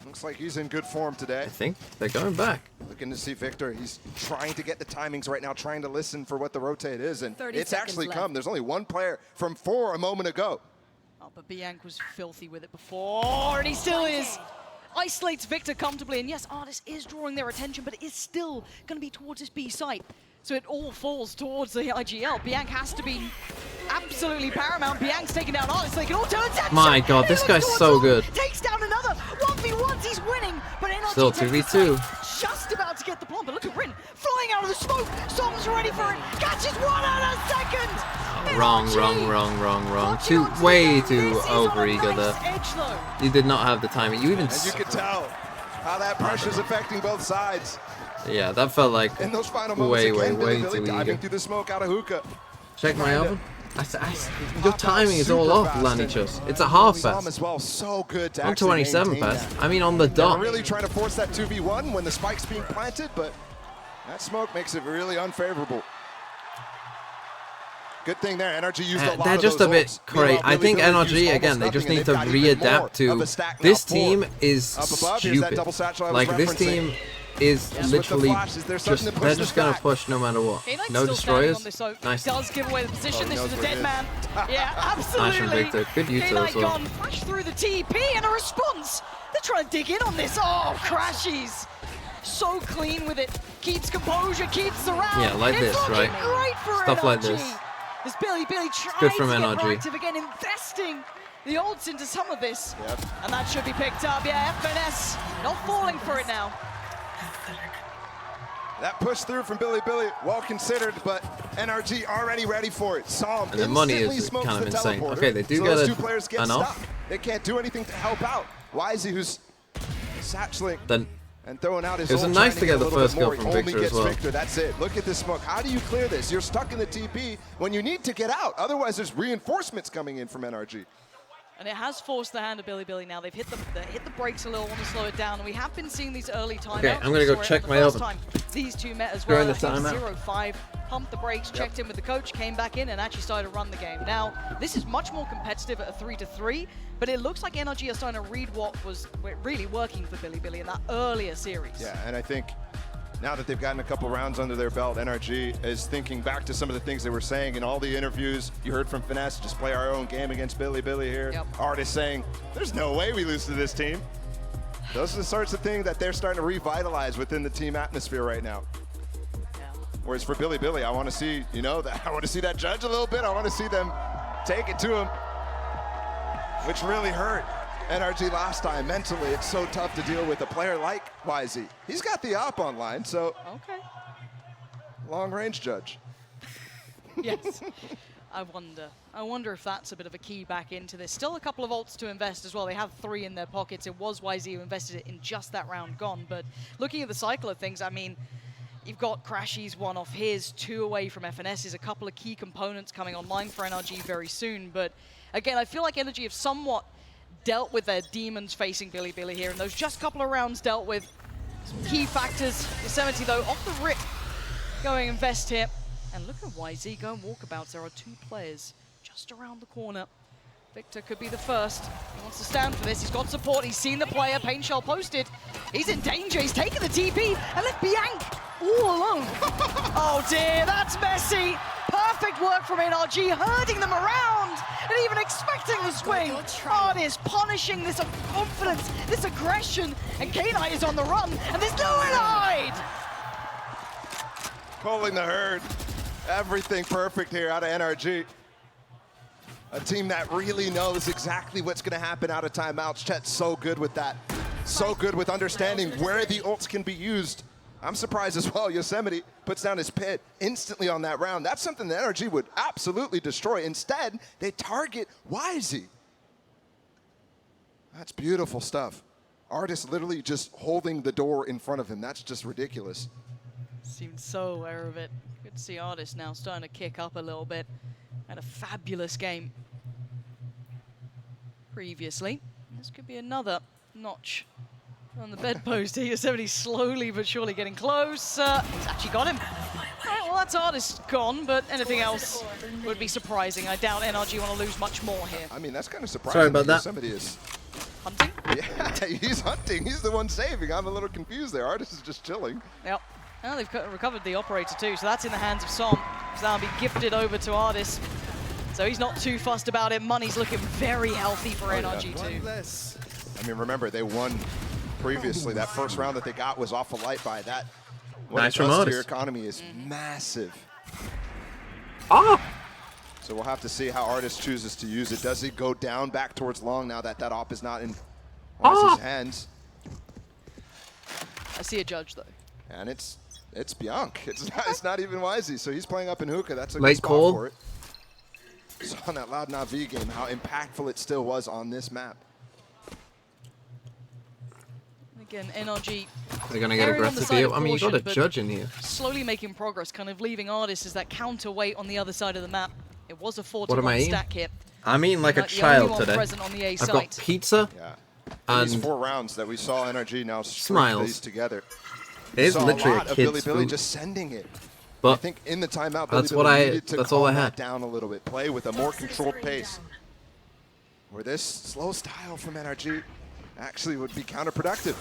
Looks like he's in good form today. I think they're going back. Looking to see Victor. He's trying to get the timings right now, trying to listen for what the rotate is, and it's actually come. There's only one player from 4 a moment ago. Oh, but Bianc was filthy with it before, and he still is. Isolates Victor comfortably, and yes, Ardis is drawing their attention, but it is still going to be towards his B site. So it all falls towards the IGL. Bianc has to be absolutely paramount. Bianc's taking down Ardis. They can all turn attention. My God, this guy's so good. Takes down another 1v1. He's winning, but NRG still 2v2. Just about to get the plant, but look at Rin flying out of the smoke. Som's ready for it. Catches one out a second. Wrong. Way too over-eager there. You did not have the timing. You even. And you could tell how that pressure's affecting both sides. Yeah, that felt like in those final moments, way too diving eager. through the smoke out of hookah. Check my oven. Your timing is all off, Lanichus. It's a half pass. As well. So good to on 27 pass. I mean, on the dot. They're really trying to force that 2v1 when the spike's being planted, but that smoke makes it really unfavorable. Good thing there, NRG used a lot they're of just those a bit ults. crazy. I think NRG, again, they just need to readapt to this team is stupid. Like, this team is literally just, they're just going to push no matter what. No destroyers. Nice. Does give away the position. This is a dead man. Yeah, absolutely. Nice from Victor. Good util as well. Flash through the TP and a response. They're trying to dig in on this. Oh, crashes. So clean with it. Keeps composure, keeps the round. Yeah, like this, right? Stuff like this. This Billy tries good from to get NRG. proactive again, investing the ults into some of this. And that should be picked up. Yeah, FNS not falling for it now. That push through from Billy, well considered, but NRG already ready for it. Saw him and the money is kind of insane. Okay, they do get two players get stuck. They can't do anything to help out. YZ, who's satcheling. Then And throwing out his It was ult, nice trying to get the a little first bit kill more. from He only Victor as gets well. Victor. That's it. Look at this smoke. How do you clear this? You're stuck in the TP when you need to get out. Otherwise, there's reinforcements coming in from NRG. And it has forced the hand of Billy now. They've hit the brakes a little, want to slow it down. And we have been seeing these early timeouts. Okay, I'm gonna go check my oven. These two met as During well. the timeout. 0-5, pumped the brakes, checked in with the coach, came back in, and actually started to run the game. Now, this is much more competitive at a 3-3, but it looks like NRG are starting to read what was really working for Billy in that earlier series. Yeah, and I think now that they've gotten a couple rounds under their belt, NRG is thinking back to some of the things they were saying in all the interviews. You heard from Finesse, just play our own game against Billy here. Yep. Artists saying, there's no way we lose to this team. Those are the sorts of things that they're starting to revitalize within the team atmosphere right now. Whereas for Billy, I want to see, I want to see that judge a little bit. I want to see them take it to him, which really hurt NRG last time. Mentally, it's so tough to deal with a player like YZ. He's got the op online, so okay. Long-range judge. Yes. I wonder if that's a bit of a key back into this. Still a couple of ults to invest as well. They have 3 in their pockets. It was YZ who invested it in just that round gone. But looking at the cycle of things, I mean, you've got Crashy's one off his, 2 away from FNS's, a couple of key components coming online for NRG very soon. But again, I feel like NRG have somewhat dealt with their demons facing Billy here, and those just couple of rounds dealt with some key factors. Yosemite, though, off the rip, going invest here. And look at YZ go and walkabouts. There are 2 players just around the corner. Victor could be the first. He wants to stand for this. He's got support. He's seen the player. Pain Shell posted. He's in danger. He's taken the TP and left Bianc all alone. Oh dear, that's messy. Perfect work from NRG, herding them around and even expecting the swing. Artist punishing this confidence, this aggression, and K-Knight is on the run, and there's nowhere to hide. Pulling the herd. Everything perfect here out of NRG. A team that really knows exactly what's going to happen out of timeouts. Chet's so good with that. So good with understanding where the ults can be used. I'm surprised as well. Yosemite puts down his pit instantly on that round. That's something that NRG would absolutely destroy. Instead, they target YZ. That's beautiful stuff. Artist literally just holding the door in front of him. That's just ridiculous. Seemed so aware of it. Good to see Artist now starting to kick up a little bit. Had a fabulous game previously. This could be another notch on the bedpost here. Yosemite slowly but surely getting close. He's actually got him. All right, well, that's Artist gone, but anything else would be surprising. I doubt NRG want to lose much more here. I mean, that's kind of surprising. Sorry about that. Yosemite is hunting? Yeah, he's hunting. He's the one saving. I'm a little confused there. Artist is just chilling. Yep. Now they've recovered the operator too, so that's in the hands of Som. So that'll be gifted over to Artist. So he's not too fussed about it. Money's looking very healthy for NRG too. I mean, remember, they won previously. That first round that they got was off a light by that. What Nice it from does to Artist. your economy is massive. Oh! So we'll have to see how Artist chooses to use it. Does he go down back towards long now that that op is not in Wise's hands? I see a judge though. And it's Bianc. It's not even Wisey. So he's playing up in hookah. That's a good Late spot call. for it. Saw on that Loud Navi game how impactful it still was on this map. Again, NRG. They're going to get aggressive here. I mean, you got a judge in here. Slowly making progress, kind of leaving Artist as that counterweight on the other side of the map. It was a 4-1 What am I eating? stack here. I mean, like a The only child one today. present on the A I've site. got pizza and These 4 rounds that we saw NRG now Smiles. string these together. It is Saw literally a lot a of kid's Billy food. just sending it. But I think in the timeout, that's Billy what needed to that's all calm I that had. down a little bit. Play with a more controlled pace. Where this slow style from NRG actually would be counterproductive.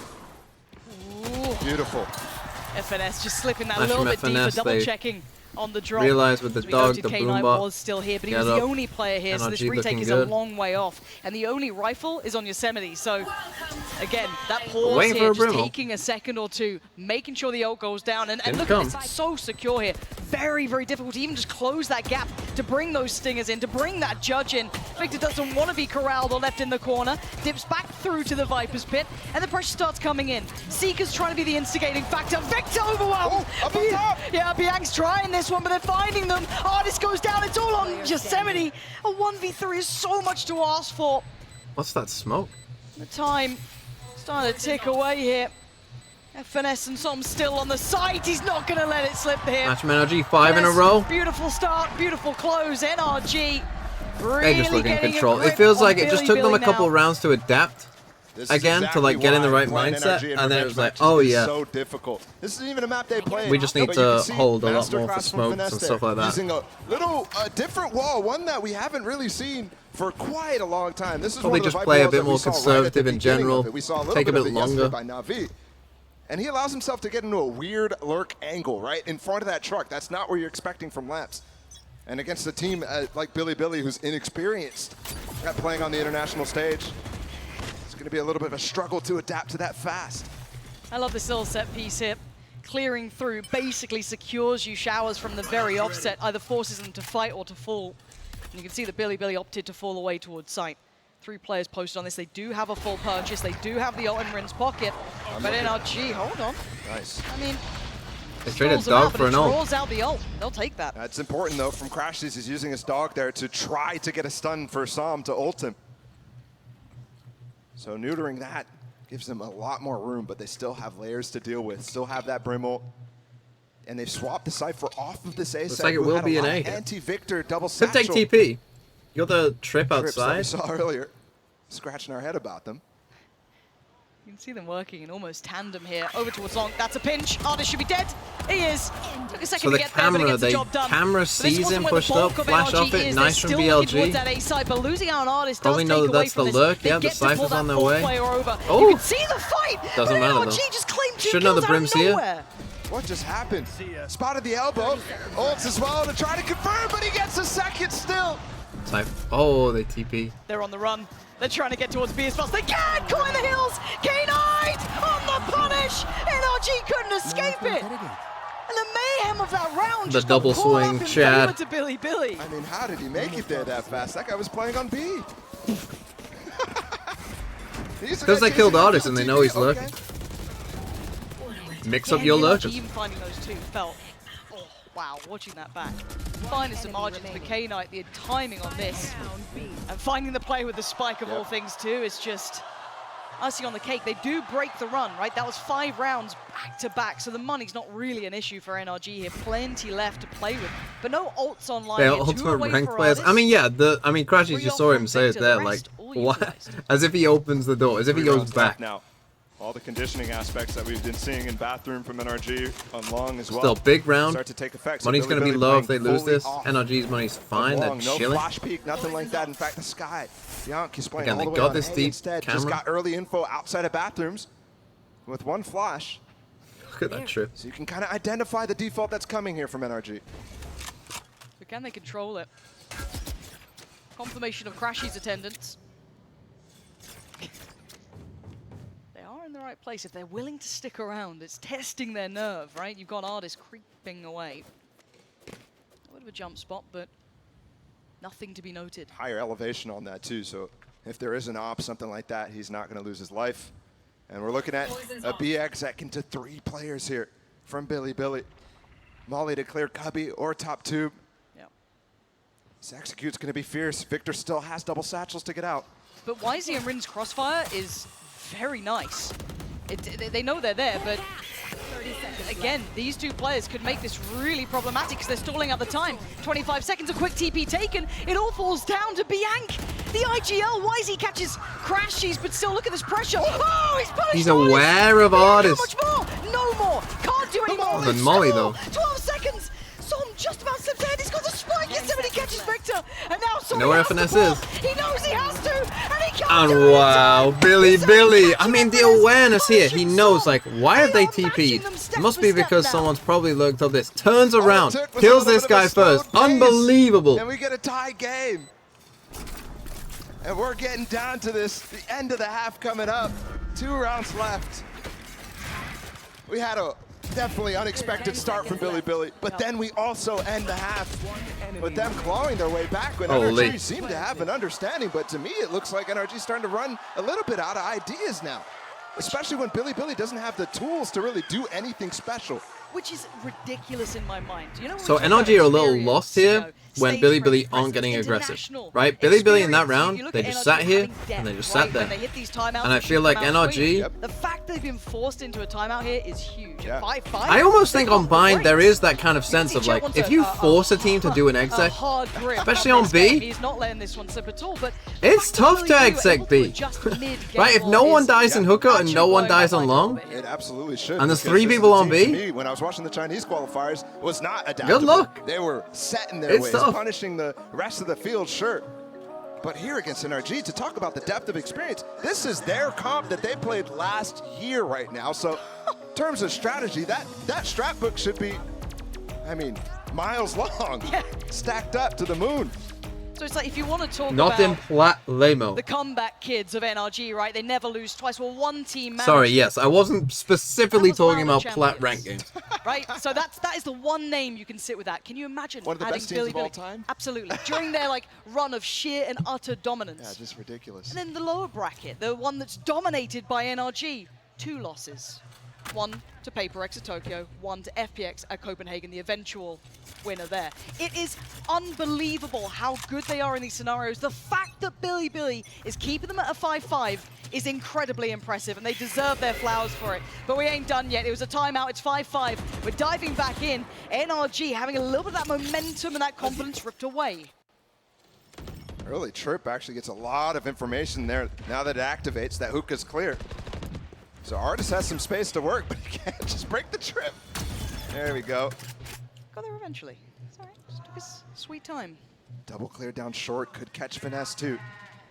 Ooh. Beautiful. FNS just slipping that a Nice little from bit deeper, FNS, double they checking on the drop. realised with the As we dog, noted, the K9 boombot, was still here, but he get was the up. only player here, so this NRG retake looking is good. a long way off. And the only rifle is on Yosemite, so again, that pause Waiting here, for a just Brimble. taking a second or two, making sure the ult goes down, and Didn't look come. at this, it's so secure here. Very, very difficult to even just close that gap, to bring those stingers in, to bring that judge in. Victor doesn't want to be corralled or left in the corner, dips back through to the Viper's pit, and the pressure starts coming in. Seeker's trying to be the instigating factor. Victor overwhelmed! Up on top! Yeah, Bianc's trying this one, but they're finding them. Artist goes down, it's all on Yosemite. A 1v3 is so much to ask for. What's that smoke? The time starting to tick away here. Finesse and Som still on the side. He's not going to let it slip here. Match from NRG, 5 in a row. Beautiful start, beautiful close. NRG really They just look in control. It feels like it just took them a couple rounds to adapt again, to like get in the right mindset, and then it was like, oh yeah. So difficult. This isn't even a map they play. We just need to hold a lot more for smokes and stuff like that. Using a little different wall, one that we haven't really seen for quite a long time. This is probably one of the just play a bit more right conservative in general. Take a bit longer. By Na'Vi. And he allows himself to get into a weird lurk angle, right in front of that truck. That's not what you're expecting from Laps. And against a team like Billy, who's inexperienced at playing on the international stage, it's going to be a little bit of a struggle to adapt to that fast. I love this little set piece here. Clearing through basically secures you showers from the very offset, either forces them to fight or to fall. And you can see that Billy opted to fall away towards site. 3 players posted on this. They do have a full purchase. They do have the ult in Rin's pocket. But NRG, hold on. Nice. I mean, they traded dog for an ult. Draws out the ult. They'll take that. It's important though from Crashes. He's using his dog there to try to get a stun for Som to ult him. So neutering that gives them a lot more room, but they still have layers to deal with. Still have that Brim ult. And they've swapped the Cypher off of this A Looks like it will be an A. Anti-Victor double Could satchel. take TP. You got the trip outside. Trips that we saw earlier. Scratching our head about them. You can see them working in almost tandem here. Over towards Long. That's a pinch. Artist should be dead. He is. Took a second to get there, but it gets the job done. Camera sees him pushed up, flash off it, nice from BLG. That A side, but losing out on Artist Probably know that that's the lurk. Yeah, the Cypher's on their way. Oh! You can see the fight. Doesn't matter though. Just claimed 2 should know the kills Brim's out of here. nowhere. What just happened? Spotted the elbow. Ults as well to try to confirm, but he gets a second still. Oh, they TP. They're on the run. They're trying to get towards B as fast as they can. Climb the hills. K9 on the punish. NRG couldn't escape it. And the mayhem of that round. The double swing, Chad. To Billy. I mean, how did he make it there that fast? That guy was playing on B. Because they killed Artist and they know he's lurking. Mix up your lurkers. Even finding those 2 felt. Oh, wow, watching that back. Finest of margins for K9. The timing on this. And finding the play with the spike of all things too is just icing on the cake. They do break the run, right? That was 5 rounds back to back, so the money's not really an issue for NRG here. Plenty left to play with, but no ults online. They're ultimate ranked players. I mean, yeah, Crashes, you saw him say it there, like, what? As if he opens the door, as if he goes back. Now, all the conditioning aspects that we've been seeing in Bathroom from NRG on Long as well. Still big round. Start to take effect. Money's going to be low if they lose this. NRG's money's fine. They're chilling. No flash peek, nothing like that. In fact, the Sky. Yonk is playing Again, all they the way got on this A deep instead. camera. Just got early info outside of Bathrooms with 1 flash. Look at that trip. So you can kind of identify the default that's coming here from NRG. So can they control it? Confirmation of Crashy's attendance. They are in the right place if they're willing to stick around. It's testing their nerve, right? You've got Artist creeping away. A bit of a jump spot, but nothing to be noted. Higher elevation on that too, so if there is an op, something like that, he's not going to lose his life. And we're looking at a BX that can to 3 players here from Billy. Molly to clear Cubby or top tube. Yeah. This execute's going to be fierce. Victor still has double satchels to get out. But YZ and Rin's crossfire is very nice. They know they're there, but again, these 2 players could make this really problematic because they're stalling out the time. 25 seconds, a quick TP taken. It all falls down to Bianc. The IGL, YZ catches Crashies, but still look at this pressure. Oh, he's punished. He's aware of Artist. How much more? No more. Can't do any more. Than Molly though. 12 seconds. Som just about slipped ahead. He's got the spike. He catches Victor. And now Som know where Finesse is. He knows he has to. And he can't And do it. wow, Billy. I mean, the awareness here. He knows, like, why have they TP'd? Must be because someone's probably lurked up this. Turns around, kills this guy first. Unbelievable. And we get a tie game. And we're getting down to this, the end of the half coming up. 2 rounds left. We had a definitely unexpected start from Billy, but then we also end the half with them clawing their way back when NRG seemed to have an understanding, but to me it looks like NRG's starting to run a little bit out of ideas now, especially when Billy doesn't have the tools to really do anything special. which is ridiculous in my mind. You know, so NRG are a little lost here when Billy aren't getting aggressive, right? Billy in that round, they just sat here and they just sat there. And I feel like NRG, the fact they've been forced into a timeout here is huge. Yeah. I almost think on Bind there is that kind of sense of like, if you force a team to do an exec, especially on B, he's not letting this one slip at all, but it's tough to exec B. Right? If no one dies in hooker and no one dies on long, it absolutely should. And there's 3 people on B. To me, when I was watching the Chinese qualifiers, was not adaptable. Good luck. They were set in their ways, punishing the rest of the field, sure. But here against NRG, to talk about the depth of experience, this is their comp that they played last year right now. So in terms of strategy, that strat book should be, I mean, miles long, stacked up to the moon. So it's like, if you want to talk not in Plat-Lamo. The comeback kids of NRG, right? They never lose twice. Well, one team managed. Sorry, yes, I wasn't specifically talking about Plat rank games. Right? So that is the one name you can sit with that. Can you imagine one of the adding best teams of all time? Absolutely. During their like run of sheer and utter dominance. Yeah, just ridiculous. And then the lower bracket, the one that's dominated by NRG, 2 losses. 1 to PaperX at Tokyo, 1 to FPX at Copenhagen, the eventual winner there. It is unbelievable how good they are in these scenarios. The fact that Billy is keeping them at a 5-5 is incredibly impressive, and they deserve their flowers for it. But we ain't done yet. It was a timeout. It's 5-5. We're diving back in. NRG having a little bit of that momentum and that confidence ripped away. Early trip actually gets a lot of information there. Now that it activates, that hookah's clear. So Artis has some space to work, but he can't just break the trip. There we go. Got there eventually. It's all right. Just took his sweet time. Double clear down short. Could catch finesse too.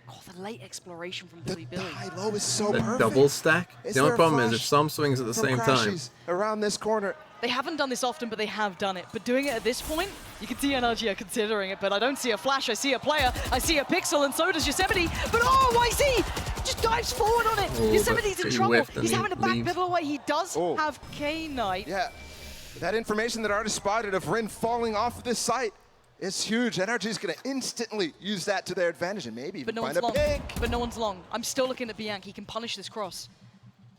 Oh, the late exploration from Billy. High-low is so perfect. Double stack? The only problem is if some swings at the same time. Around this corner. They haven't done this often, but they have done it. But doing it at this point, you can see NRG are considering it, but I don't see a flash. I see a player. I see a pixel, and so does Yosemite. But oh, YZ just dives forward on it. Oh, Yosemite's in trouble. He's having to back pedal away. He does have K-Knight. Yeah, that information that Artis spotted of Rin falling off this site is huge. NRG is going to instantly use that to their advantage and maybe even find a pick. But no one's long. I'm still looking at Bianc. He can punish this cross.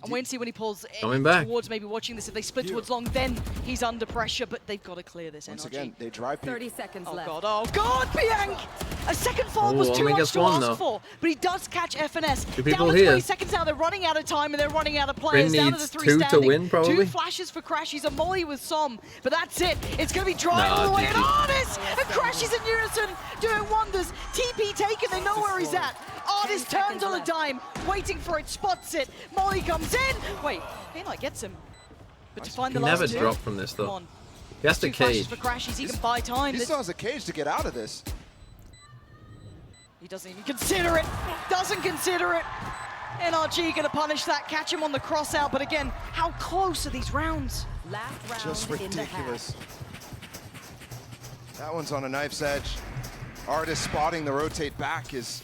I'm waiting to see when he pulls towards maybe watching this. If they split towards long, then he's under pressure, but they've got to clear this Once NRG. again, they drive 30 seconds left. Oh God, Bianc! A second fall was too much to ask for, but he does catch FNS. 2 people down to here. 20 seconds now, they're running out of time and they're running out of players. Rin Down to needs the 3 2 standing. to win, probably. 2 flashes for Crash. He's a molly with Som, but that's it. It's going to be dry all the way. And Artis! And Crash is in unison, doing wonders. TP taken, they know where he's at. Artis turns on a dime, waiting for it, spots it. Molly comes in. Wait, K-Knight gets him. But to find the last never 2. drop from this though. Come on. He has to 2 flashes cage. for Crash. He can buy time. He still has a cage to get out of this. He doesn't even consider it. Doesn't consider it. NRG gonna punish that, catch him on the cross out. But again, how close are these rounds? Last round Just in the ridiculous. That one's on a knife's edge. Artis spotting the rotate back is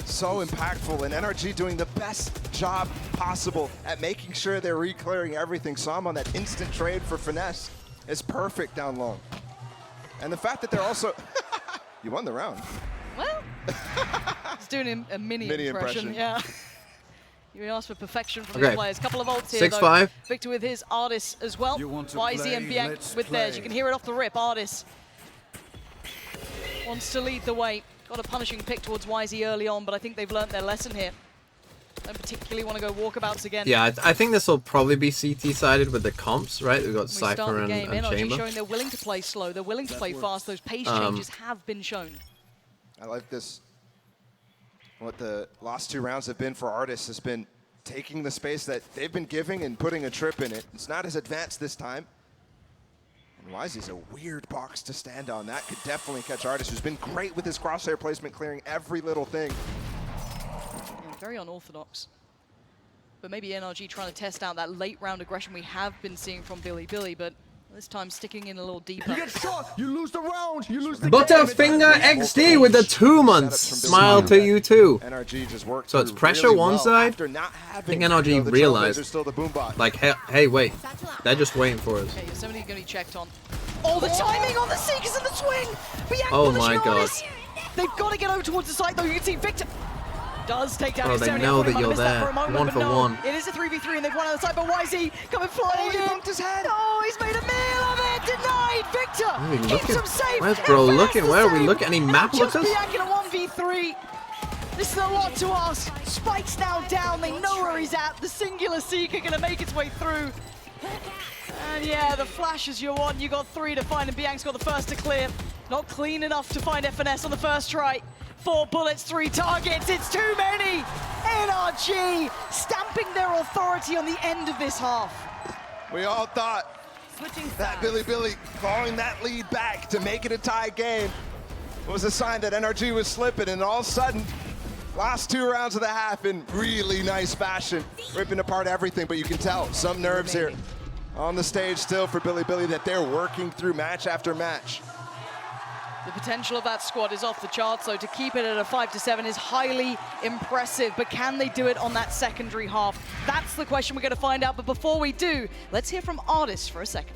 so impactful, and NRG doing the best job possible at making sure they're re-clearing everything. Som on that instant trade for finesse is perfect down low. And the fact that they're also... You won the round. Well, he's doing a mini impression. Yeah. You asked for perfection from the players. Couple of ults here, 6-5. Victor with his Artis as well. YZ and Bianc with theirs. You can hear it off the rip. Artis wants to lead the way. Got a punishing pick towards YZ early on, but I think they've learnt their lesson here. Don't particularly want to go walkabouts again. Yeah, I think this will probably be CT-sided with the comps, right? We've got Cypher and NRG Chamber. showing they're willing to play slow. They're willing to play fast. Those pace changes have been shown. I like this. What the last 2 rounds have been for Artis has been taking the space that they've been giving and putting a trip in it. It's not as advanced this time. And YZ's a weird box to stand on. That could definitely catch Artis, who's been great with his crosshair placement, clearing every little thing. Yeah, very unorthodox. But maybe NRG trying to test out that late round aggression we have been seeing from Billy, but this time sticking in a little deeper. You get shot, you lose the round, you lose the Butterfinger XD with the 2 months. Smile to you too. NRG just worked so it's pressure really one side. I think NRG realized, like, hey, wait, they're just waiting for us. Okay, somebody's going to be checked on. Oh, the timing on the Seekers and the swing! Oh my God. They've got to get over towards the site though. You can see Victor. Does take down Oh, his they 70. know I thought he that might you're have missed that there. for a moment, One but for no. one. It is a 3v3 and they've won on the side, but YZ coming flying in. He bumped his head. Oh, he's made a meal of it. Denied. Victor Where are we keeps looking? him safe. Where's bro FNS looking? the Where are we same. looking? Any And map just lookers? Bianca in a 1v3. This is a lot to ask. Spike's now down. They know where he's at. The singular Seeker going to make its way through. And yeah, the flashes you want. You got 3 to find, and Bianca's got the first to clear. Not clean enough to find FNS on the first try. 4 bullets, 3 targets. It's too many. NRG stamping their authority on the end of this half. We all thought that Billy clawing that lead back to make it a tie game was a sign that NRG was slipping, and all of a sudden, last 2 rounds of the half in really nice fashion, ripping apart everything, but you can tell some nerves here on the stage still for Billy that they're working through match after match. The potential of that squad is off the charts, so to keep it at a 5-7 is highly impressive, but can they do it on that secondary half? That's the question we're going to find out, but before we do, let's hear from Artis for a second.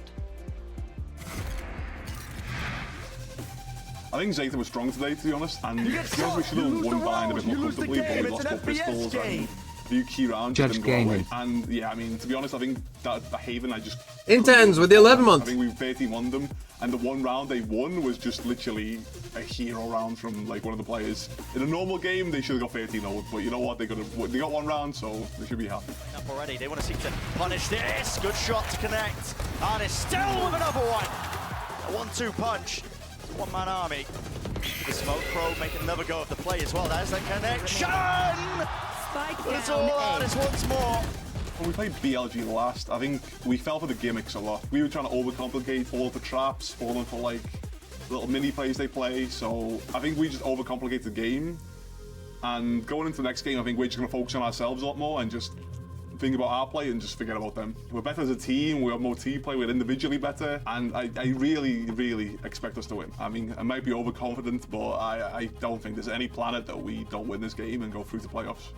I think Zeta was strong today, to be honest, and we should have won behind a bit more comfortably, but we lost both pistols and few key rounds. Judge gaming. And yeah, I mean, to be honest, I think that Haven, I just... Intense with the 11 month. I think we 13-1 them, and the one round they won was just literally a hero round from like one of the players. In a normal game, they should have got 13-0, but you know what? They got 1 round, so they should be happy. Up already, they want to seek to punish this. Good shot to connect. Artist still with another one. A 1-2 punch. One-man army. The Smoke Pro making another go of the play as well. There's that connection. But it's all Artist once more. When we played BLG last, I think we fell for the gimmicks a lot. We were trying to overcomplicate all of the traps, falling for like little mini plays they play. So I think we just overcomplicate the game. And going into the next game, I think we're just going to focus on ourselves a lot more and just think about our play and just forget about them. We're better as a team, we have more team play, we're individually better, and I really expect us to win. I mean, I might be overconfident, but I don't think there's any planet that we don't win this game and go through to playoffs.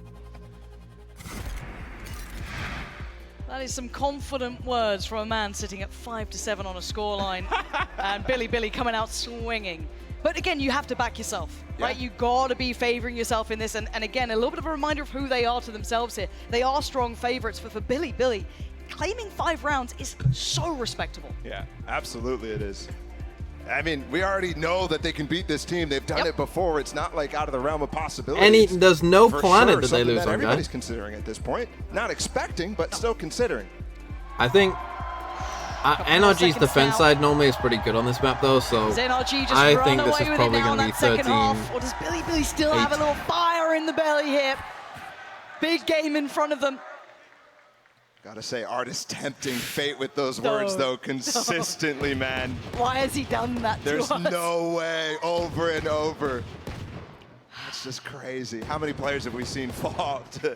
That is some confident words from a man sitting at 5-7 on a scoreline, and Billy coming out swinging. But again, you have to back yourself, right? You gotta be favoring yourself in this, and again, a little bit of a reminder of who they are to themselves here. They are strong favorites, but for Billy, claiming 5 rounds is so respectable. Yeah, absolutely it is. I mean, we already know that they can beat this team. They've done it before. It's not like out of the realm of possibilities. And there's no planet that they lose on, guys. Everybody's considering at this point. Not expecting, but still considering. I think NRG's defense side normally is pretty good on this map though, so I think this is probably going to be 13. Or does Billy still have a little fire in the belly here? Big game in front of them. Gotta say, Artist tempting fate with those words though, consistently, man. Why has he done that There's to us? no way, over and over. That's just crazy. How many players have we seen fall to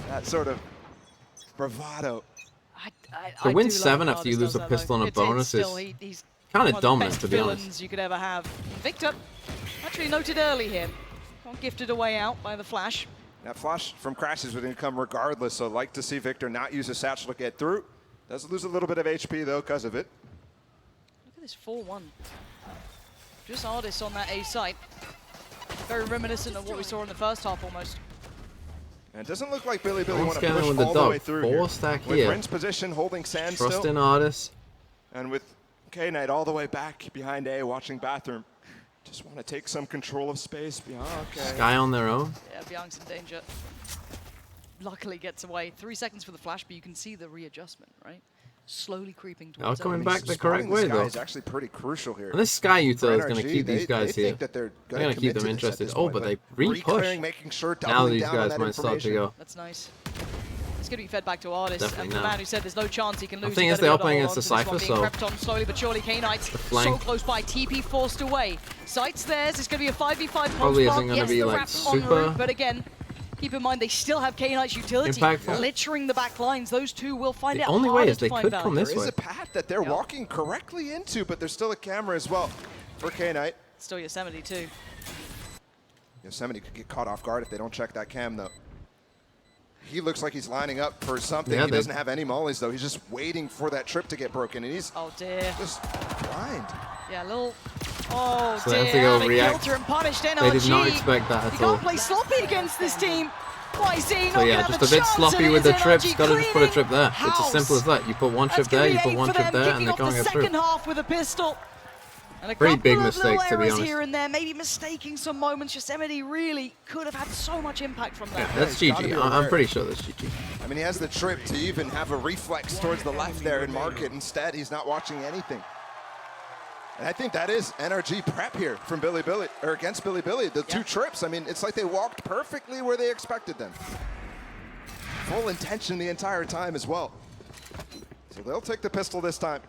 that sort of bravado? To win 7 after you lose a pistol and a bonus is kind of dominant, to be honest. You could ever have. Victor, actually noted early here. Got gifted a way out by the flash. That flash from Crashes was going to come regardless, so I'd like to see Victor not use a satchel to get through. Does lose a little bit of HP though because of it. Look at this 4-1. Just Artist on that A site. Very reminiscent of what we saw in the first half almost. And it doesn't look like Billy want to push with the all the way through here. Stack with here. Brent's position, holding sand Trust still. in Artist. And with K-Knight all the way back behind A, watching bathroom. Just want to take some control of space. Sky on their own. Yeah, Bianca's in danger. Luckily gets away. 3 seconds for the flash, but you can see the readjustment, right? Slowly creeping towards coming back the correct way, though. Is actually pretty crucial here. And this Sky util is going to keep these guys here. They're going to keep them interested. Oh, but they re-push. Now these guys might start to go. That's nice. It's going to be fed back to Artist. Definitely and the man who said there's no chance he can lose. The thing is, they are playing against the Cypher, so... Crept on slowly but surely. K-Knight's so close by. TP forced away. Sight's theirs. It's going to be a 5v5 Probably isn't going to be like super... But again, keep in mind, they still have K-Knight's utility. Littering the back lines. Those two will find out. The only way is they could come this way. There is a path that they're walking correctly into, but there's still a camera as well for K-Knight. Still Yosemite, too. Yosemite could get caught off guard if they don't check that cam, though. He looks like he's lining up for something. He doesn't have any mollies, though. He's just waiting for that trip to get broken, and he's just blind. Yeah, a little Oh So they have to dear, go they react. killed her and punished NRG. They did not expect that You at all. can't play sloppy against this team. YZ So not yeah, gonna just have a bit chance, sloppy and with it the is trips. NRG Gotta just put a trip there. cleaning It's as simple as that. You put one trip there, you put one trip there, and kicking they're off going the to get second through. half with a pistol. And a Pretty couple big of mistake, little to be errors honest. here and there, maybe mistaking some moments. Yosemite really could have had so much impact from that. Yeah, that's GG. I'm pretty sure that's GG. I mean, he has the trip to even have a reflex towards the left there and mark it. Instead, he's not watching anything. And I think that is NRG prep here from Bilibili, or against Bilibili. The two trips, I mean, it's like they walked perfectly where they expected them. Full intention the entire time as well. So they'll take the pistol this time.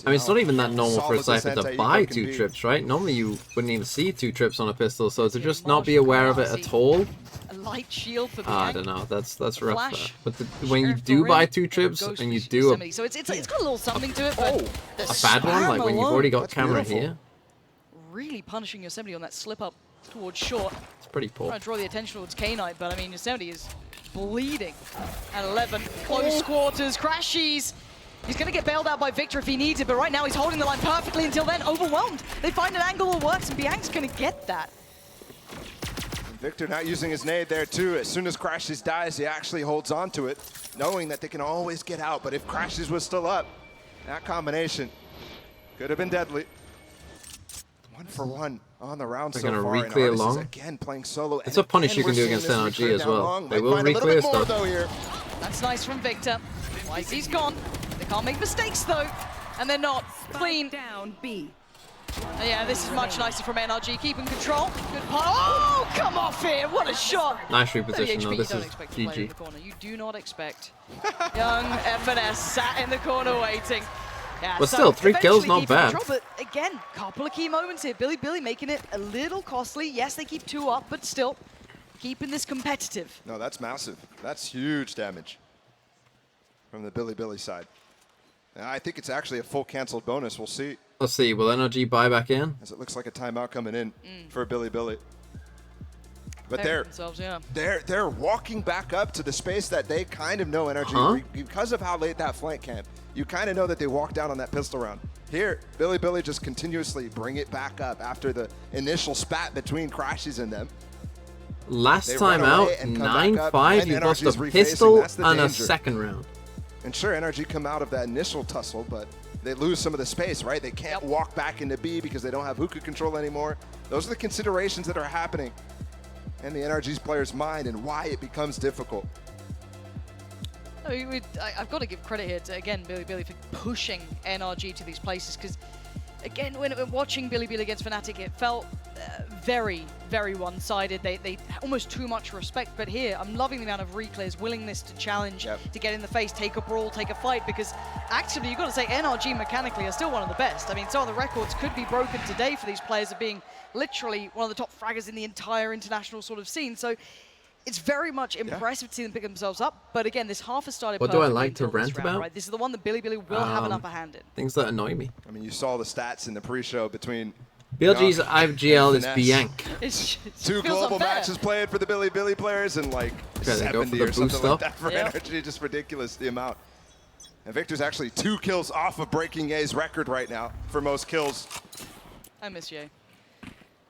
I mean, it's not even that normal for a solid Cypher to Santa buy Eco can 2 be. trips, right? Normally you wouldn't even see 2 trips on a pistol, so to just not be aware of it at all, A light shield for the I don't know, that's rough there. flash. But when you do buy 2 trips and you do Yosemite. So it's got a little something to it, but the a bad one, like when you've already got That's camera beautiful. here, Really punishing Yosemite on that slip up towards short. it's pretty poor. Trying to draw the attention towards K-Knight, but I mean, Yosemite is bleeding at 11. Close quarters, crashes. He's going to get bailed out by Victor if he needs it, but right now he's holding the line perfectly until then, overwhelmed. They find an angle that works, and Bianca's going to get that. Victor not using his nade there too. As soon as Crashes dies, he actually holds on to it, knowing that they can always get out. But if Crashes was still up, that combination could have been deadly. 1 for 1 on the round They're so gonna far. and re-clear Artis is long. again playing solo. It's a punish you can do against NRG as well. They will re-clear stuff. That's nice from Victor. YZ's gone. They can't make mistakes though, and they're not clean. Down B. Yeah, this is much nicer from NRG, keeping control. Good part. Oh, come off here! What a shot! Nice 30 reposition HP, though, you this don't is expect to play in GG. the corner. You do not expect. Young FNS sat in the corner waiting. Yeah, But so still, 3 kills, eventually not keeping bad. control, but again, couple of key moments here. Billy making it a little costly. Yes, they keep 2 up, but still keeping this competitive. No, that's massive. That's huge damage from the Bilibili side. And I think it's actually a full canceled bonus. We'll see. Let's see, will NRG buy back in? As it looks like a timeout coming in for Bilibili. But they're walking back up to the space that they kind of know NRG because of how late that flank came. You kind of know that they walked down on that pistol round. Here, Bilibili just continuously bring it back up after the initial spat between Crashes and them. Last They time run out, away and come back up, 9-5, and you lost NRG's a refacing. pistol That's the and a danger. second round. And sure, NRG come out of that initial tussle, but they lose some of the space, right? They can't walk back into B because they don't have hookah control anymore. Those are the considerations that are happening in the NRG's player's mind and why it becomes difficult. I've got to give credit here to, again, Billy for pushing NRG to these places, because, again, when watching Billy against Fnatic, it felt very, very one-sided. They almost too much respect, but here, I'm loving the amount of reclears, willingness to challenge, to get in the face, take a brawl, take a fight, because actually, you've got to say NRG mechanically are still one of the best. I mean, some of the records could be broken today for these players of being literally one of the top fraggers in the entire international sort of scene, so it's very much impressive to see them pick themselves up, but again, this half has started What do I perfectly like to until this rant round, about? Right? This is the one that Billy will have an upper hand in. Things that annoy me. I mean, you saw the stats in the pre-show between BLG's Bianca IGL is and Bianca. It's 2 global matches played for the Billy players and like Okay, they go for 70 the or something boost like up. that for NRG. Just ridiculous, the amount. And Victor's actually 2 kills off of breaking A's record right now for most kills. I miss you.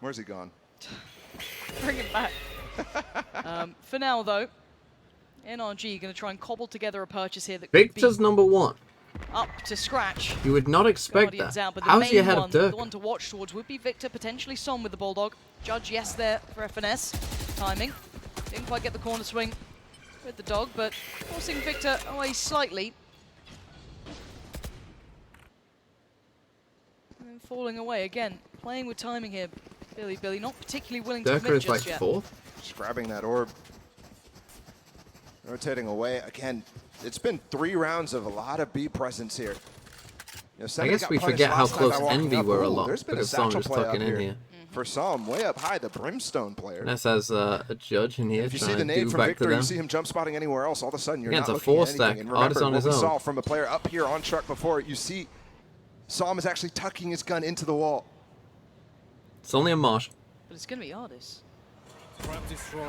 Where's he gone? Bring him back. For now, though, NRG going to try and cobble together a purchase here that Victor's could be #1. up to scratch. You would not expect Guardians that. out, but the How's he main ahead one, of Dirk? the one to watch towards would be Victor, potentially Son with the Bulldog. Judge, yes, there for FNS. Timing. Didn't quite get the corner swing with the dog, but forcing Victor away slightly. And then falling away again. Playing with timing here. Billy, not particularly willing to Dirk commit is just like yet. 4th. Just grabbing that orb. Rotating away. Again, it's been 3 rounds of a lot of B presence here. You know, I guess we forget how close Envy were a lot, There's been a because Sam satchel just play tucking up in here. here. For some, way up high, the Brimstone player. Ness has a judge in here If you see trying the to nade do from back to Victor, you them. see him jump spotting anywhere else, all of a sudden you're Yeah, not it's a looking at 4-stack. anything. And Artis remember on what his we own. saw from a player up here on truck before, you see Psalm is actually tucking his gun into the wall. It's only a Marshall. But it's going to be Artis.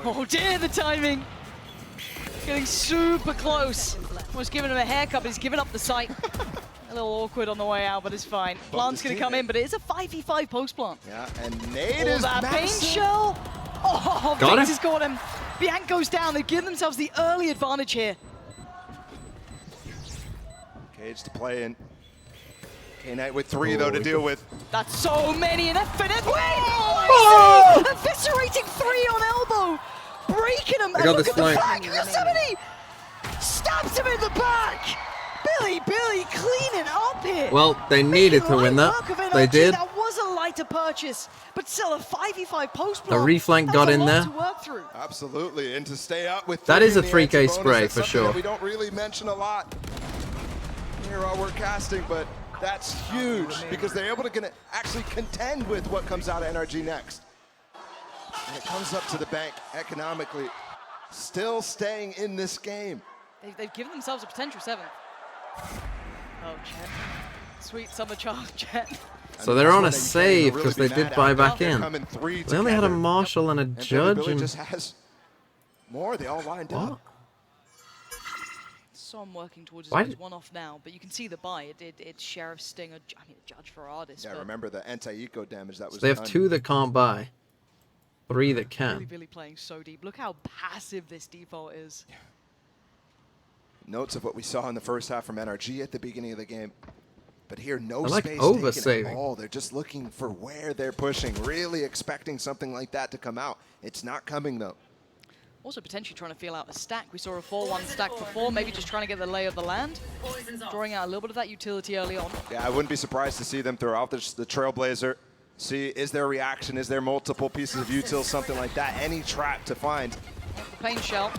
Oh dear, the timing. Getting super close. Almost giving him a haircut, but he's given up the sight. A little awkward on the way out, but it's fine. Plant's going to come in, but it is a 5v5 post plant. Yeah, and Nate is that pain shell. Oh, Victor's got him. Bianca goes down. They give themselves the early advantage here. Cage to play in. K-Knight with 3 though to deal with. That's so many and infinite. Wait! Eviscerating 3 on elbow. Breaking him. And look at the back. Yosemite stabs him in the back. Billy cleaning up here. Well, they needed to win that. They did. That was a lighter purchase, but still a 5v5 post The reflank got in there. Absolutely, and to stay up with that is a 3K spray for sure. We don't really mention a lot here while we're casting, but that's huge because they're able to actually contend with what comes out of NRG next. And it comes up to the bank economically, still staying in this game. They've given themselves a potential 7th. Oh, Chen. Sweet summer child, Chen. So they're on a save because they did buy back in. They only had a marshal and a judge. Billy just has more. They all lined up. So I'm working towards his one off now, but you can see the buy. It's Sheriff Stinger, I mean, a judge for artists. Yeah, remember the anti-eco damage that was They have 2 that can't buy, 3 that can. Billy playing so deep. Look how passive this default is. Notes of what we saw in the first half from NRG at the beginning of the game. But here, no like space over-saving. taken at all. They're just looking for where they're pushing, really expecting something like that to come out. It's not coming, though. Also potentially trying to feel out the stack. We saw a 4-1 stack before, maybe just trying to get the lay of the land. Drawing out a little bit of that utility early on. Yeah, I wouldn't be surprised to see them throw out the Trailblazer. See, is there a reaction? Is there multiple pieces of util, something like that? Any trap to find. The pain shell.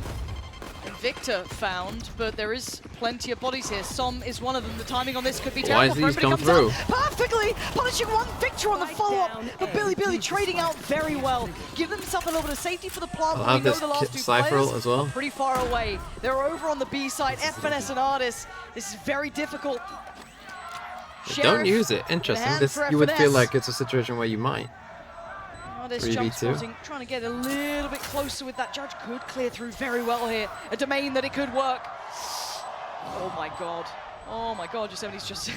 And Victor found, but there is plenty of bodies here. Som is one of them. The timing on this could be terrible for him, but he comes out perfectly, punishing one Victor on the follow-up. But Billy trading out very well. Give himself a little bit of safety for the plant. I'll have this Cypherl as well. Pretty far away. They're over on the B side. FNS and Artis. This is very difficult. Don't use it. Interesting. This you would feel like it's a situation where you might. This jump spotting, trying to get a little bit closer with that judge. Could clear through very well here. A domain that it could work. Oh my god. Oh my god, Yosemite's just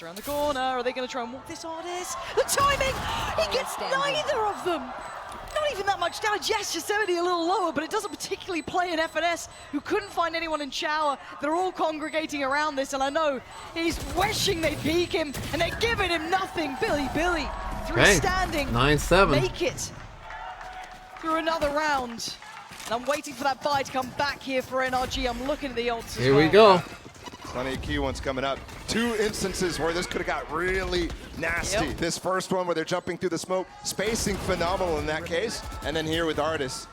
around the corner. Are they going to try and walk this Artist? The timing! He gets neither of them! Not even that much damage. Yes, Yosemite a little lower, but it doesn't particularly play in FNS, who couldn't find anyone in shower. They're all congregating around this, and I know he's wishing they'd peek him, and they're giving him nothing. Billy. Through standing, 9-7. make it through another round. And I'm waiting for that buy to come back here for NRG. I'm looking at the ults Here we go. Plenty of key ones coming up. 2 instances where this could have got really nasty. Yep. This first one where they're jumping through the smoke, spacing phenomenal in that case. And then here with Artis.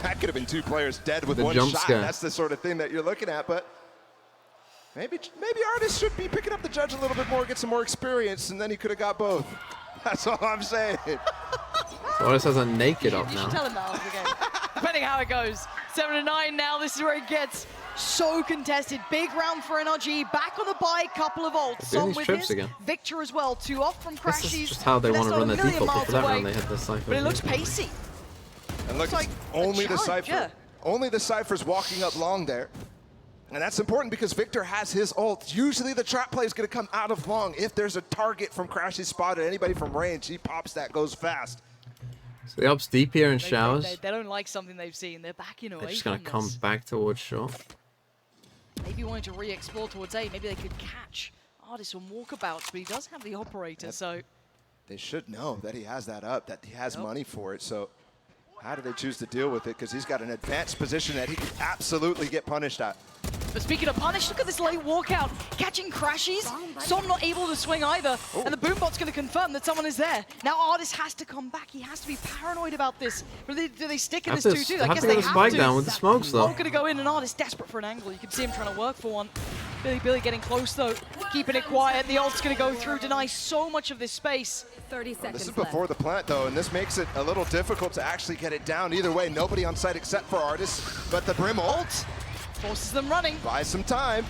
That could have been 2 players dead with 1 shot. Scare. That's the sort of thing that you're looking at, but maybe Artis should be picking up the judge a little bit more, get some more experience, and then he could have got both. That's all I'm saying. So Artis has a naked up You now. should tell him that after the game. Depending how it goes. 7-9 now, this is where it gets so contested. Big round for NRG, back on the buy, couple of ults. Some with his again. Victor as well, 2 off from Crashies. This is just how they want to run their default, but for that round they had the Cypher. But it looks pacey. And look, like only the Cypher. Yeah. Only the Cypher's walking up long there. And that's important because Victor has his ult. Usually the trap play is going to come out of long. If there's a target from Crashy spotted, anybody from range, he pops that, goes fast. So the up's deep here in showers. They don't like something they've seen. They're backing away. They're just going to come back towards short. Maybe wanting to re-explore towards A. Maybe they could catch Artis on walkabouts, but he does have the operator, so... They should know that he has that up, that he has money for it, so... How do they choose to deal with it? Because he's got an advanced position that he could absolutely get punished at. But speaking of punish, look at this late walkout. Catching Crashies. Som not able to swing either. Ooh. And the Boombot's going to confirm that someone is there. Now Artis has to come back. He has to be paranoid about this. But do they stick in this 2-2? I guess they have to. Spike down with the smokes, though. Not going to go in, and Artis desperate for an angle. You can see him trying to work for one. Billy getting close, though. Keeping it quiet. The ult's going to go through, deny so much of this space. 30 seconds This is before the plant, though, and this makes it a little difficult to actually get it down. Either way, nobody on site except for Artis, but the Brim ult forces them running. Buy some time.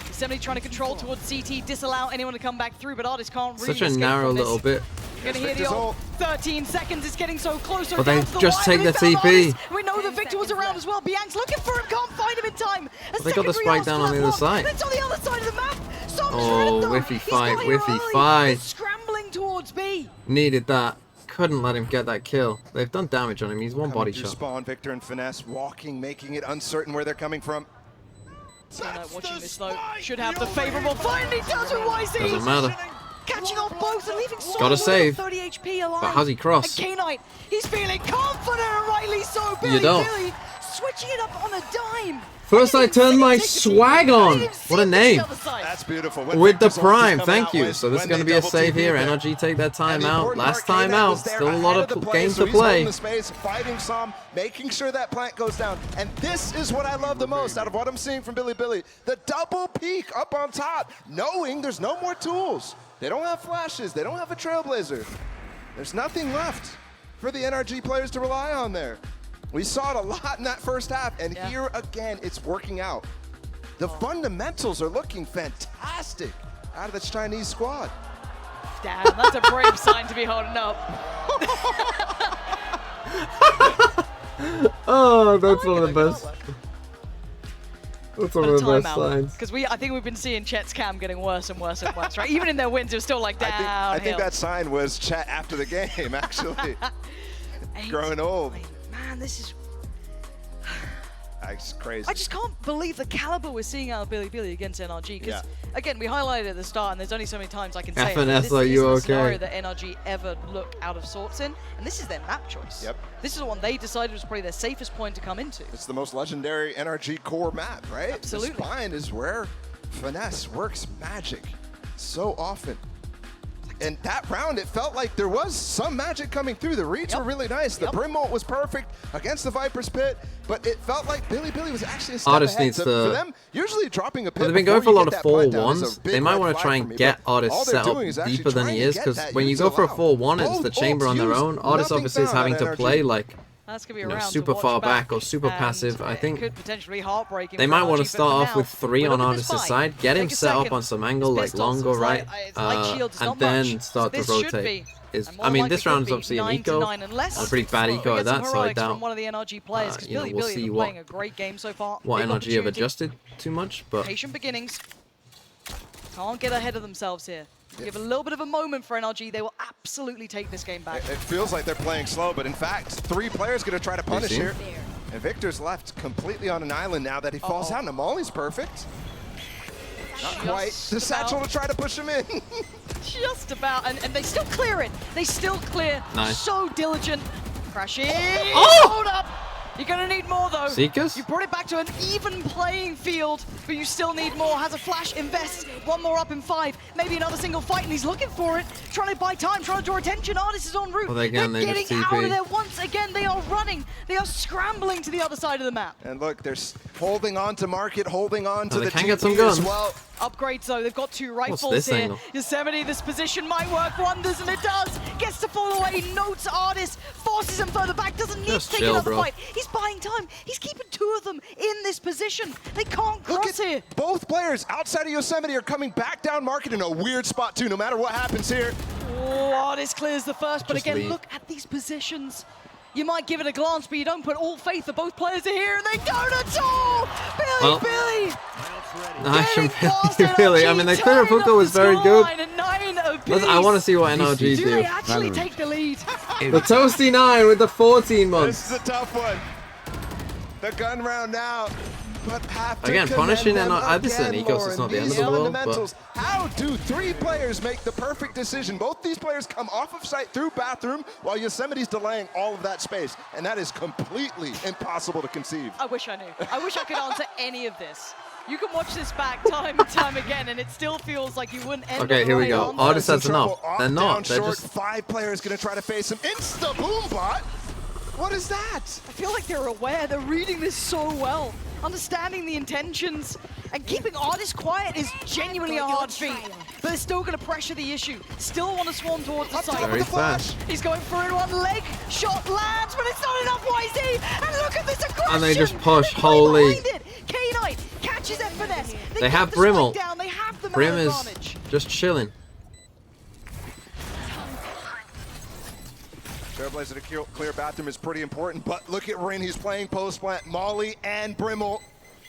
Yosemite trying to control towards CT, disallow anyone to come back through, but Artis can't really Such a narrow little bit. You're gonna hear the ult. 13 seconds, it's getting so close. But they just take the TP. We know that Victor was around as well. Bian's looking for him, can't find him in time. They got the spike down on the other side. It's on the other side of the map. Oh, whiffy fight. Scrambling towards B. Needed that. Couldn't let him get that kill. They've done damage on him. He's one body shot. Spawn, Victor and Finesse walking, making it uncertain where they're coming from. Watching this though, should have the favorable find. He does with YZ. Doesn't matter. Catching off both and leaving Saul Gotta save. 30 HP alive. But how's he cross? And K-Knight, he's feeling confident, and rightly so. You don't. Billy switching it up on a dime. First I turned my swag on. What a name. That's beautiful. With the prime, thank you. So this is going to be a save here. NRG take that time out. Last time out. Still a lot of games to play. Fighting some, making sure that plant goes down. And this is what I love the most out of what I'm seeing from Billy. The double peek up on top, knowing there's no more tools. They don't have flashes. They don't have a Trailblazer. There's nothing left for the NRG players to rely on there. We saw it a lot in that first half, and here again, it's working out. The fundamentals are looking fantastic out of this Chinese squad. Damn, that's a brave sign to be holding up. Oh, that's one of the best. That's one of the best signs. Because I think we've been seeing Chet's cam getting worse and worse and worse, right? Even in their wins, it was still like downhill. I think that sign was Chet after the game, actually. Growing old. Man, this is... That's crazy. I just can't believe the caliber we're seeing out of Billy against NRG. Because, again, we highlighted at the start, and there's only so many times I can say it. This are you isn't a okay? scenario that NRG ever look out of sorts in, and this is their map choice. Yep. This is the one they decided was probably their safest point to come into. It's the most legendary NRG core map, right? Absolutely. The spine is where Finesse works magic so often. And that round, it felt like there was some magic coming through. The reads were really nice. The Brim ult was perfect against the Viper's Pit, but it felt like Billy was actually a step Artist ahead. needs So to... for them, usually dropping a pit. Well, they've been going for a lot of before you get that plant down 4-1s. is a big They might red want to flag try for and me, get but Artist all set they're up doing is actually deeper than he trying to is, get because that when you use go for a allowed. 4-1, it's the Both chamber on their ults own. used, Artist nothing obviously is found having on to NRG. play like That's gonna be a you know, round super to far watch back or and super passive. I think could potentially be heartbreaking. they for might want NRG, to start but off with 3 look on at this Artist's fight. side, get him Take a set up second. on some angle like Pistols, Longo, it's right? like shield, it's And not then much. start So to this should rotate. be I mean, this round is obviously an 9 to eco, 9 and less. a pretty bad eco at that, so I doubt from one of the NRG players, because you know, Billy we'll has see been what playing a great game so far. NRG have opportunity. adjusted too much, but Patient beginnings. Can't get ahead of themselves here. Give a little bit of a moment for NRG. They will absolutely take this game back. It feels like they're playing slow, but in fact, 3 players going to try to punish here. And Victor's left completely on an island now that he falls out. Namali's perfect. Not quite. The satchel to try to push him in. Just about, and they still clear it. They still clear. Nice. So diligent. Crashing. Oh! Hold up. You're gonna need more though. Seekers? You brought it back to an even playing field, but you still need more. Has a flash, invest. 1 more up in 5. Maybe another single fight, and he's looking for it. Trying to buy time, trying to draw attention. Artist is en route. Well, again, they're they getting just TP. out of there once again. They are running. They are scrambling to the other side of the map. And look, they're holding on to market, holding on to they the can get TP some as guns. well. Upgrades though, they've got 2 rifles this here. angle? Yosemite, this position might work wonders, and it does. Gets to fall away, notes Artist, forces him further back, doesn't need Just to take chill, another bro. fight. He's buying time. He's keeping 2 of them in this position. They can't Look cross at here. both players outside of Yosemite are coming back down market in a weird spot too, no matter what happens here. Oh, Artist clears the first, but Just again, leave. look at these positions. You might give it a glance, but you don't put all faith that both players are here, and they don't at all! Billy! nice from Getting past Billy. I NRG, mean, the clear tying hookah up was the very good. scoreline at 9 I want to apiece. see what NRG Do do. they actually take the lead? The Toasty 9 with the 14 months. This is a tough one. The gun round now. But have to Again, punishing commend them and this is an again, eco, so Lauren. it's not the end of These the world, fundamentals. How do 3 players make the perfect decision? Both these players come off of site through bathroom while Yosemite's delaying all of that space. And that is completely impossible to conceive. I wish I knew. I wish I could answer any of this. You can watch this back time and time again, and it still feels like you wouldn't end Okay, on here the we right go. answer. Artist has Trouble enough. off, They're down, not. They're short. just 5 players going to try to face him. Insta boom bot. What is that? I feel like they're aware. They're reading this so well. Understanding the intentions. And keeping Artist quiet is genuinely a hard feat. But they're still going to pressure the issue. Still want to swarm towards the side. very fast. He's going for it. 1 leg shot lands, but it's not enough, YZ. And look at this aggression. And they just push. They play Holy. behind it. K-Knight catches it finesse. They get have the Brim spike ult. down. They have the man Brim is advantage. just chilling. Trailblazer to clear bathroom is pretty important, but look at Rin. He's playing post plant. Molly and Brimmel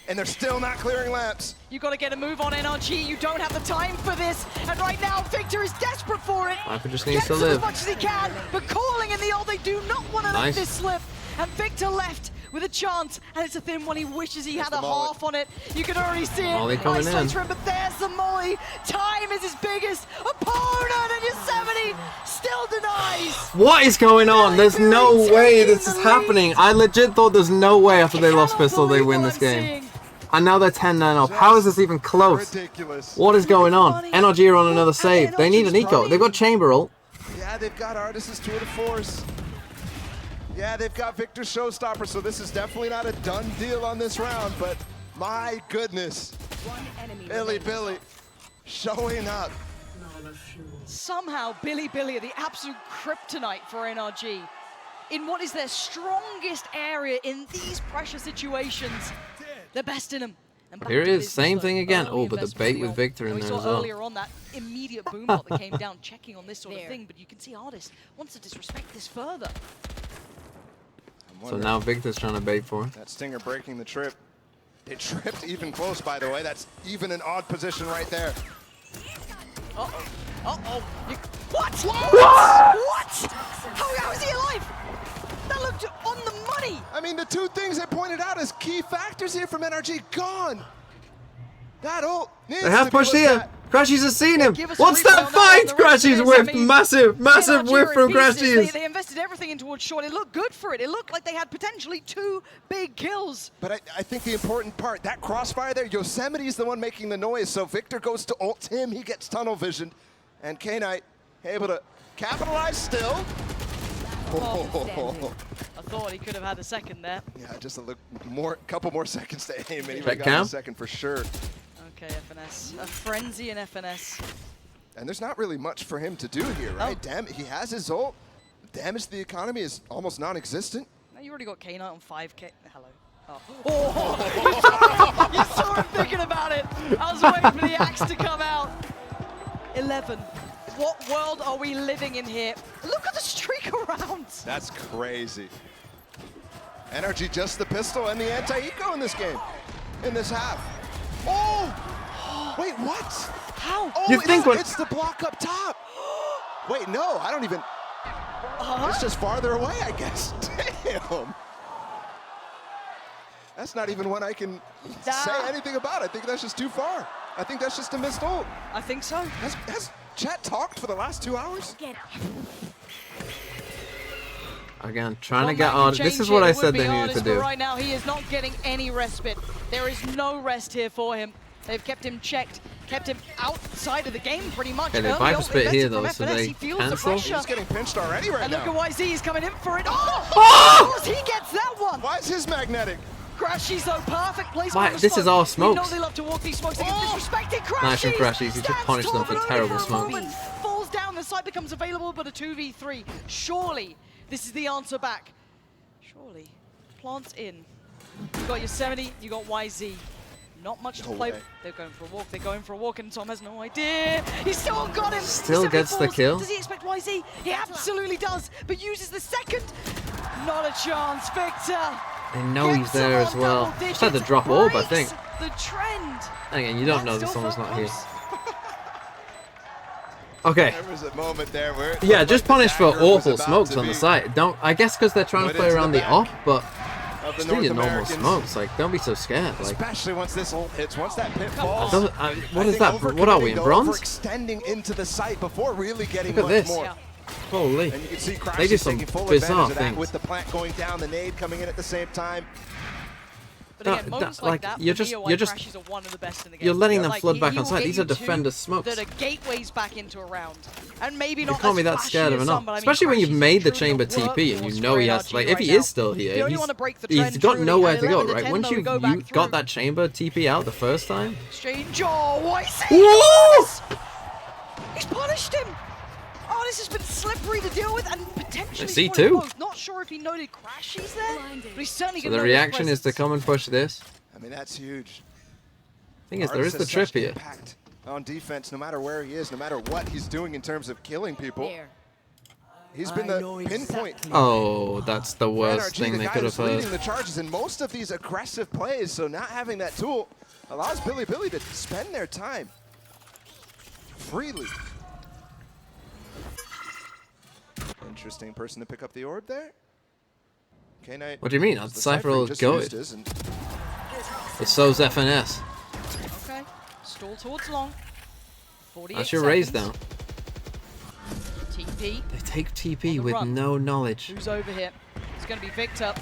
and they're still not clearing lamps. You got to get a move on NRG. You don't have the time for this. And right now, Victor is desperate for it. Viper just needs to Gets live. as much as he can, but calling in the ult, they do not want to let this slip. And Victor left with a chance, and it's a thin one. He wishes he had a half on it. You can already see it. Molly coming in. Him, but there's the Molly. Time is his biggest opponent, and Yosemite still denies. What is going on? There's no way this is happening. I legit thought there's no way after they lost Pistol they win this game. And now they're 10-9 up. How is this even close? Ridiculous. What is going on? NRG are on another save. They need an eco. They've got Chamber ult. Yeah, they've got Artis' tour de force. Yeah, they've got Victor Showstopper, so this is definitely not a done deal on this round, but my goodness. Billy showing up. Somehow, Billy are the absolute kryptonite for NRG. In what is their strongest area in these pressure situations. They're best in them. Here it is, same thing again. Oh, but the bait with Victor in we there saw as well. earlier on that immediate boom bot that came down, checking on this sort of thing, but you can see Artis wants to disrespect this further. So now Victor's trying to bait for it. That Stinger breaking the trip. It tripped even close, by the way. That's even an odd position right there. Uh-oh. Uh-oh. What? What? How is he alive? That looked on the money. I mean, the two things I pointed out as key factors here from NRG gone. That ult needs They have to be pushed looked here. at. Crashies has seen him. What's that fight? Crashies whiffed. Massive whiff from Crashies. They invested everything in towards short. It looked good for it. It looked like they had potentially 2 big kills. But I think the important part, that crossfire there, Yosemite is the one making the noise. So Victor goes to ult him. He gets tunnel visioned. And K-Knight able to capitalize still. I thought he could have had a second there. Yeah, just a couple more seconds to aim, and he Check got cam. a second for sure. Okay, FNS. A frenzy in FNS. And there's not really much for him to do here, right? Damn, he has his ult. Damage to the economy is almost non-existent. Now you already got K-Knight on 5K. Hello. Oh. You saw him thinking about it. I was waiting for the axe to come out. 11. What world are we living in here? Look at the streak around. That's crazy. NRG just the pistol and the anti-eco in this game, in this half. Oh! Wait, what? How? Oh, it's the block up top. Wait, no, I don't even. It's just farther away, I guess. Damn. That's not even one I can say anything about. I think that's just too far. I think that's just a missed ult. I think so. Has chat talked for the last 2 hours? Again, trying to get Artis. This is what I said they needed to do. Right now, he is not getting any respite. There is no rest here for him. They've kept him checked, kept him outside of the game pretty much. Okay, the Viper spit here though, so they cancel. He's getting pinched already right now. And look at YZ, he's coming in for it. Oh! Of course he gets that one. Why is his magnetic? Crashies though, perfect placement. This is all smokes. You know they love to walk these smokes. They get disrespected. Crashies. Nice from Crashies. You should punish them for terrible smoke. Falls down, the site becomes available, but a 2v3. Surely this is the answer back. Surely. Plants in. You got Yosemite, you got YZ. Not much to play. They're going for a walk. They're going for a walk, and Tom has no idea. He's still got him. Still gets the kill. Does he expect YZ? He absolutely does, but uses the second. Not a chance, Victor. They know he's there as well. Just had to drop orb, I think. The trend. Again, you don't know that someone's not here. Okay. There was a moment there where yeah, just punish for awful smokes on the site. I guess because they're trying to play around the off, but just do your normal smokes. Like, don't be so scared. Like, especially once this ult hits, once that pit falls. What is that? What are we in bronze? Extending into the site before really getting Look at this. more. Holy. And you can see they do some bizarre things. With the plant going down, the nade coming in at the same time. But again, moments like that, you're letting them flood back on site. These are defender smokes. That are gateways back into a round, and maybe not. You can't be that scared of enough, especially when you've made the chamber TP and you know he has. Like, if he is still here, he's got nowhere to go. Right? Once you got that chamber TP out the first time. Strange. Oh, he's punished him. Oh, this has been slippery to deal with and potentially C2. Not sure if he noted Crashies there, but he's certainly So the reaction is to come and push this. I mean, that's huge. Thing is, there is the trip here. On defense, no matter where he is, no matter what he's doing in terms of killing people. He's been the pinpoint. Oh, that's the worst thing they could have heard. Leading the charges in most of these aggressive plays, so not having that tool allows Billy to spend their time freely. Interesting person to pick up the orb there. K-Knight. What do you mean? Cypher will go it. It's so's FNS. Okay, stall towards long. 48 That's your raise down. TP. They take TP with no knowledge. Who's over here? It's going to be Victor.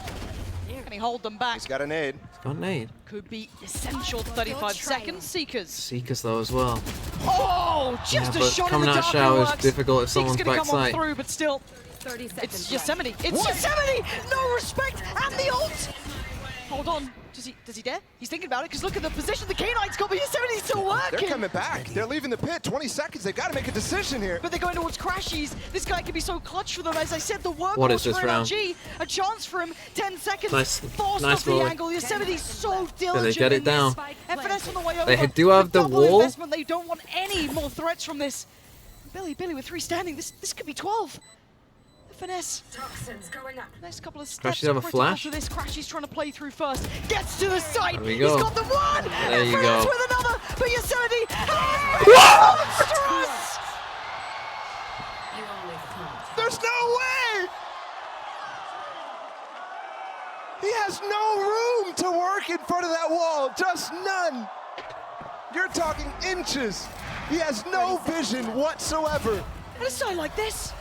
Can he hold them back? He's got a nade. He's got a nade. Could be essential 35 seconds. Seekers. Seekers though as well. Oh, just a shot in the dark. Coming out shower is difficult if someone's backside. Through, but still, 30 seconds. It's Yosemite. It's Yosemite. No respect and the ult. Hold on. Does he dare? He's thinking about it because look at the position the K-Knight's got, but Yosemite's still working. They're coming back. They're leaving the pit. 20 seconds. They've got to make a decision here. But they're going towards Crashies. This guy can be so clutch for them. As I said, the workhorse what is this for round? NRG. A chance for him. 10 seconds. Nice off the angle. Yosemite's so diligent. They get it down. FNS on the way over. They do have the wall. Investment. They don't want any more threats from this. Billy with 3 standing. This could be 12. Finesse. Toxins going up. Next couple of steps. Crashies have a flash. This Crashies trying to play through first. Gets to the site. There we go. He's got the one. There you go. With another, but Yosemite has There's no way. He has no room to work in front of that wall. Just none. You're talking inches. He has no vision whatsoever. And a side like this.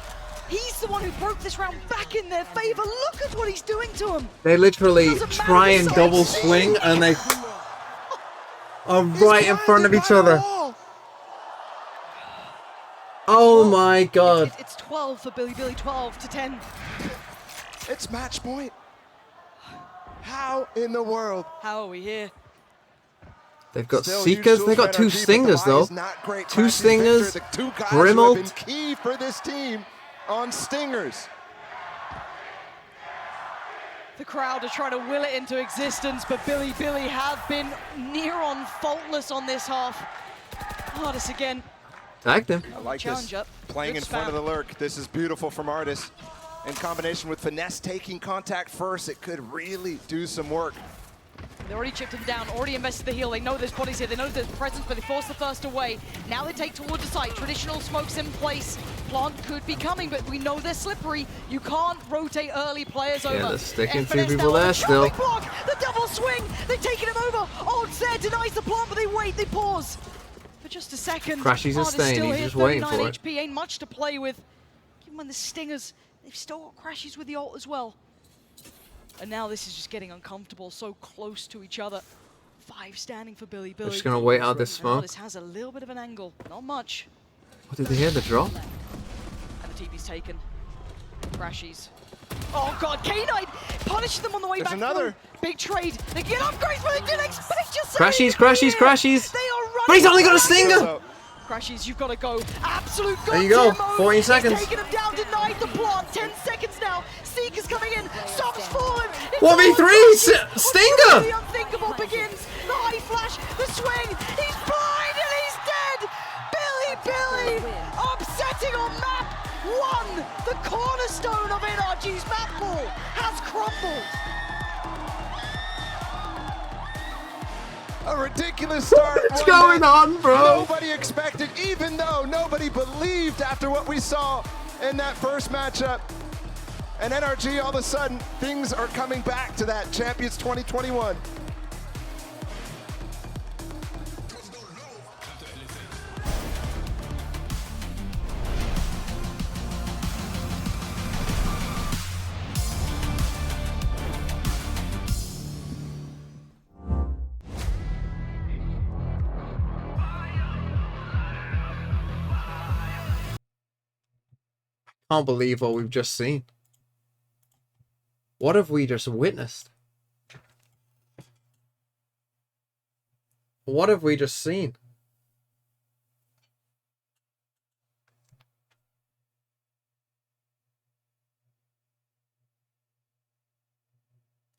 He's the one who broke this round back in their favor. Look at what he's doing to him. They literally try and double swing and they are right in front of each other. Oh my god. It's 12 for Billy, 12 to 10. It's match point. How in the world? How are we here? They've got Seekers. They've got 2 Stingers though. 2 Stingers. The 2 guys Brimalt. who have been key for this team on Stingers. The crowd are trying to will it into existence, but Billy have been near on faultless on this half. Artis again. Tagged him. I like this. Playing in front of the lurk. This is beautiful from Artis. In combination with Finesse taking contact first, it could really do some work. They already chipped him down, already invested the heal. They know there's bodies here, they know there's presence, but they force the first away. Now they take towards the site. Traditional smokes in place. Plant could be coming, but we know they're slippery. You can't rotate early players over. Yeah, they're sticking 2 people there still. Block, the double swing, they're taking him over. Odds there, denies the plant, but they wait, they pause. For just a second. Crashies is staying, he's just waiting for it. HP ain't much to play with. Even when the Stingers, they've still got Crashies with the ult as well. And now this is just getting uncomfortable, so close to each other. 5 standing for Billy. They're just gonna wait out this smoke. This has a little bit of an angle, not much. What did they hear? The drop? And the TP's taken. Crashies. Oh god, K-Knight punishes them on the way back. Another. Big trade. They get upgrades, but they didn't expect just Crashies. They are running. But he's only got a Stinger! Crashies, you've got to go. Absolute god. There you go. 14 seconds. Taking him down, denied the plant. 10 seconds now. Seeker's coming in. Stops falling. 1v3 Stinger! The unthinkable begins. The high flash, the swing. He's blind and he's dead. Billy, upsetting on map 1. The cornerstone of NRG's map pool has crumbled. A ridiculous start. What's going on, bro? Nobody expected, even though nobody believed after what we saw in that first matchup. And NRG, all of a sudden, things are coming back to that Champions 2021. Can't believe what we've just seen. What have we just witnessed? What have we just seen?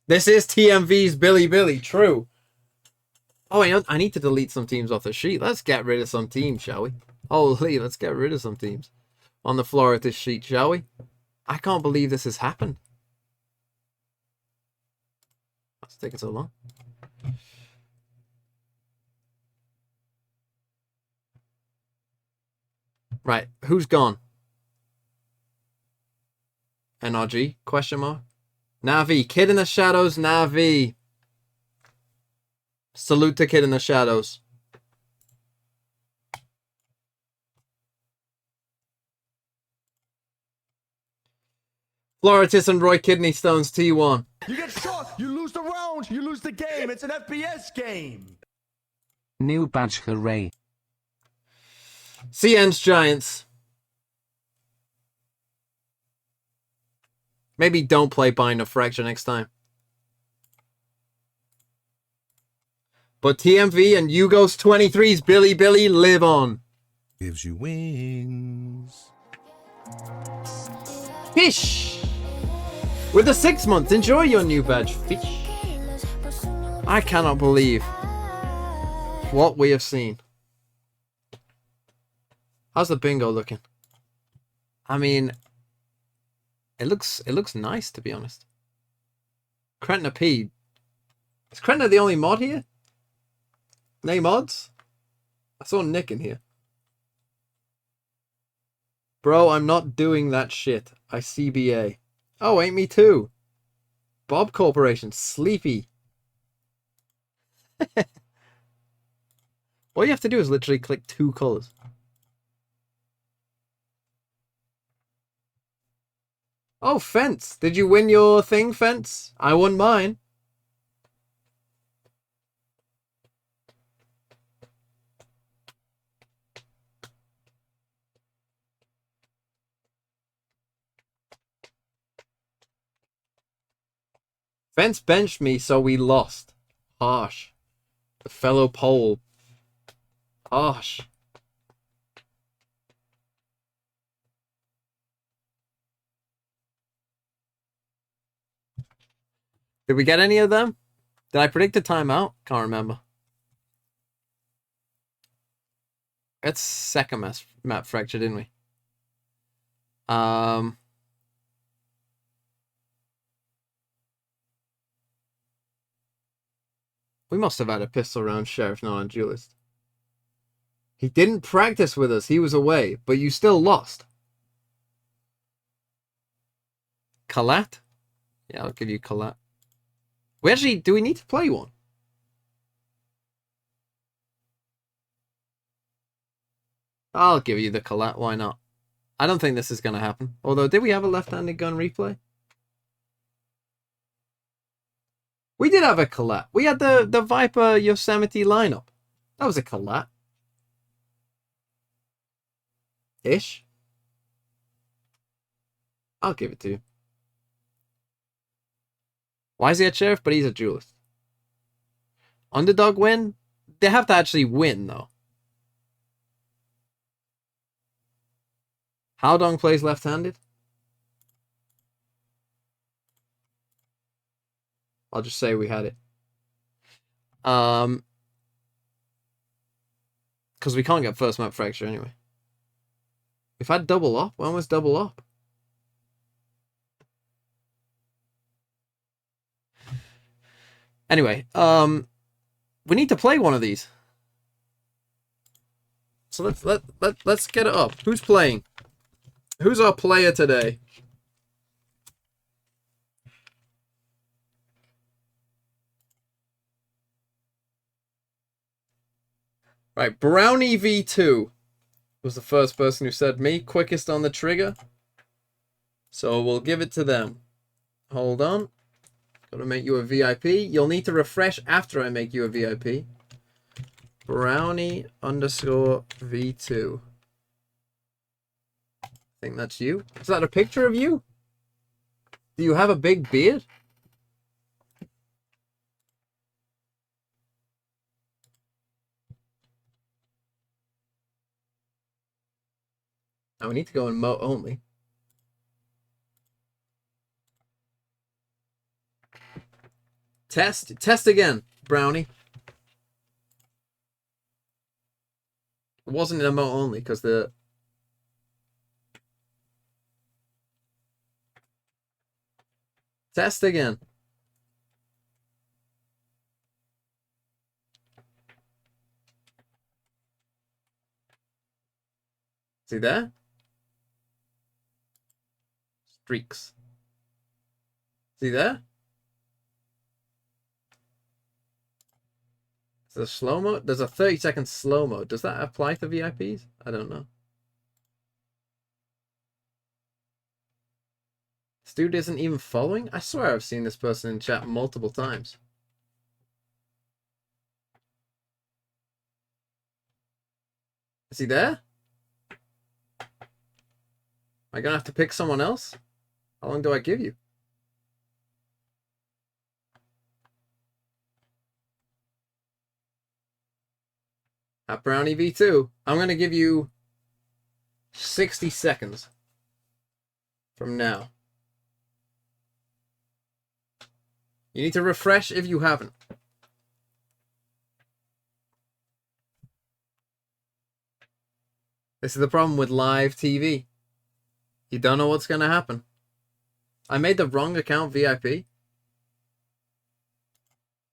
This is TMV's Billy, true. Oh, I need to delete some teams off the sheet. Let's get rid of some teams, shall we? Holy, let's get rid of some teams on the floor of this sheet, shall we? I can't believe this has happened. What's taking so long? Right, who's gone? NRG? Question mark. Navi, Kid in the Shadows, Navi. Salute to Kid in the Shadows. Floritis and Roy Kidney Stones, T1. You get shot, you lose the round, you lose the game. It's an FPS game. New badge, hooray. CN's Giants. Maybe don't play Bind of Fracture next time. But TMV and Hugo's 23's Billy live on. Gives you wings. Fish! With the 6 months, enjoy your new badge, Fish. I cannot believe what we have seen. How's the bingo looking? I mean, it looks nice, to be honest. Krentner P. Is Krentner the only mod here? Name mods? I saw Nick in here. Bro, I'm not doing that shit. I CBA. Oh, ain't me too. Bob Corporation. Sleepy. All you have to do is literally click 2 colors. Oh, Fence. Did you win your thing, Fence? I won mine. Fence benched me, so we lost. Harsh. The fellow Pole. Harsh. Did we get any of them? Did I predict a timeout? Can't remember. It's second map fracture, didn't we? We must have had a pistol round Sheriff, not on Duelist. He didn't practice with us. He was away, but you still lost. Kalat? Yeah, I'll give you Kalat. We actually, do we need to play one? I'll give you the Kalat, why not? I don't think this is going to happen. Although, did we have a left-handed gun replay? We did have a Kalat. We had the Viper Yosemite lineup. That was a Kalat. Ish. I'll give it to you. Why is he a Sheriff? But he's a Duelist. Underdog win? They have to actually win, though. Howdong plays left-handed? I'll just say we had it. Because we can't get first map fracture anyway. We've had double up. When was double up? Anyway, we need to play one of these. So let's get it up. Who's playing? Who's our player today? Right, Brownie V2 was the first person who said me. Quickest on the trigger. So we'll give it to them. Hold on. Gotta make you a VIP. You'll need to refresh after I make you a VIP. Brownie _ V2. I think that's you. Is that a picture of you? Do you have a big beard? Now we need to go in Mo only. Test again, Brownie. It wasn't in emote only because the Test again. See there? Streaks. See there? Is there slow-mo? There's a 30-second slow-mo. Does that apply to VIPs? I don't know. This dude isn't even following? I swear I've seen this person in chat multiple times. Is he there? Am I gonna have to pick someone else? How long do I give you? At Brownie V2, I'm gonna give you 60 seconds from now. You need to refresh if you haven't. This is the problem with live TV. You don't know what's going to happen. I made the wrong account VIP.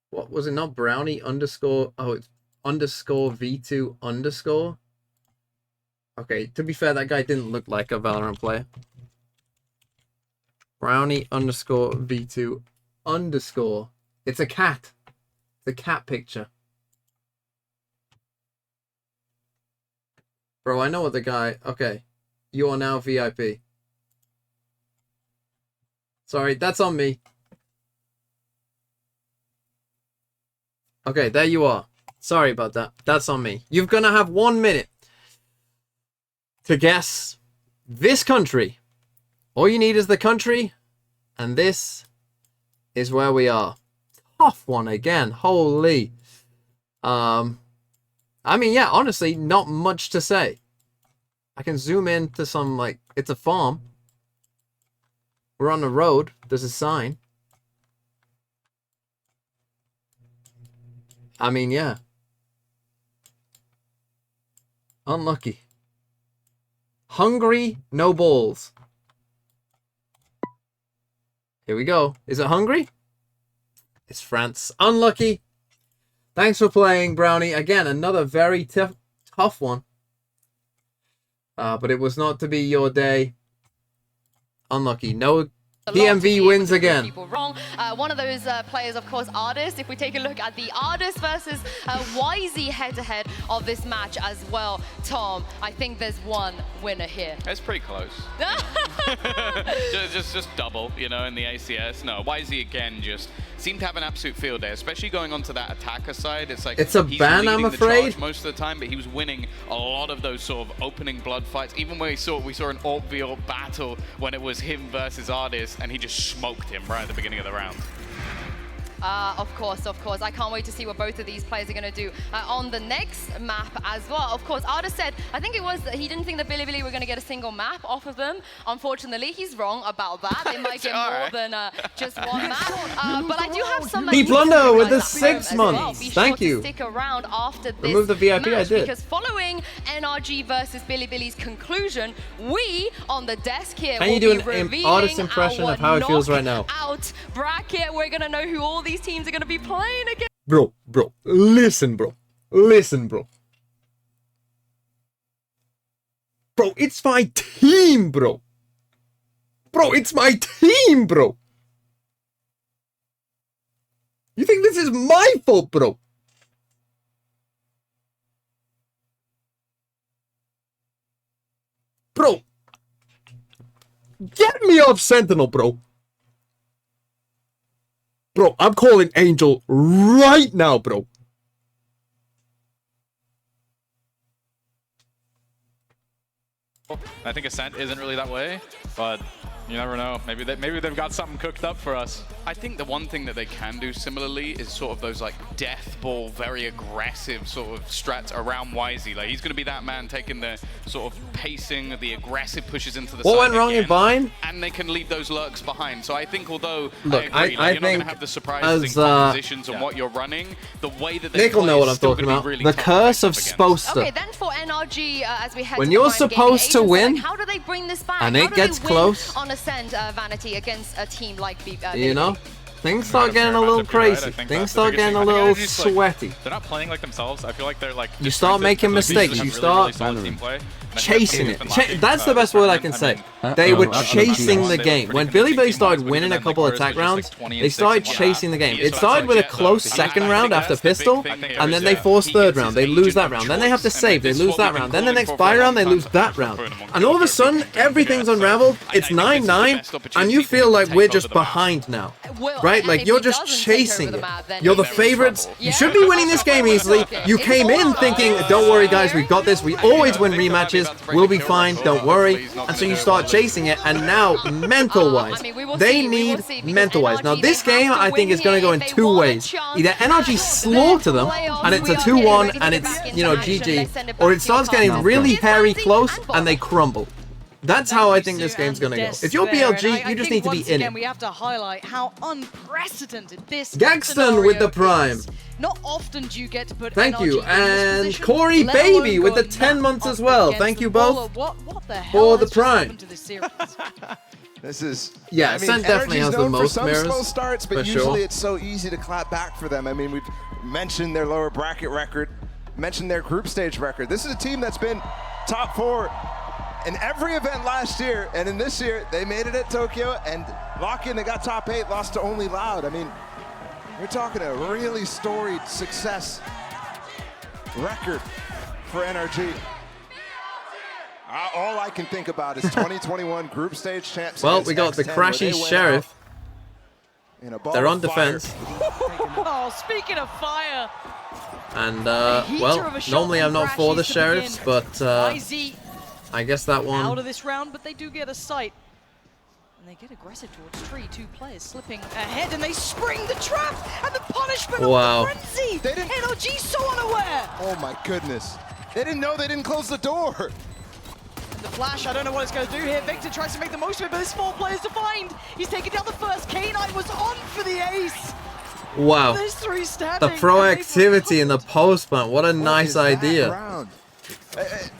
What was it? Not Brownie underscore. Oh, it's underscore V2 underscore. Okay, to be fair, that guy didn't look like a Valorant player. Brownie underscore V2 underscore. It's a cat. It's a cat picture. Bro, I know what the guy... Okay. You are now VIP. Sorry, that's on me. Okay, there you are. Sorry about that. That's on me. You're gonna have 1 minute to guess this country. All you need is the country, and this is where we are. Tough one again. Holy. I mean, yeah, honestly, not much to say. I can zoom in to some, like, it's a farm. We're on the road. There's a sign. I mean, yeah. Unlucky. Hungry, no balls. Here we go. Is it Hungary? It's France. Unlucky. Thanks for playing, Brownie. Again, another very tough one. But it was not to be your day. Unlucky. No. DMV wins again. People wrong. One of those players, of course, Artist. If we take a look at the Artist versus YZ head-to-head of this match as well, Tom, I think there's one winner here. It's pretty close. just double, you know, in the ACS. No, YZ again just seemed to have an absolute field day, especially going onto that attacker side. It's like it's a ban, I'm afraid. Most of the time, but he was winning a lot of those sort of opening blood fights. Even when we saw an alt v alt battle when it was him versus Artist, and he just smoked him right at the beginning of the round. Of course. I can't wait to see what both of these players are going to do on the next map as well. Of course, Artist said, I think it was that he didn't think that Bilibili were going to get a single map off of them. Unfortunately, he's wrong about that. They might get more than just one map. But I do have some... Deep Blunder with the 6 months. Well. Thank you. Stick around after this Remove the VIP, match, I did. because following NRG versus Bilibili's conclusion, we on the desk here Can you do an Artist impression of how it feels right now? Out bracket. We're going to know who all these teams are going to be playing against. Bro, listen, bro. Listen, bro. Bro, it's my team, bro. Bro, it's my team, bro. You think this is my fault, bro? Bro. Get me off Sentinel, bro. Bro, I'm calling Angel right now, bro. I think Ascent isn't really that way, but you never know. Maybe they've got something cooked up for us. I think the one thing that they can do similarly is sort of those like death ball, very aggressive sort of strats around YZ. Like he's going to be that man taking the sort of pacing, the aggressive pushes into the side. What went wrong in Vine? And they can leave those lurks behind. So I think although look, I agree, I you're not going to have the surprises in compositions and what you're running, the way that they Nick will know what I'm talking about. Really the curse of supposed to. Okay, then for NRG, as we head when to you're the supposed to win, how do they bring this back? and it gets close, on a 100% Vanity against a team like you know, things start getting a little crazy. Things start getting a little sweaty. They're not playing like themselves. I feel like they're like... You start making mistakes. You start chasing it. That's the best word I can say. They were chasing the game. When Billy started winning a couple of attack rounds, they started chasing the game. It started with a close second round after pistol, and then they force third round. They lose that round. Then they have to save. They lose that round. Then the next buy round, they lose that round. And all of a sudden, everything's unraveled. It's 9-9, and you feel like we're just behind now. Right? Like, you're just chasing it. You're the favorites. You should be winning this game easily. You came in thinking, don't worry, guys, we've got this. We always win rematches. We'll be fine. Don't worry. And so you start chasing it. And now, mental-wise, they need mental-wise. Now, this game, I think, is going to go in two ways. Either NRG slaughter them, and it's a 2-1, and it's, you know, GG. Or it starts getting really hairy close, and they crumble. That's how I think this game's going to go. If you're BLG, you just need to be in it. We have to highlight how unprecedented this Gaxton with the Prime. Not often do you get to put Thank you. And Corey Baby with the 10 months as well. Thank you both for the Prime. This is... Yeah, I mean, Sen definitely has the most for some mirrors. Slow starts, but for usually sure. it's so easy to clap back for them. I mean, we've mentioned their lower bracket record, mentioned their group stage record. This is a team that's been top 4 in every event last year, and in this year, they made it at Tokyo, and lock-in, they got top 8, lost to only Loud. I mean, we're talking a really storied success record for NRG. All I can think about is 2021 group stage champs. Well, we got the Crashy Sheriff. They're on defense. Oh, speaking of fire. And, well, normally I'm not for the Sheriffs, but I guess that one... Out of this round, but they do get a sight. And they get aggressive towards Tree. 2 players slipping ahead, and they spring the trap, and the punishment of the frenzy. NRG so unaware. Oh my goodness. They didn't know they didn't close the door. And the flash, I don't know what it's going to do here. Victor tries to make the most of it, but there's 4 players to find. He's taken down the first. K9 was on for the ace. Wow. There's 3 standing. The proactivity in the post-plant. What a nice idea.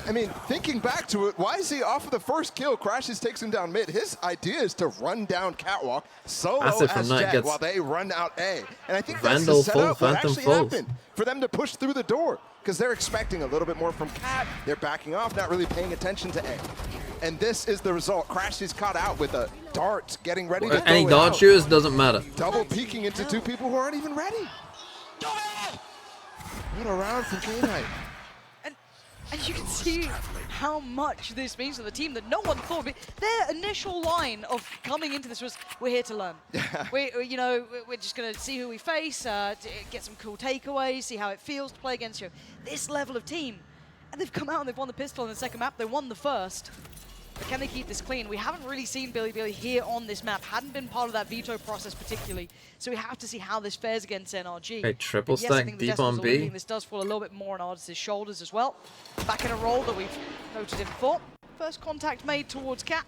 I mean, thinking back to it, why is he off of the first kill? Crashes takes him down mid. His idea is to run down Catwalk solo as Jack while they run out A. And I think that's the setup that actually happened for them to push through the door, because they're expecting a little bit more from Cat. They're backing off, not really paying attention to A. And this is the result. Crash is caught out with a dart, getting ready to any dart shooters doesn't matter. Double peeking into 2 people who aren't even ready. What a round from K9. And you can see how much this means to the team that no one thought. Their initial line of coming into this was, we're here to learn. You know, we're just going to see who we face, get some cool takeaways, see how it feels to play against this level of team. And they've come out and they've won the pistol in the second map. They won the first. But can they keep this clean? We haven't really seen Billy here on this map. Hadn't been part of that veto process particularly. So we have to see how this fares against NRG. Okay, triple stack deep on B. This does fall a little bit more on Ardis' shoulders as well. Back in a role that we've noted him for. First contact made towards Cat.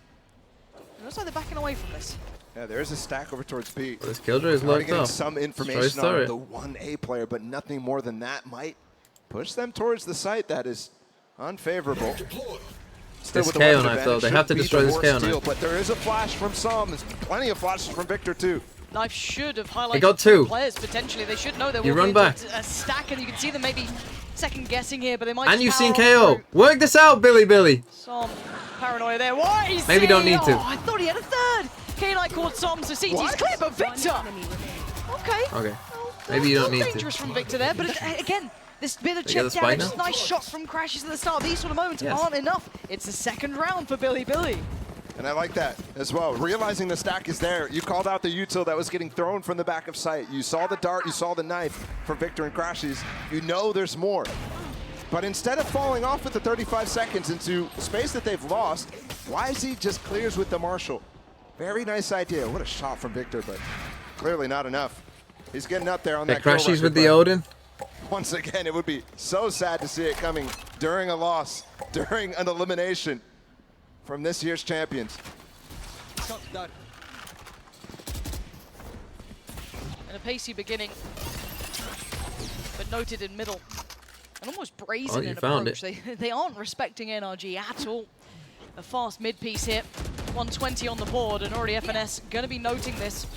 It looks like they're backing away from this. Yeah, there is a stack over towards B. Well, this Killjoy is locked getting up. some information on the 1A player, but nothing more than that might push them towards the site that is unfavorable. Still this KO knife though, they have to destroy this KO knife. But there is a flash from some. There's plenty of flashes from Victor too. Knife should have highlighted they got 2 players potentially. They should know there you will run be back. a stack, and you can see them maybe second guessing here, but they might. And you've seen KO. Work this out, Billy. Some paranoia there. What is maybe don't need to. I thought he had a third. K9 caught Som, so CT's clear, but Victor. Okay. Okay. Maybe you don't need to. Dangerous from Victor there, but again. This bit of chip damage, nice shot from Crashes at the start. These sort of moments aren't enough. It's the second round for Billy. And I like that as well. Realizing the stack is there. You called out the util that was getting thrown from the back of sight. You saw the dart, you saw the knife from Victor and Crashes. You know there's more. But instead of falling off with the 35 seconds into space that they've lost, YZ just clears with the Marshall. Very nice idea. What a shot from Victor, but clearly not enough. He's getting up there on that Crashes with the Odin. Once again, it would be so sad to see it coming during a loss, during an elimination from this year's champions. And a pacey beginning, but noted in middle. And almost brazen in approach. They aren't respecting NRG at all. A fast mid piece here. 120 on the board, and already FNS going to be noting this.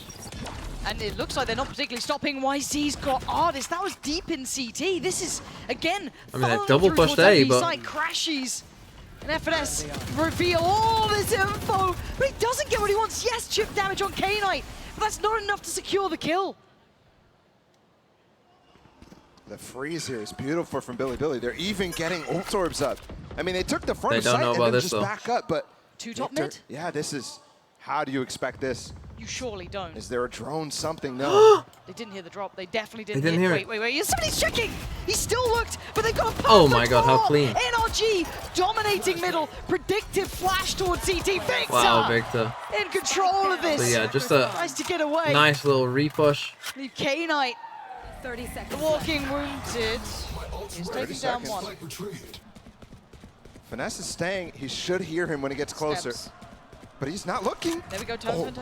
And it looks like they're not particularly stopping. YZ's got Artist. That was deep in CT. This is, again, I mean, they double pushed A, but... Crashes. And FNS reveal all this info, but he doesn't get what he wants. Yes, chip damage on K-Knight, but that's not enough to secure the kill. The freeze here is beautiful from Billy. They're even getting ult orbs up. I mean, they took the front site and then just back up, but... Two top mid? Yeah, this is... How do you expect this? You surely don't. Is there a drone? Something? No. They didn't hear the drop. They definitely didn't, hear it. Wait. Somebody's checking. He still looked, but they've got a perfect Oh my god, how clean. NRG dominating middle. Predictive flash towards CT. Victor. Wow, Victor. In control of this. So yeah, just a nice to get away. Nice little repush. Leave K-Knight. 30 seconds. Walking wounded. He's taking down one. Finesse is staying. He should hear him when he gets closer. Steps. But he's not looking. There we go, turn.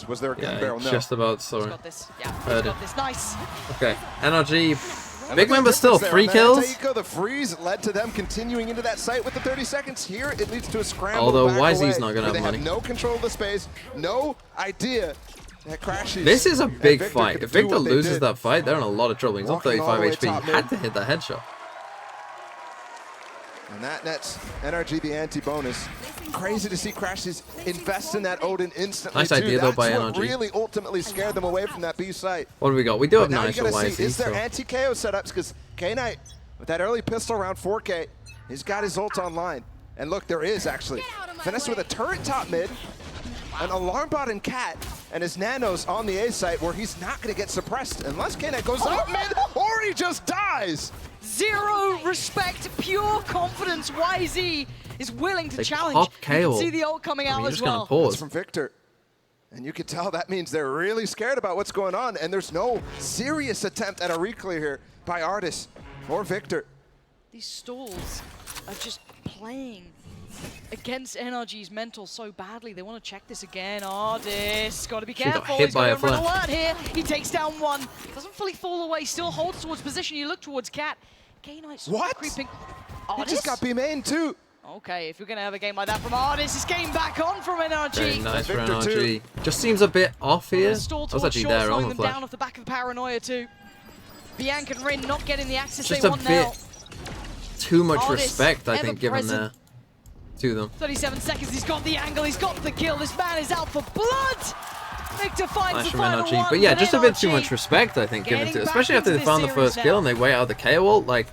Was there a gun barrel? No. Just about, sorry. He's got this. Yeah, Heard he's got this. Nice. Okay, NRG. Big member still, 3 kills. The freeze led to them continuing into that site with the 30 seconds. Here, it leads to a scramble. Although back YZ's away, not going to have money. They have no control of the space, no idea that crashes. This is a big fight. If Victor loses that fight, they're in a lot of trouble. He's on 35 HP. He had to hit that headshot. And that nets NRG the anti-bonus. Crazy to see Crashes invest in that Odin instantly. Nice idea though by NRG. That's what really ultimately scared them away from that B site. What do we got? We do have now nice you gotta YZ. see, is there anti-KO setups? Because K-Knight, with that early pistol around 4K, he's got his ult online. And look, there is actually. Finesse with a turret top mid, an alarm bot and Cat, and his nanos on the A site where he's not going to get suppressed unless K-Knight goes up mid or he just dies. Zero respect, pure confidence. YZ is willing to challenge. Pop you can KO. see the ult coming out as well. Pause. That's from Victor. And you can tell that means they're really scared about what's going on, and there's no serious attempt at a reclear here by Artis or Victor. These stalls are just playing against NRG's mental so badly. They want to check this again. Artis, got to be careful. He's got a red alert here. He takes down one. Doesn't fully fall away. Still holds towards position. You look towards Cat. K-Knight's creeping. He just got B-main too. Okay, if you're going to have a game like that from Artis, he's getting back on from NRG. Very nice for NRG. Just seems a bit off here. I was actually there on the flash. Down off the back of the Paranoia too. Bianca and Rin not getting the access just they want now. Too much respect, I think, given there to them. 37 seconds, he's got the angle, he's got the kill. This man is out for blood. Victor finds the final one. But yeah, just a bit too much respect, I think, given to, especially after they found the first kill and they wait out the KO ult. Like,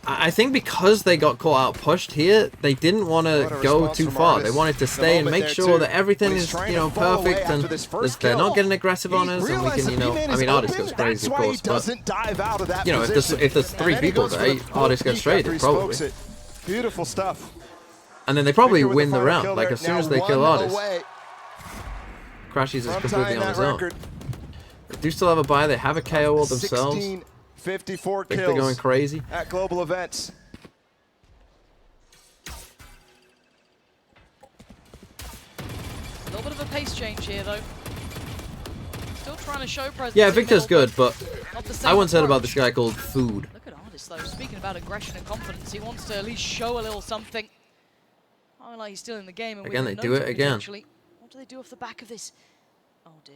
I think because they got caught out pushed here, they didn't want to go too far. They wanted to stay and make sure that everything is, you know, perfect and they're not getting aggressive on us and we can, you know, I mean, Artis goes crazy, of course, but, you know, if there's 3 people there, Artis goes straight, probably. Beautiful stuff. And then they probably win the round, like as soon as they kill Artis. Crashies is completely on his own. They do still have a buy, they have a KO ult themselves. 54 kills. They're going crazy at global events. A little bit of a pace change here, though. Still trying to show presence. Yeah, Victor's good, but I once heard approach. about this guy called Food. Look at Artis, though. Speaking about aggression and confidence, he wants to at least show a little something. Oh, like he's still in the game. And again, they do it again. What do they do off the back of this? Oh dear.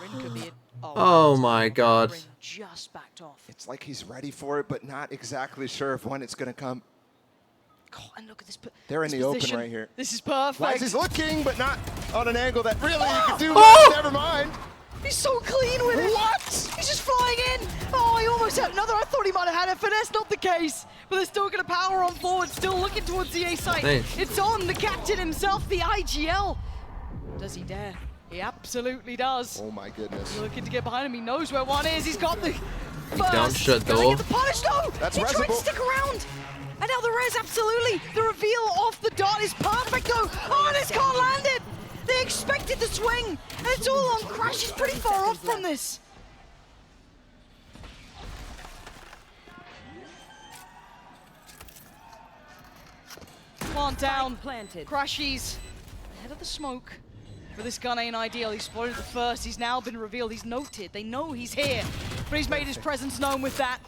Rin could be. Oh my God. Rin just backed off. It's like he's ready for it, but not exactly sure of when it's going to come. God, and look at this. They're in the open right here. This is perfect. He's looking, but not on an angle that really you can do much. Never mind. He's so clean with it. What? He's just flying in. Oh, he almost had another. I thought he might have had a finesse. Not the case. But they're still going to power on forward. Still looking towards the A site. It's on the captain himself, the IGL. Does he dare? He absolutely does. Oh my goodness. Looking to get behind him. He knows where one is. He's got the first. Don't shut door. Get the punish. No! That's he tried to stick around. And now the res, absolutely. The reveal off the dart is perfect though. Oh, and it's can't land it. They expected the swing. And it's all on Crash. He's pretty far off from this. Plant down. Crashies ahead of the smoke. But this gun ain't ideal. He exploded the first. He's now been revealed. He's noted. They know he's here. But he's made his presence known with that.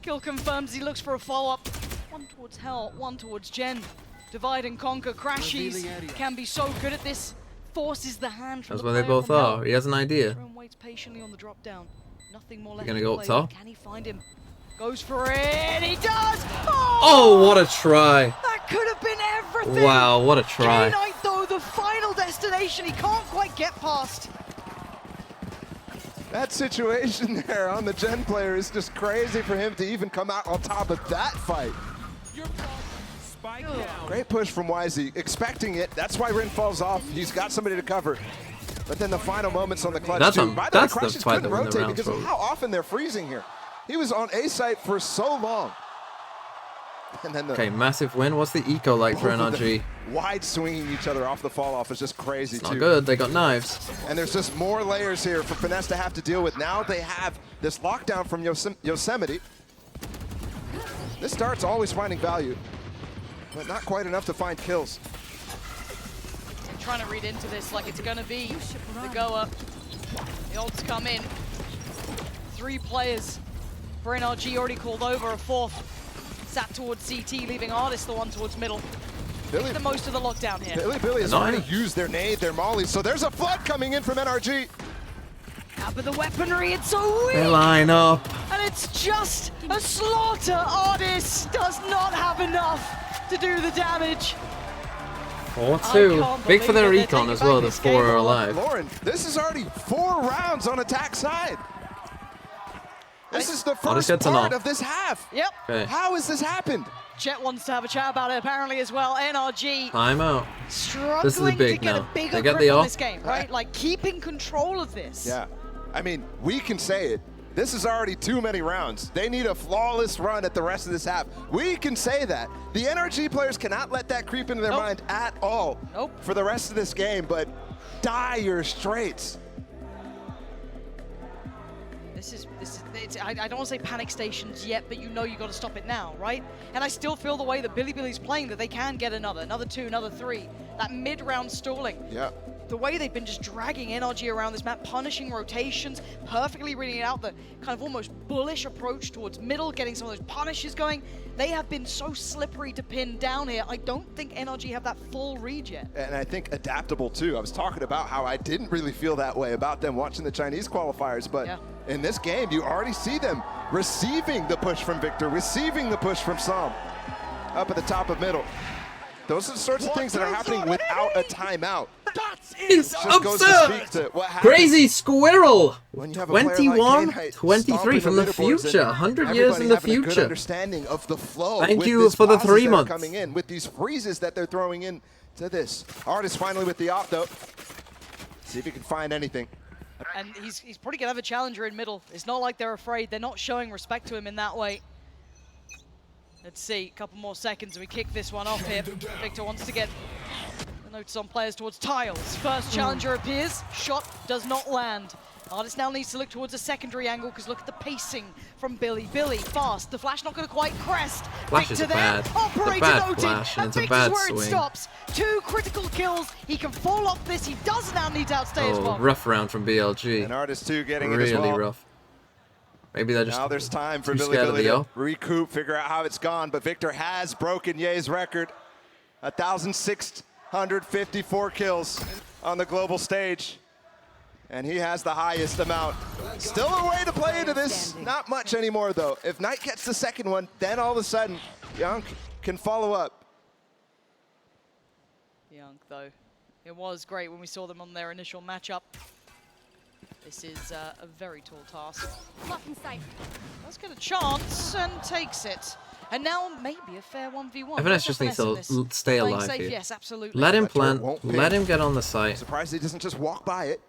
Kill confirms he looks for a follow-up. One towards Hell, one towards Jen. divide and conquer. Crashies can be so good at this. Forces the hand from That's the where they player both from are. hell. He has an idea. Drone waits patiently on the drop down. Nothing more left Gonna to go up play. top? Can he find him? Goes for it. He does. Oh, what a try! That could have been everything. Wow, what a try! K-Knight, though, the final destination. He can't quite get past. That situation there on the Gen player is just crazy for him to even come out on top of that fight. Great push from YZ, expecting it. That's why Rin falls off. He's got somebody to cover. But then the final moments on the clutch That's too. By the way, the Crashes fight couldn't that won the rotate round because for of how often they're freezing here. He was on A site for so long. And then the Okay, massive win. What's the eco like for NRG? wide swinging each other off the fall off is just crazy It's too. not good. They got knives. And there's just more layers here for Finesse to have to deal with. Now they have this lockdown from Yosemite. This start's always finding value, but not quite enough to find kills. I'm trying to read into this like it's going to be the go-up. The ults come in. 3 players for NRG already called over. A 4th sat towards CT, leaving Artist the one towards middle. Make the most of the lockdown here. Billy has already used their nade, their mollies, so there's a flood coming in from NRG. Yeah, but the weaponry, it's so weak. They line up. And it's just a slaughter. Artist does not have enough to do the damage. 4-2. Big for their recon as well. The 4 are alive. Lauren, this is already 4 rounds on attack side. This is the first part of this half. Yep. Okay. How has this happened? Chet wants to have a chat about it apparently as well. NRG Timeout. struggling This is big to get now. a bigger They get grip the on off. this game, right? Like keeping control of this. Yeah. I mean, we can say it. This is already too many rounds. They need a flawless run at the rest of this half. We can say that. The NRG players cannot let that creep into their mind at all for the rest of this game, but dire straits. I don't want to say panic stations yet, but you know you got to stop it now, right? And I still feel the way that Billy's playing that they can get another 2, another 3. That mid-round stalling. Yeah. The way they've been just dragging NRG around this map, punishing rotations, perfectly reading it out, the kind of almost bullish approach towards middle, getting some of those punishes going. They have been so slippery to pin down here. I don't think NRG have that full read yet. And I think adaptable too. I was talking about how I didn't really feel that way about them watching the Chinese qualifiers, but in this game, you already see them receiving the push from Victor, receiving the push from Sam up at the top of middle. Those are the sorts of things that are happening without a timeout. It's absurd! Crazy squirrel! 21, 23 from the future, 100 years in the future. Understanding of the flow. Thank you for the 3 months. Coming in with these freezes that they're throwing in to this. Artist finally with the op though. See if he can find anything. And he's probably gonna have a challenger in middle. It's not like they're afraid. They're not showing respect to him in that way. Let's see, a couple more seconds and we kick this one off here. Victor wants to get the notice on players towards tiles. First challenger appears, shot does not land. Artist now needs to look towards a secondary angle because look at the pacing from Billy. Billy, fast, the flash not going to quite crest. Flash Victor is there, operator noted, flash, and and it's a Victor's bad where swing. it stops. 2 critical kills, he can fall off this, he does now need to outstay as well. Rough round from BLG. And Artist 2 getting really it as well. rough. Maybe they're just now there's time for too Billy scared of the to up. recoup, figure out how it's gone, but Victor has broken Ye's record. 1,654 kills on the global stage. And he has the highest amount. Still a way to play into this. Not much anymore, though. If Knight gets the second one, then all of a sudden, Young can follow up. Young, though, it was great when we saw them on their initial matchup. This is a very tall task. Does get a chance and takes it. And now maybe a fair 1v1. FNS just needs to stay alive safe, here. yes, absolutely. Let him plant, let him get on the site. Surprised he doesn't just walk by it.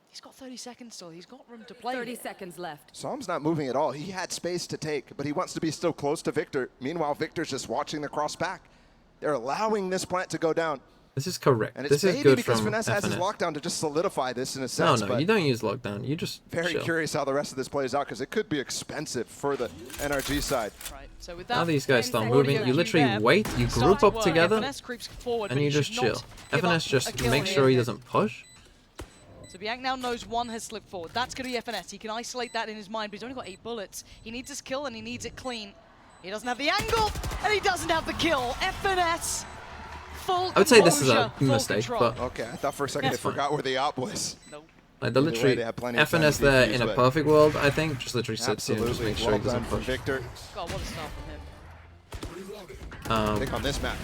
He's got 30 seconds still. He's got room to play. 30 seconds left. Psalm's not moving at all. He had space to take, but he wants to be still close to Victor. Meanwhile, Victor's just watching the cross back. They're allowing this plant to go down. This is correct. And this it's is good because from Finesse has his FNS. lockdown to just solidify this in a sense. No, but you don't use lockdown. You just very chill. curious how the rest of this plays out because it could be expensive for the NRG side. Right. So with that, Now these guys start moving. You literally wait. You group up together, and you just chill. FNS just make sure he doesn't push. So Bianc now knows one has slipped forward. That's going to be FNS. He can isolate that in his mind, but he's only got 8 bullets. He needs his kill and he needs it clean. He doesn't have the angle, and he doesn't have the kill. FNS, full I would say this is a full mistake, control. but Okay, I thought for a second they forgot where the op was. like they're literally FNS there in a perfect world. I think just literally sits here and just makes sure he doesn't push. Victor. God, what a start from him. I think on this map,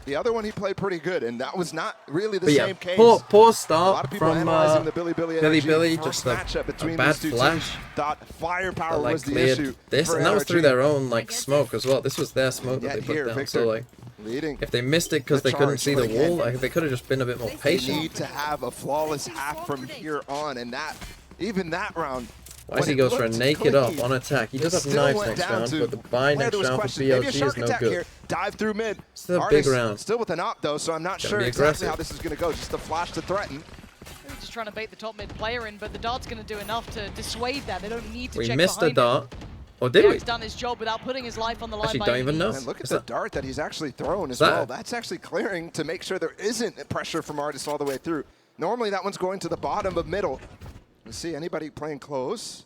the other one he played pretty good, and that was not really the same case. Poor start a lot of people from analyzing the Billy, first just a matchup between bad these two flash. teams. Thought firepower Like was the cleared issue. this, for and that was NRG. through their own like smoke as well. This was their smoke that Yet they put here, down. Victor So like, leading if they missed it because the they couldn't charge, see but the again, wall, like they could have just been a bit more They patient. need to have a flawless half from here on, and that even that round. YZ goes for a naked up on attack. He does have knives next round, but the bind next round for BLG is no good. Here. Dive through mid. Still a big round. Still with an op though, so I'm not sure exactly how this is going to go. Just a flash to threaten. They're just trying to bait the top mid player in, but the dart's going to do enough to dissuade that. They don't need to We check missed a behind dart. Or did we? He's done his job without putting his life on the line. Actually, by don't any even know. means. And look at the dart that he's actually thrown as well. That's actually clearing to make sure there isn't pressure from Artis all the way through. Normally that one's going to the bottom of middle. Let's see anybody playing close.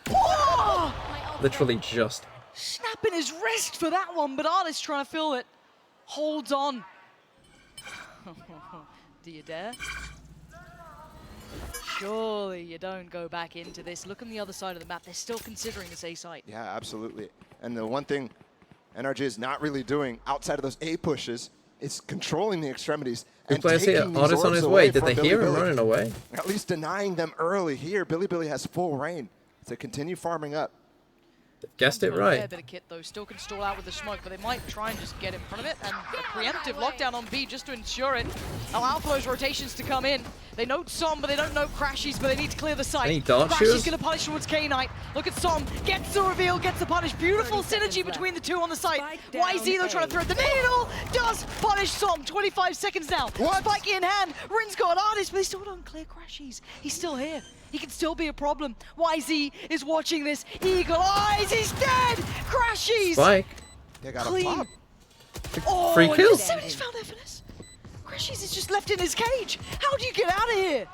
Oh! Literally just. Snapping his wrist for that one, but Artis trying to fill it. Holds on. Do you dare? Surely you don't go back into this. Look on the other side of the map. They're still considering this A site. Yeah, absolutely. And the one thing NRG is not really doing outside of those A pushes is controlling the extremities. Who And plays here? taking these Artis on orbs his away way. Did from they hear him Billy. running away? At least denying them early here. Billy has full reign to continue farming up. Guessed it A right. fair bit of kit though, still can stall out with the smoke, but they might try and just get in front of it, and a preemptive lockdown on B just to ensure it. Allow for those rotations to come in. They know Som, but they don't know Crashies, but they need to clear the site. Any dart Crashies shooters? gonna punish towards K-Knight. Look at Som, gets the reveal, gets the punish. Beautiful synergy between the two on the site. YZ though trying to thread the needle, does punish Som. 25 seconds now. Spike in hand, Rin's got an artist, but they still don't clear Crashies. He's still here. He can still be a problem. YZ is watching this. Eagle eyes, he's dead! Crashies! Spike. They got Clean. a pop. Oh, Free kill. Somebody's found FNS. Crashies is just left in his cage. How do you get out of here?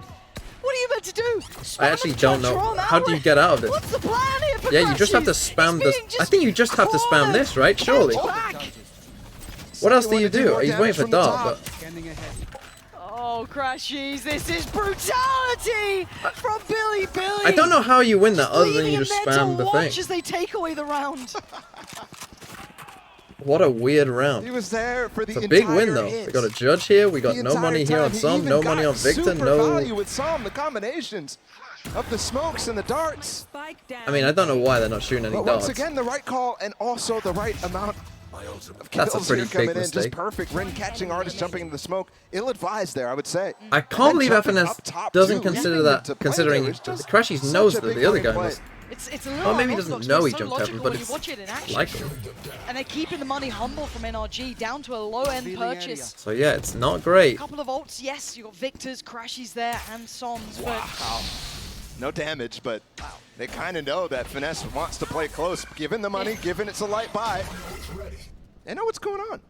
What are you meant to do? Spam I actually and don't draw know. him out How do you get out of this? What's the plan here for Yeah, you just have to Crashies? spam He's this. being I think you just have to spam cornered. this, right? Surely. Back. What else do you do? more He's damage waiting for from the dart, top. but Oh, Crashies, this is brutality from Billy. I don't know how you win that other than Leaving you him just there spam to the watch thing. as they take away the round. What a weird round. He was there for the It's a big win entire though. hit. We got a judge here. We got The no entire money here time. on He Som, even no got money on Victor, super value no. with Som, the combinations of the smokes and the darts. I mean, I don't know why they're not shooting any But darts. once again, the right call and also the right amount of kills That's a pretty here coming big in. Just mistake. perfect. Rin catching Artis jumping into the smoke. Ill-advised there, I would say. I can't believe jumping up FNS top doesn't too, consider leaving that, him to play considering there. It's just Crashies such knows a that big the other running guy play. was. It's a little Or maybe he unorthodox, doesn't know it's he so jumped logical heavy, but when you it's watch it in action. like him. And they're keeping the money humble from NRG down to a low-end purchase. So yeah, it's not great. A couple of ults, yes, you got Victor's, Crashies there, and Soms, but No damage, but they kind of know that Finesse wants to play close. Given the money, given it's a light buy. They know what's going on.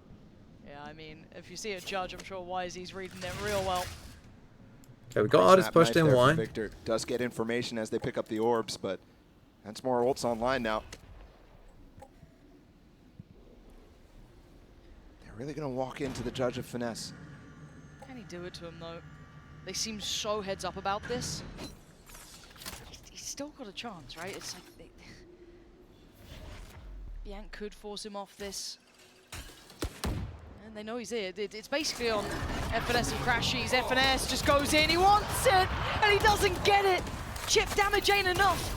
yeah, I mean, if you see a judge, I'm sure YZ's reading it real well. Okay, we got Artis Snap pushed knife in there for wide. Victor does get information as they pick up the orbs, but that's more ults online now. They're really going to walk into the judge of Finesse. Can he do it to him, though? They seem so heads up about this. He's still got a chance, right? It's like Bianc could force him off this. And they know he's here. It's basically on FNS and Crashies. FNS just goes in, he wants it, and he doesn't get it. Chip damage ain't enough.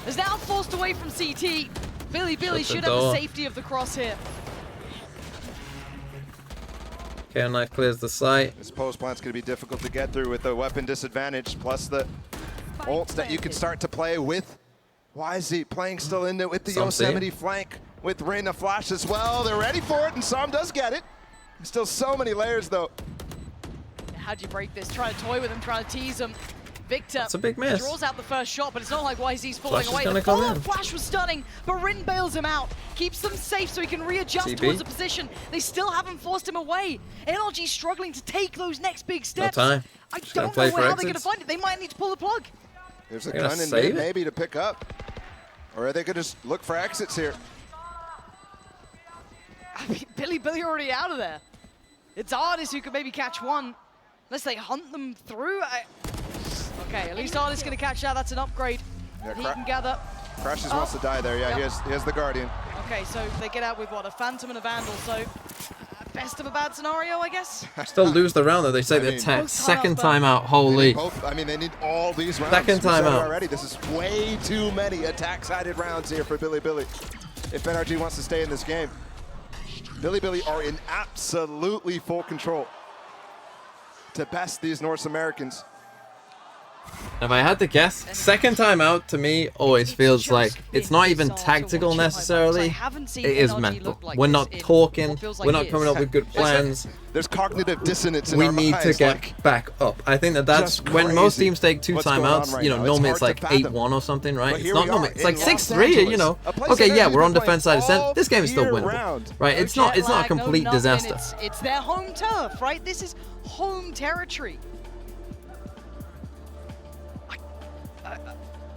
Is now forced away from CT. Billy Shut the should have the door. safety of the cross here. Okay, knife clears the site. This post plant's going to be difficult to get through with the weapon disadvantage, plus the ults that you can start to play with. YZ playing still in there with the Some Yosemite flank with Rin a flash as well. They're ready for it, and Som does get it. Still so many layers, though. How'd you break this? Trying to toy with him, trying to tease him. Victor That's a big miss. draws out the first shot, but it's not like YZ's falling Flash is away. gonna The come follow-up in. flash was stunning, but Rin bails him out. Keeps them safe so he can readjust CB. towards the position. They still haven't forced him away. NRG struggling to take those next big steps. time. I Just gonna don't play know for how they're going to exits. find it. They might need to pull the plug. There's a They're gonna gun in save mid it? maybe to pick up. Or are they going to just look for exits here? I mean, Billy already out of there. It's Artis who could maybe catch one, unless they hunt them through. Okay, at least Artis going to catch that. That's an upgrade. Yeah, He can gather. Crashes wants to die there. Yeah, Yep. he has the Guardian. Okay, so they get out with what, a Phantom and a Vandal. So best of a bad scenario, I guess. Still lose the round though. They say the second time out. Holy. They need all these rounds. Second time out already. This is way too many attack-sided rounds here for Billy. If NRG wants to stay in this game, Billy are in absolutely full control to best these North Americans. If I had to guess, second time out to me always feels like it's not even tactical necessarily. It is mental. We're not talking. We're not coming up with good plans. There's cognitive dissonance in we our need minds, to get back up. I think that's when most teams take 2 timeouts. You know, normally it's like 8-1 or something, right? It's not normally. It's like 6-3. You know. Okay, yeah, we're on defense side of set. This game is still winnable, right? It's not. It's not a complete disaster. It's their home turf, right? This is home territory.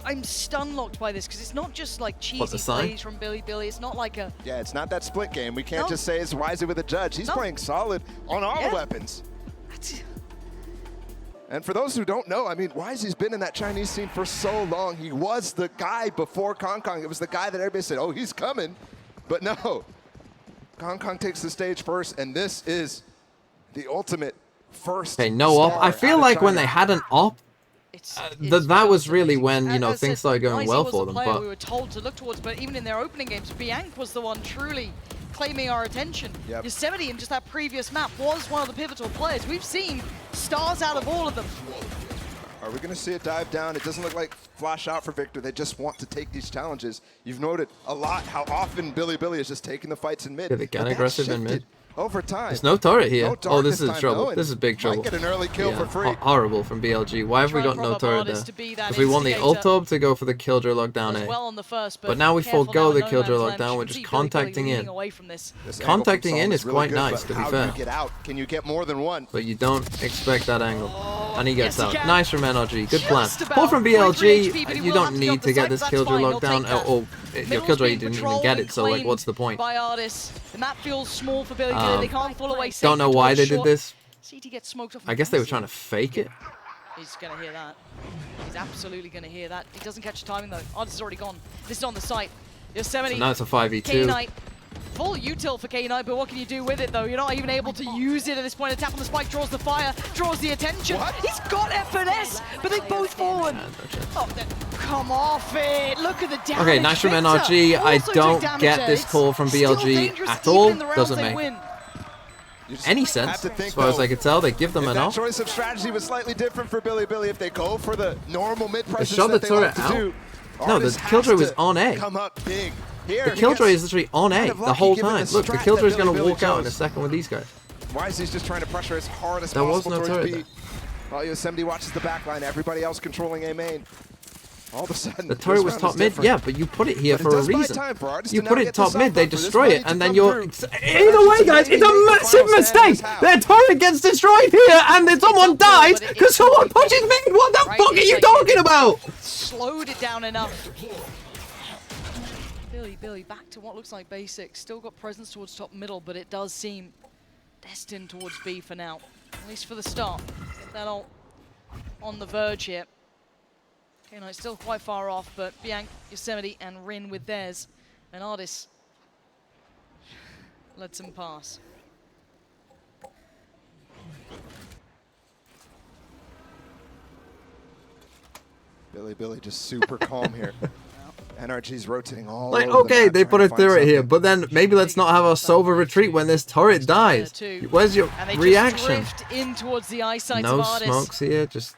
I'm stun-locked by this because it's not just like cheesy plays from Billy. It's not like a... Yeah, it's not that split game. We can't just say it's wisey with a judge. He's playing solid on all weapons. And for those who don't know, I mean, Wisey's been in that Chinese scene for so long. He was the guy before Kong Kong. It was the guy that everybody said, oh, he's coming. But no, Kong Kong takes the stage first, and this is the ultimate first. Okay, no op. I feel like when they had an op, that was really when, you know, things started going well for them. But we were told to look towards, but even in their opening games, Bianc was the one truly claiming our attention. Yosemite in just that previous map was one of the pivotal players. We've seen stars out of all of them. Are we going to see it dive down? It doesn't look like flash out for Victor. They just want to take these challenges. You've noted a lot how often Billy is just taking the fights in mid. Yeah, they get aggressive in mid. Over time. There's no turret here. No oh, this is trouble. This is big trouble. Might get an early kill for free. Horrible from BLG. Why have we got no turret there? Because we want the ult to go for the Killjoy lockdown A. But now we forego the Killjoy lockdown. We're just contacting in. Contacting in is quite nice, to be fair. Can you get more than one? But you don't expect that angle. And he gets out. Nice from NRG. Good plan. Pull from BLG. You don't need to get this Killjoy lockdown. Oh, your Killjoy didn't even get it, so like, what's the point? By Artis. The map feels small for Billy. They can't fall away. Don't know why they did this. CT gets smoked off. I guess they were trying to fake it. He's gonna hear that. He's absolutely gonna hear that. He doesn't catch the timing though. Artis is already gone. This is on the site. Yosemite. So now it's a 5v2. K-Knight. Full util for K-Knight, but what can you do with it though? You're not even able to use it at this point. A tap on the spike draws the fire, draws the attention. What? He's got FNS, but they've both fallen. Oh, come off it. Look at the damage. Okay, nice from NRG. I don't get this call from BLG at all. Doesn't make any sense as far as I could tell. They give them an off. That choice of strategy was slightly different for Billy. If they go for the normal mid presses shot the that they like turret to out. do. No, the Killjoy was on A. Come up big. The Killjoy is literally on A the whole time. Look, the Killjoy is going to walk out in a second with these guys. Wisey's just trying to pressure as hard as there possible was no towards turret B. While Yosemite watches the backline, everybody else controlling A main. All of a sudden, the turret was top mid. Yeah, but you put it here for a reason. You put it top mid, they destroy it, and then you're... Either way, guys, it's a massive mistake! Their turret gets destroyed here, and then someone dies because someone pushes mid! What the fuck are you talking about? Slowed it down enough. Billy, back to what looks like basics. Still got presence towards top middle, but it does seem destined towards B for now. At least for the start. Get that ult on the verge here. Okay, no, it's still quite far off, but Bianc, Yosemite, and Rin with theirs. And Artis lets him pass. Billy just super calm here. NRG's rotating all like, over okay, the map, they put a turret here, but then maybe let's not have a Sova retreat when this turret dies. Where's your reaction? In towards the eyesight no of Artis. Smokes here, just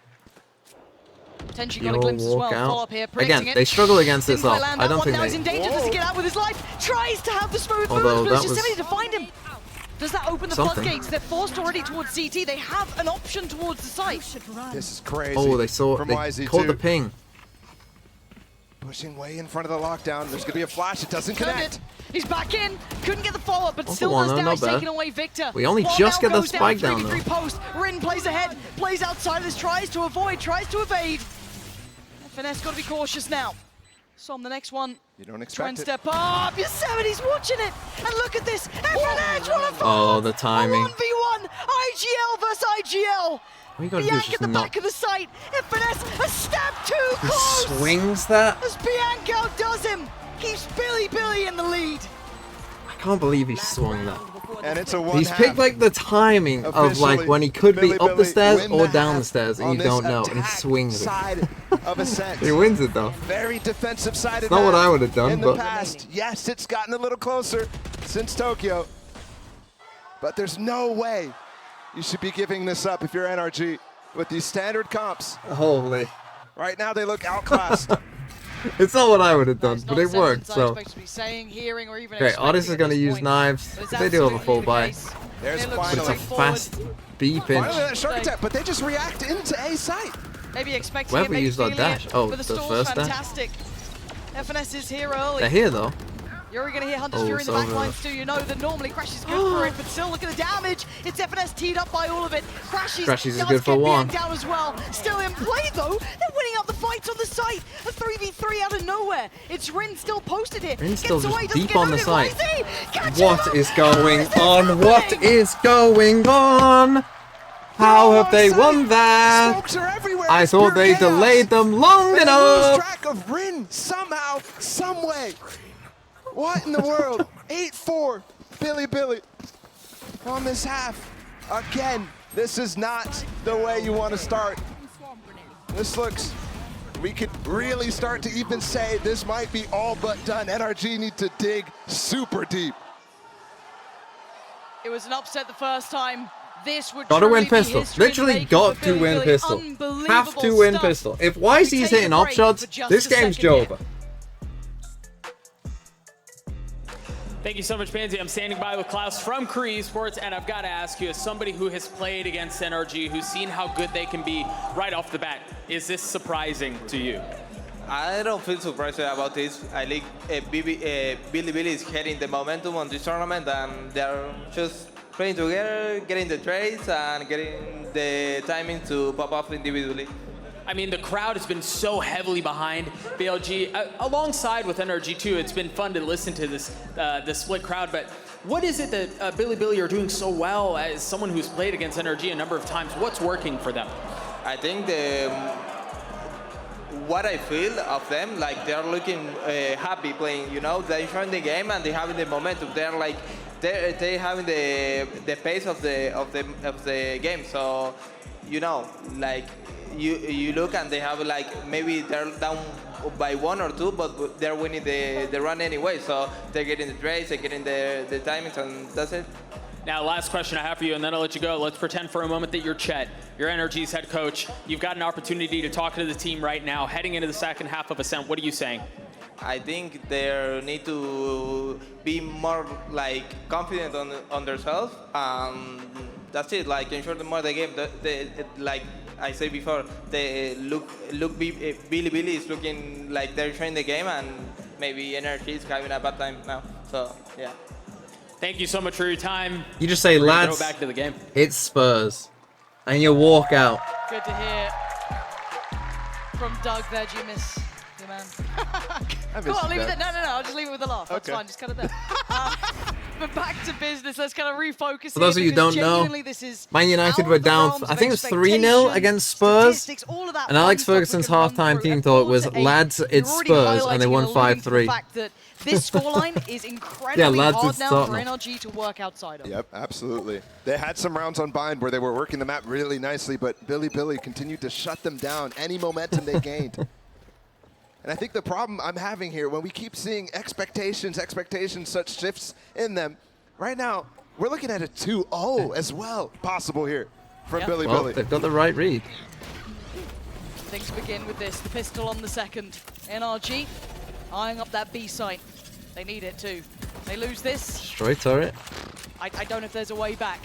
potentially got a glimpse as well. Follow up here, again, they struggle against this up. I don't think now he's in danger. Does he get out with his life? Tries to have the smooth moves, but it's Yosemite to find him. Does that open the floodgates? They're forced already towards CT. They have an option towards the site. This is crazy. Oh, they caught the ping. Pushing way in front of the lockdown. There's going to be a flash. It doesn't connect. He's back in. Couldn't get the follow-up, but still does damage, taking away Victor. We only just get the spike down, though. Post. Rin plays ahead, plays outside of this, tries to avoid, tries to evade. Finesse got to be cautious now. So on the next one, you don't try expect and it. step up. Yosemite's watching it, and look at this. FNH, what a fight! Oh, the timing. 1v1, IGL versus IGL. We gotta do Bianca is at the just back of the site. FNS a step too He close. swings that. As Bianca outdoes him, keeps Billy in the lead. I can't believe he swung that. And it's a one. He's picked like the timing of like when he could be up the stairs or down the stairs, and you don't know, and he swings it. Side of Ascent. He wins it though. Very defensive side of Not what I would have done, in the but past. Yes, it's gotten a little closer since Tokyo, but there's no way you should be giving this up if you're NRG with these standard comps. Holy. Right now they look outclassed. It's not what I would have done, but it worked. So okay, Otis is going to use knives. They do have a full buy. There's But it's a fast B pinch. Finally that shark attack, but they just react into A site. Maybe expecting Where it, have we maybe used our feeling dash? it, Oh, but the stall's first dash? fantastic. FNS is here early. They're here though. You're going to hear Hunter's Oh, Fury in the so back lines too. You know that normally Crash is good for it, but still look at the damage. It's FNS teed up by all of it. Crashies is does good for get one. down as well. Still in play though. They're winning out the fights on the site. A 3v3 out of nowhere. It's Rin still posted here. Rin's still Gets away, just doesn't deep get on the noted. site. Catch What him is up. going on? What is going on? How have they won that? Smokes are everywhere. I It's thought pure they chaos. delayed them long They lose enough. track of Rin somehow, some way. What in the world? 8-4, Billy on this half. Again, this is not the way you want to start. This looks, we could really start to even say this might be all but done. NRG need to dig super deep. It was an upset the first time. This would Gotta win truly be pistol. history in the Literally making got for to Billy win Billy. pistol. Have to win Unbelievable pistol. stuff. If YC's We take hitting a op break shots, for just this a game's second here. over. Thank you so much, Pansy. I'm standing by with Klaus from Korea Esports, and I've got to ask you, as somebody who has played against NRG, who's seen how good they can be right off the bat, is this surprising to you? I don't feel surprised about this. I think Billy is getting the momentum on this tournament, and they're just playing together, getting the trades, and getting the timing to pop off individually. I mean, the crowd has been so heavily behind BLG, alongside with NRG too. It's been fun to listen to this the split crowd, but what is it that Billy are doing so well as someone who's played against NRG a number of times? What's working for them? I think what I feel of them, like they're looking happy playing, you know, they're enjoying the game and they're having the momentum. They're like, they're having the pace of the game. So, you know, like you look and they have like, maybe they're down by 1 or 2, but they're winning the run anyway. So they're getting the trades, they're getting the timings, and that's it. Now, last question I have for you, and then I'll let you go. Let's pretend for a moment that you're Chet, you're NRG's head coach. You've got an opportunity to talk to the team right now, heading into the second half of Ascent. What are you saying? I think they need to be more like confident on themselves. That's it. Like ensure the more the game. Like I said before, they Billy is looking like they're trying the game, and maybe NRG is having a bad time now. So yeah. Thank you so much for your time. You just say, We're gonna lads, go back to the game. it's Spurs. And you walk out. Good to hear from Doug there, Jimis. Your man. Come on, leave it there. No, I'll just leave it with a laugh. That's fine, just cut it there. But back to business. Let's kind of refocus. For those of you who don't know, Man United were down, I think it was 3-0 against Spurs. And Alex Ferguson's halftime team thought it was, lads, it's Spurs, and they won 5-3. This scoreline is incredibly hard now for NRG to work outside of. Yep, absolutely. They had some rounds on Bind where they were working the map really nicely, but Billy continued to shut them down, any momentum they gained. And I think the problem I'm having here, when we keep seeing expectations, such shifts in them, right now, we're looking at a 2-0 as well possible here from Billy. They've got the right read. Things begin with this, the pistol on the second. NRG eyeing up that B site. They need it too. They lose this. Destroy turret. I don't know if there's a way back.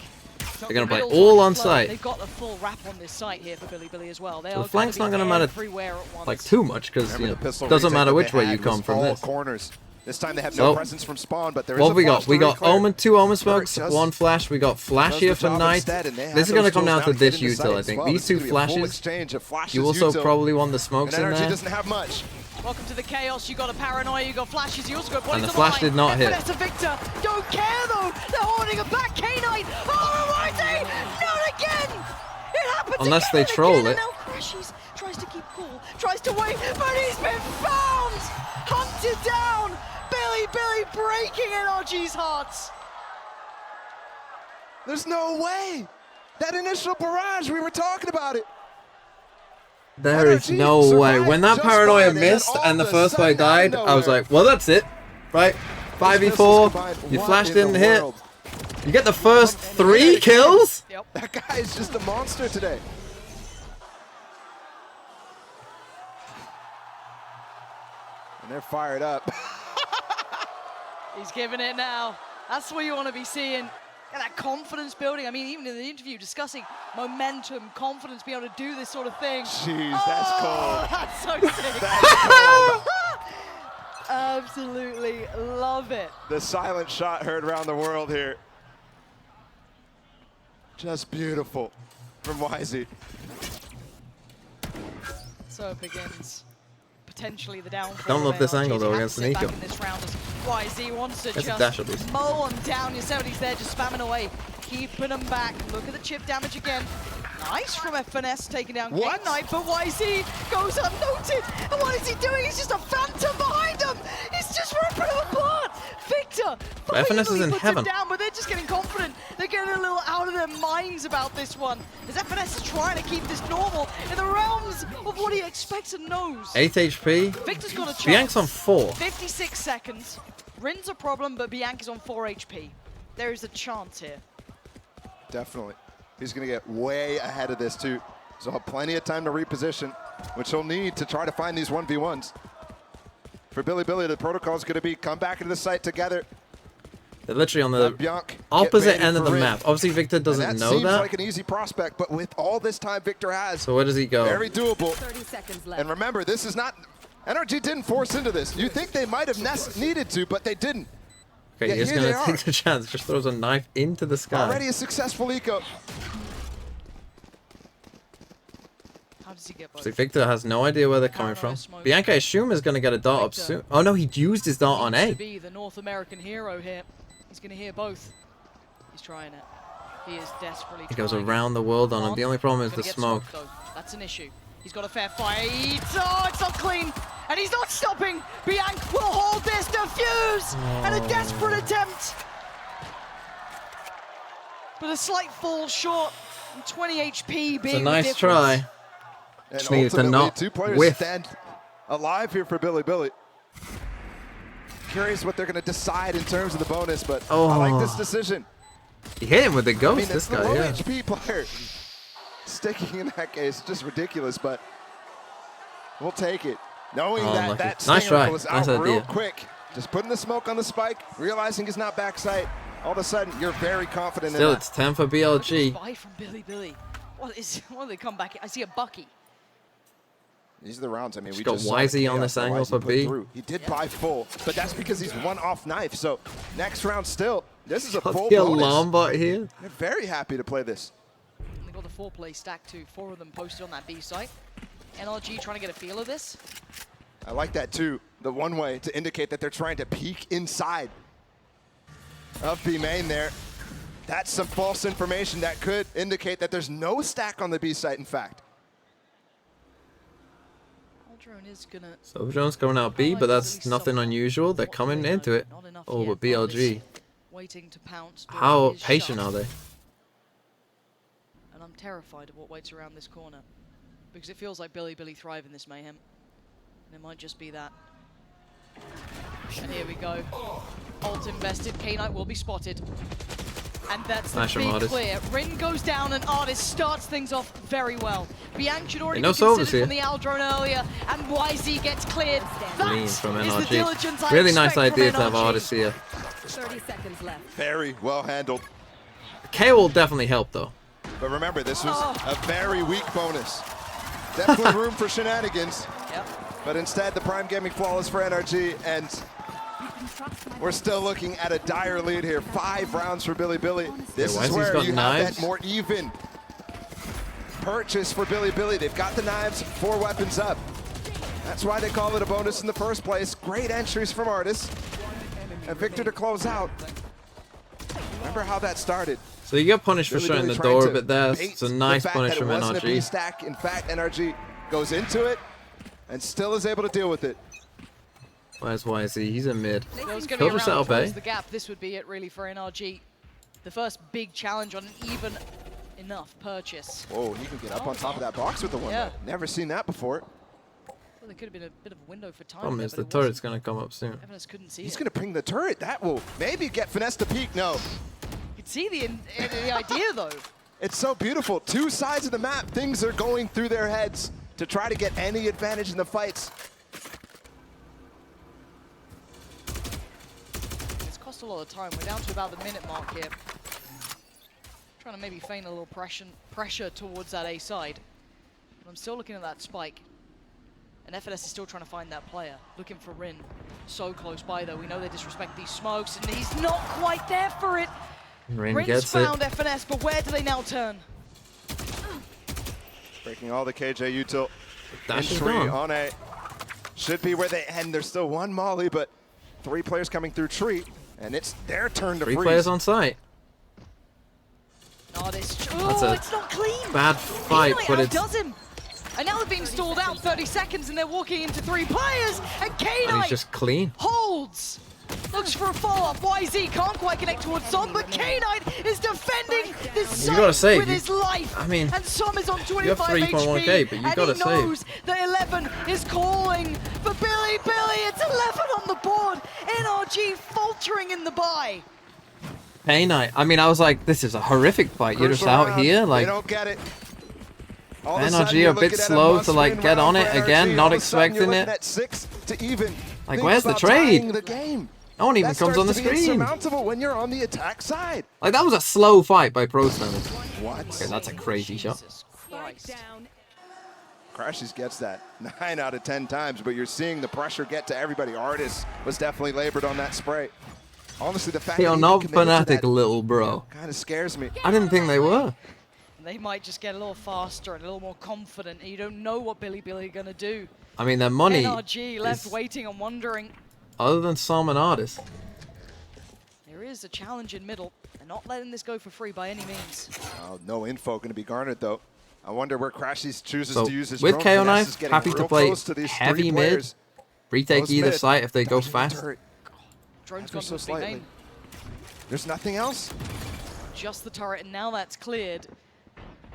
They're going to play all on site. They've got the full wrap on this site here for Billy as well. The flank's not going to matter everywhere at once. like too much because it doesn't matter which way you come from this. Corners. This time they have no presence from spawn, but there is what a we got? We got clear. 2 Omen smokes, 1 flash. We got flash here for Knight. This is going to come down to this util, I think. These 2 flashes. You also probably want the smokes in there. Doesn't have much. Welcome to the chaos. You got a paranoia, you got flashes, you also got bodies And the on flash line. did not hit. Vanessa Victor don't care though. They're holding him back. K9. Oh, Marty! Not again! It happens Unless again they troll again, it. And now Crashies tries to keep cool, tries to wait, but he's been found! Hunted down! Billy breaking NRG's hearts. There's no way! That initial barrage, we were talking about it. There is no way. When that paranoia missed and the first play died, I was like, well, that's it. Right? 5v4. Your flash didn't hit. You get the first 3 kills? Yep. That guy is just a monster today. And they're fired up. He's giving it now. That's what you want to be seeing. And that confidence building. I mean, even in the interview, discussing momentum, confidence, being able to do this sort of thing. Jeez, that's cold. That's so sick. That's cold. Absolutely love it. The silent shot heard around the world here. Just beautiful from YZ. So it begins. Potentially the downfall. Don't love this of angle NRG. though Have against to sit Nico. back in this round as YZ wants to Gets a dash at least. just mow them down. Yosemite's there just spamming away, keeping them back. Look at the chip damage again. Nice from FNS taking down Game Knight, but YZ goes unnoted. And what is he doing? He's just a phantom behind him. He's just ripping him apart. Victor FNS is finally in puts heaven. him down, but they're just getting confident. They're getting a little out of their minds about this one. As FNS is trying to keep this normal in the realms of what he expects and knows. 8 HP. Victor's got a chance. Bianca's on 4. 56 seconds. Rin's a problem, but Bianca's on 4 HP. There is a chance here. Definitely. He's going to get way ahead of this, too. So he'll have plenty of time to reposition, which he'll need to try to find these 1v1s. For Billy, the protocol is going to be come back into the site together. They're literally on the Bianca opposite end of the map. Obviously, Victor doesn't and that know seems that. like an easy prospect, but with all this time Victor has, So where does he go? very doable. 30 seconds left. And remember, this is not... NRG didn't force into this. You think they might have needed to, but they didn't. Okay, Yeah, he's here going they to take are. the chance. Just throws a knife into the sky. Already a successful eco. How does he get both? So Victor has no idea where they're coming from. Bianca, I assume, is going to get a dart up soon. Oh no, he used his dart on Needs to A. be the North American hero here. He's going to hear both. He's trying it. He is desperately He goes trying. around the world on him. The only problem is Gonna the get smoke. smoked, though. That's an issue. He's got a fair fight. Oh, it's not clean. And he's not stopping. Bianca will hold this. Defuse. And a desperate attempt. But a slight fall short. And 20 HP being It's a the nice difference. try. And Just needed to ultimately, not 2 players whiff. stand alive here for Billy. Curious what they're going to decide in terms of the bonus, but I like this decision. He hit him with the ghost, I mean, this it's the guy, low yeah. HP player. Sticking in that case, just ridiculous, but we'll take it. Knowing that unlucky. that Nice stinger try. was Nice out real idea. quick. Just putting the smoke on the spike, realizing he's not backside. All of a sudden, you're very confident Still, in it's 10 for BLG. Buy from Billy. What do they come back? I see a Bucky. These are the rounds. I mean, Just we got just saw the YZ on chaos this that angle YZ for put B. through. He did buy full, but that's because he's one off knife. So next round still, this is a Got full the bonus. alarm bot here. They're very happy to play this. And they got the 4-play stack too. 4 of them posted on that B site. NRG trying to get a feel of this. I like that too. The one way to indicate that they're trying to peek inside of B main there. That's some false information that could indicate that there's no stack on the B site, in fact. Aldrone is gonna... So Jones going out B, but that's nothing unusual. They're coming into it. Oh, but BLG. Waiting to pounce. How patient are they? And I'm terrified of what waits around this corner. Because it feels like Billy thrive in this mayhem. And it might just be that. And here we go. Ult invested. K-Knight will be spotted. And that's the Nice from big Artis. clear. Rin goes down and Artis starts things off very well. Bianca should already No be considered soldiers from the Aldrone earlier. And YZ gets cleared. Clean That from is the diligence NRG. I Really nice expect idea from to have NRG. Artis here. 30 seconds left. Very well handled. K will definitely help though. But remember, this was a very weak bonus. Definitely room for shenanigans. Yep. But instead, the Prime Gaming flawless for NRG, and we're still looking at a dire lead here. 5 rounds for Billy. This is where you have that more even purchase for Billy. They've got the knives, 4 weapons up. That's why they call it a bonus in the first place. Great entries from Artis. And Victor to close out. Remember how that started. So you get punished for shutting the door a bit there. It's a nice punish from NRG. Stack. In fact, NRG goes into it and still is able to deal with it. Where's YZ? He's in mid. If it was going to be around towards the gap, this would be it really for NRG. The first big challenge on an even enough purchase. Whoa, he can get up on top of that box with the one. Yeah. Never seen that before. Well, there could have been a bit of a window for time. Problem there, is but the it turret's going to come up soon. FNS couldn't see He's it. going to ping the turret. That will maybe get Finesse to peek. No. You could see the idea, though. It's so beautiful. Two sides of the map. Things are going through their heads to try to get any advantage in the fights. It's cost a lot of time. We're down to about the minute mark here. Trying to maybe feign a little pressure towards that A side. But I'm still looking at that spike. And FNS is still trying to find that player. Looking for Rin. So close by, though. We know they disrespect these smokes, and he's not quite there for it. Rin gets found it. FNS, but where do they now turn? Breaking all the KJ util. Dash is Entry gone. on A. Should be where they end. There's still one Molly, but 3 players coming through tree, and it's their turn to 3 freeze. players on site. That's a it's not clean. bad fight, but it's... Does him. And now they're being stalled out 30 seconds, and they're walking into 3 players, and K9 And he's just clean. holds. Looks for a follow-up. YZ can't quite connect towards Som, but K9 is defending this You gotta site save. with his life. I mean, and Som is on 25 you have 3.1k, HP, but you and gotta he knows save. that 11 is calling for Billy. It's 11 on the board. NRG faltering in the buy. K9. I mean, I was like, this is a horrific fight. You're just out here, like... They don't get it. NRG are a bit slow to like get on it again, not expecting it. At 6 to even. Like, Think where's the about trade? tying the game. No one even That comes on the starts to be screen. insurmountable when you're on the attack side. Like, that was a slow fight by Pro Standards. What? Okay, that's a crazy shot. Crashes gets that 9 out of 10 times, but you're seeing the pressure get to everybody. Artis was definitely labored on that spray. Honestly, the fact Hey, that you're he not committed to fanatic, that little bro. kind of scares me. I didn't think they were. They might just get a little faster and a little more confident, and you don't know what Billy are going to do. I mean, their money NRG left is, waiting and wondering. other than Som and Artis. There is a challenge in middle. They're not letting this go for free by any means. Oh, no info going to be garnered, though. I wonder where Crashies chooses So, to use his with drone. KO Finesse Knife, is getting happy to real play close to these heavy 3 mid. players. Retake Close either mid. site if they go Dodging the fast. turret. Drone's Ever gone so to big slightly. main. There's nothing else? Just the turret, and now that's cleared.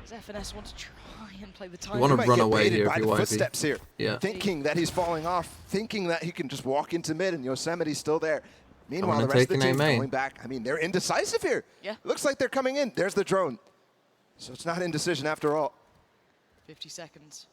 Does FNS want to try and play the time? You want to might run get away baited here by if you the want footsteps here. Yeah. Thinking that he's falling off, thinking that he can just walk into mid and Yosemite's still there. Meanwhile, gonna the rest of the take an A team's main. going back. I mean, they're indecisive here. Yeah. Looks like they're coming in. There's the drone. So it's not indecision after all. 50 seconds.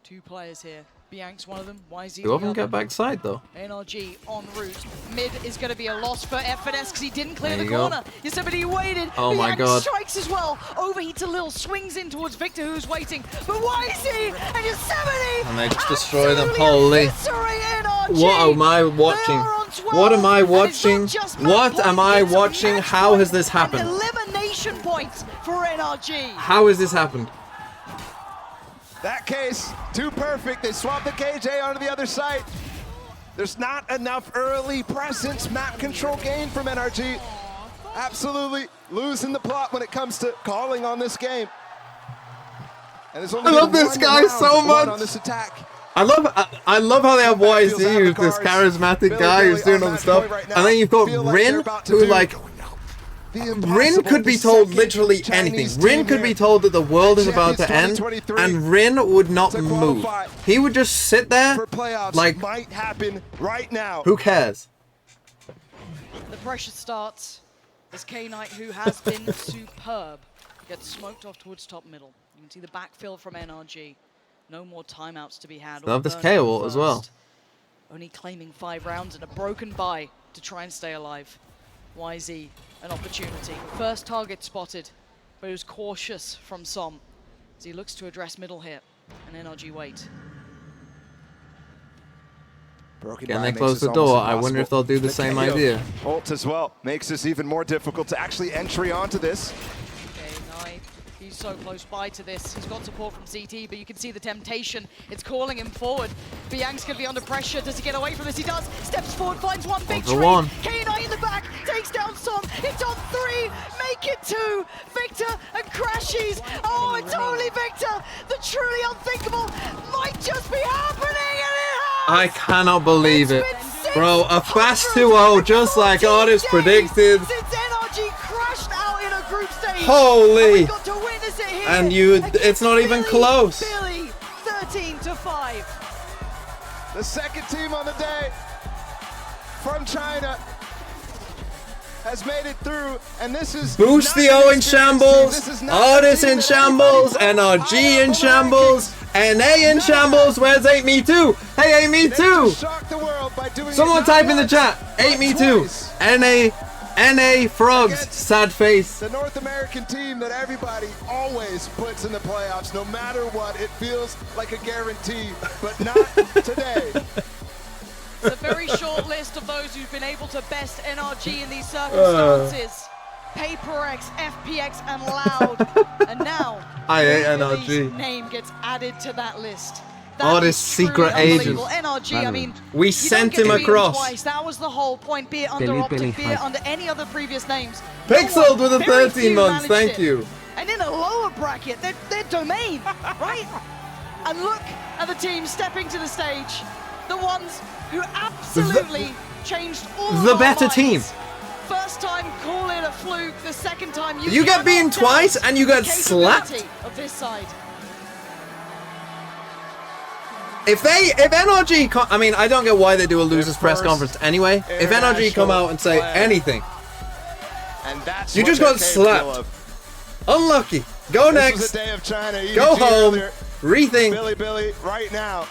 2 players here. Biank's one of them. YZ You often the get other. backside though. NRG en route. Mid is going to be a loss for FNS because he didn't clear There the you go. corner. Yosemite waited. Oh my Biank God. strikes as well. Overheats a little, swings in towards Victor, who's waiting. But YZ and Yosemite. And they just destroy them. Holy. eviscerate NRG. What am I watching? What am I watching? What am I watching? How has this happened? Elimination points for NRG. How has this happened? That case, too perfect. They swap the KJ onto the other side. There's not enough early presence map control gain from NRG. Absolutely losing the plot when it comes to calling on this game. And there's only I love been this one guy round so won much. on this attack. I love how they have YZ, who's this charismatic guy who's doing all the stuff, and then you've got Rin, who like, Rin could be told literally anything. Rin could be told that the world is about to end, and Rin would not move. He would just sit there, like, Might happen right now. who cares? The pressure starts as K-Knight, who has been superb, gets smoked off towards top middle. You can see the backfill from NRG. No more timeouts to be had. They have this Burn KO ult as first. well. Only claiming 5 rounds and a broken bye to try and stay alive. YZ, an opportunity. First target spotted, but it was cautious from Som as he looks to address middle here, and NRG wait. Broken They close the door. I wonder if they'll do the same idea. Ult as well makes this even more difficult to actually entry onto this. K-Knight, He's so close by to this. He's got support from CT, but you can see the temptation. It's calling him forward. Biank's going to be under pressure. Does he get away from this? He does. Steps forward, finds one big tree. K9 in the back, takes down Som. It's on 3. Make it 2. Victor and crashes. Oh, it's only Victor. The truly unthinkable might just be happening, and it has. I cannot believe it. Bro, a fast 2-0, just like Artist predicted. Since NRG crashed out in a group stage. Holy. And we got to witness it here. And it's not even close. Billy, 13-5. The second team on the day from China has made it through, and this is Boostio in shambles, Artist in shambles, NRG in shambles, NA in shambles. Where's 8me2? Hey, 8me2! Someone type in the chat. 8me2. NA frogs. Sad face. The North American team that everybody always puts in the playoffs, no matter what. It feels like a guarantee, but not today. It's a very short list of those who've been able to best NRG in these circumstances. PaperX, FPX, and Loud. And now, I hate NRG. Name gets added to that list. Artist secret agent. NRG, I mean, we sent him across. Twice. That was the whole point. Be it under Optic, be it under any other previous names. Pixeled with a 13 months. Thank you. And in a lower bracket, they're Domain, right? And look at the team stepping to the stage. The ones who absolutely changed all the better team. First time, call it a fluke. The second time, you get beaten twice and you get slapped. Of this side. If NRG, I mean, I don't get why they do a losers press conference anyway. If NRG come out and say anything, and that's you just got slapped. Unlucky. Go next. Day of China. EDG go home. Earlier. Rethink. Billy, right now.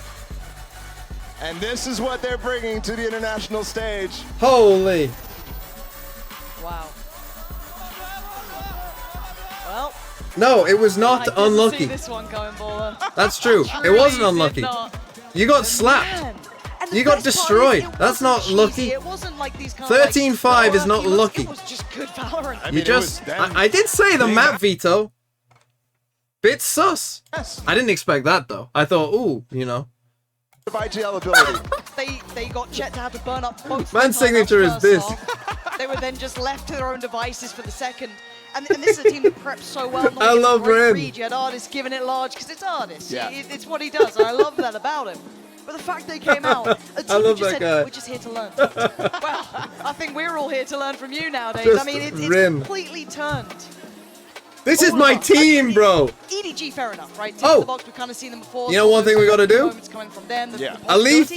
And this is what they're bringing to the international stage. Holy. Wow. Well. No, it was not unlucky. See this one going, Baller. That's true. It wasn't unlucky. You got slapped. You got destroyed. That's not lucky. It wasn't like these kind 13-5 is not lucky. It was just good Valorant. I did say the map veto. Bit sus. Yes. I didn't expect that though. I thought, ooh, you know. IGL ability. They got Jet to have to burn up both. Man's signature is this. They were then just left to their own devices for the second. And this is a team that preps so well. I love Ren. You had Artist giving it large because it's Artist. Yeah. It's what he does, and I love that about him. But the fact they came out, a team I love just that said, guy. we're just here to learn. Well, I think we're all here to learn from you nowadays. Just I mean, it's completely turned. This is my team, bro. EDG, fair enough, right? Tip of the box, we've kind of seen them before. You know one thing we gotta do? Coming from them, Alif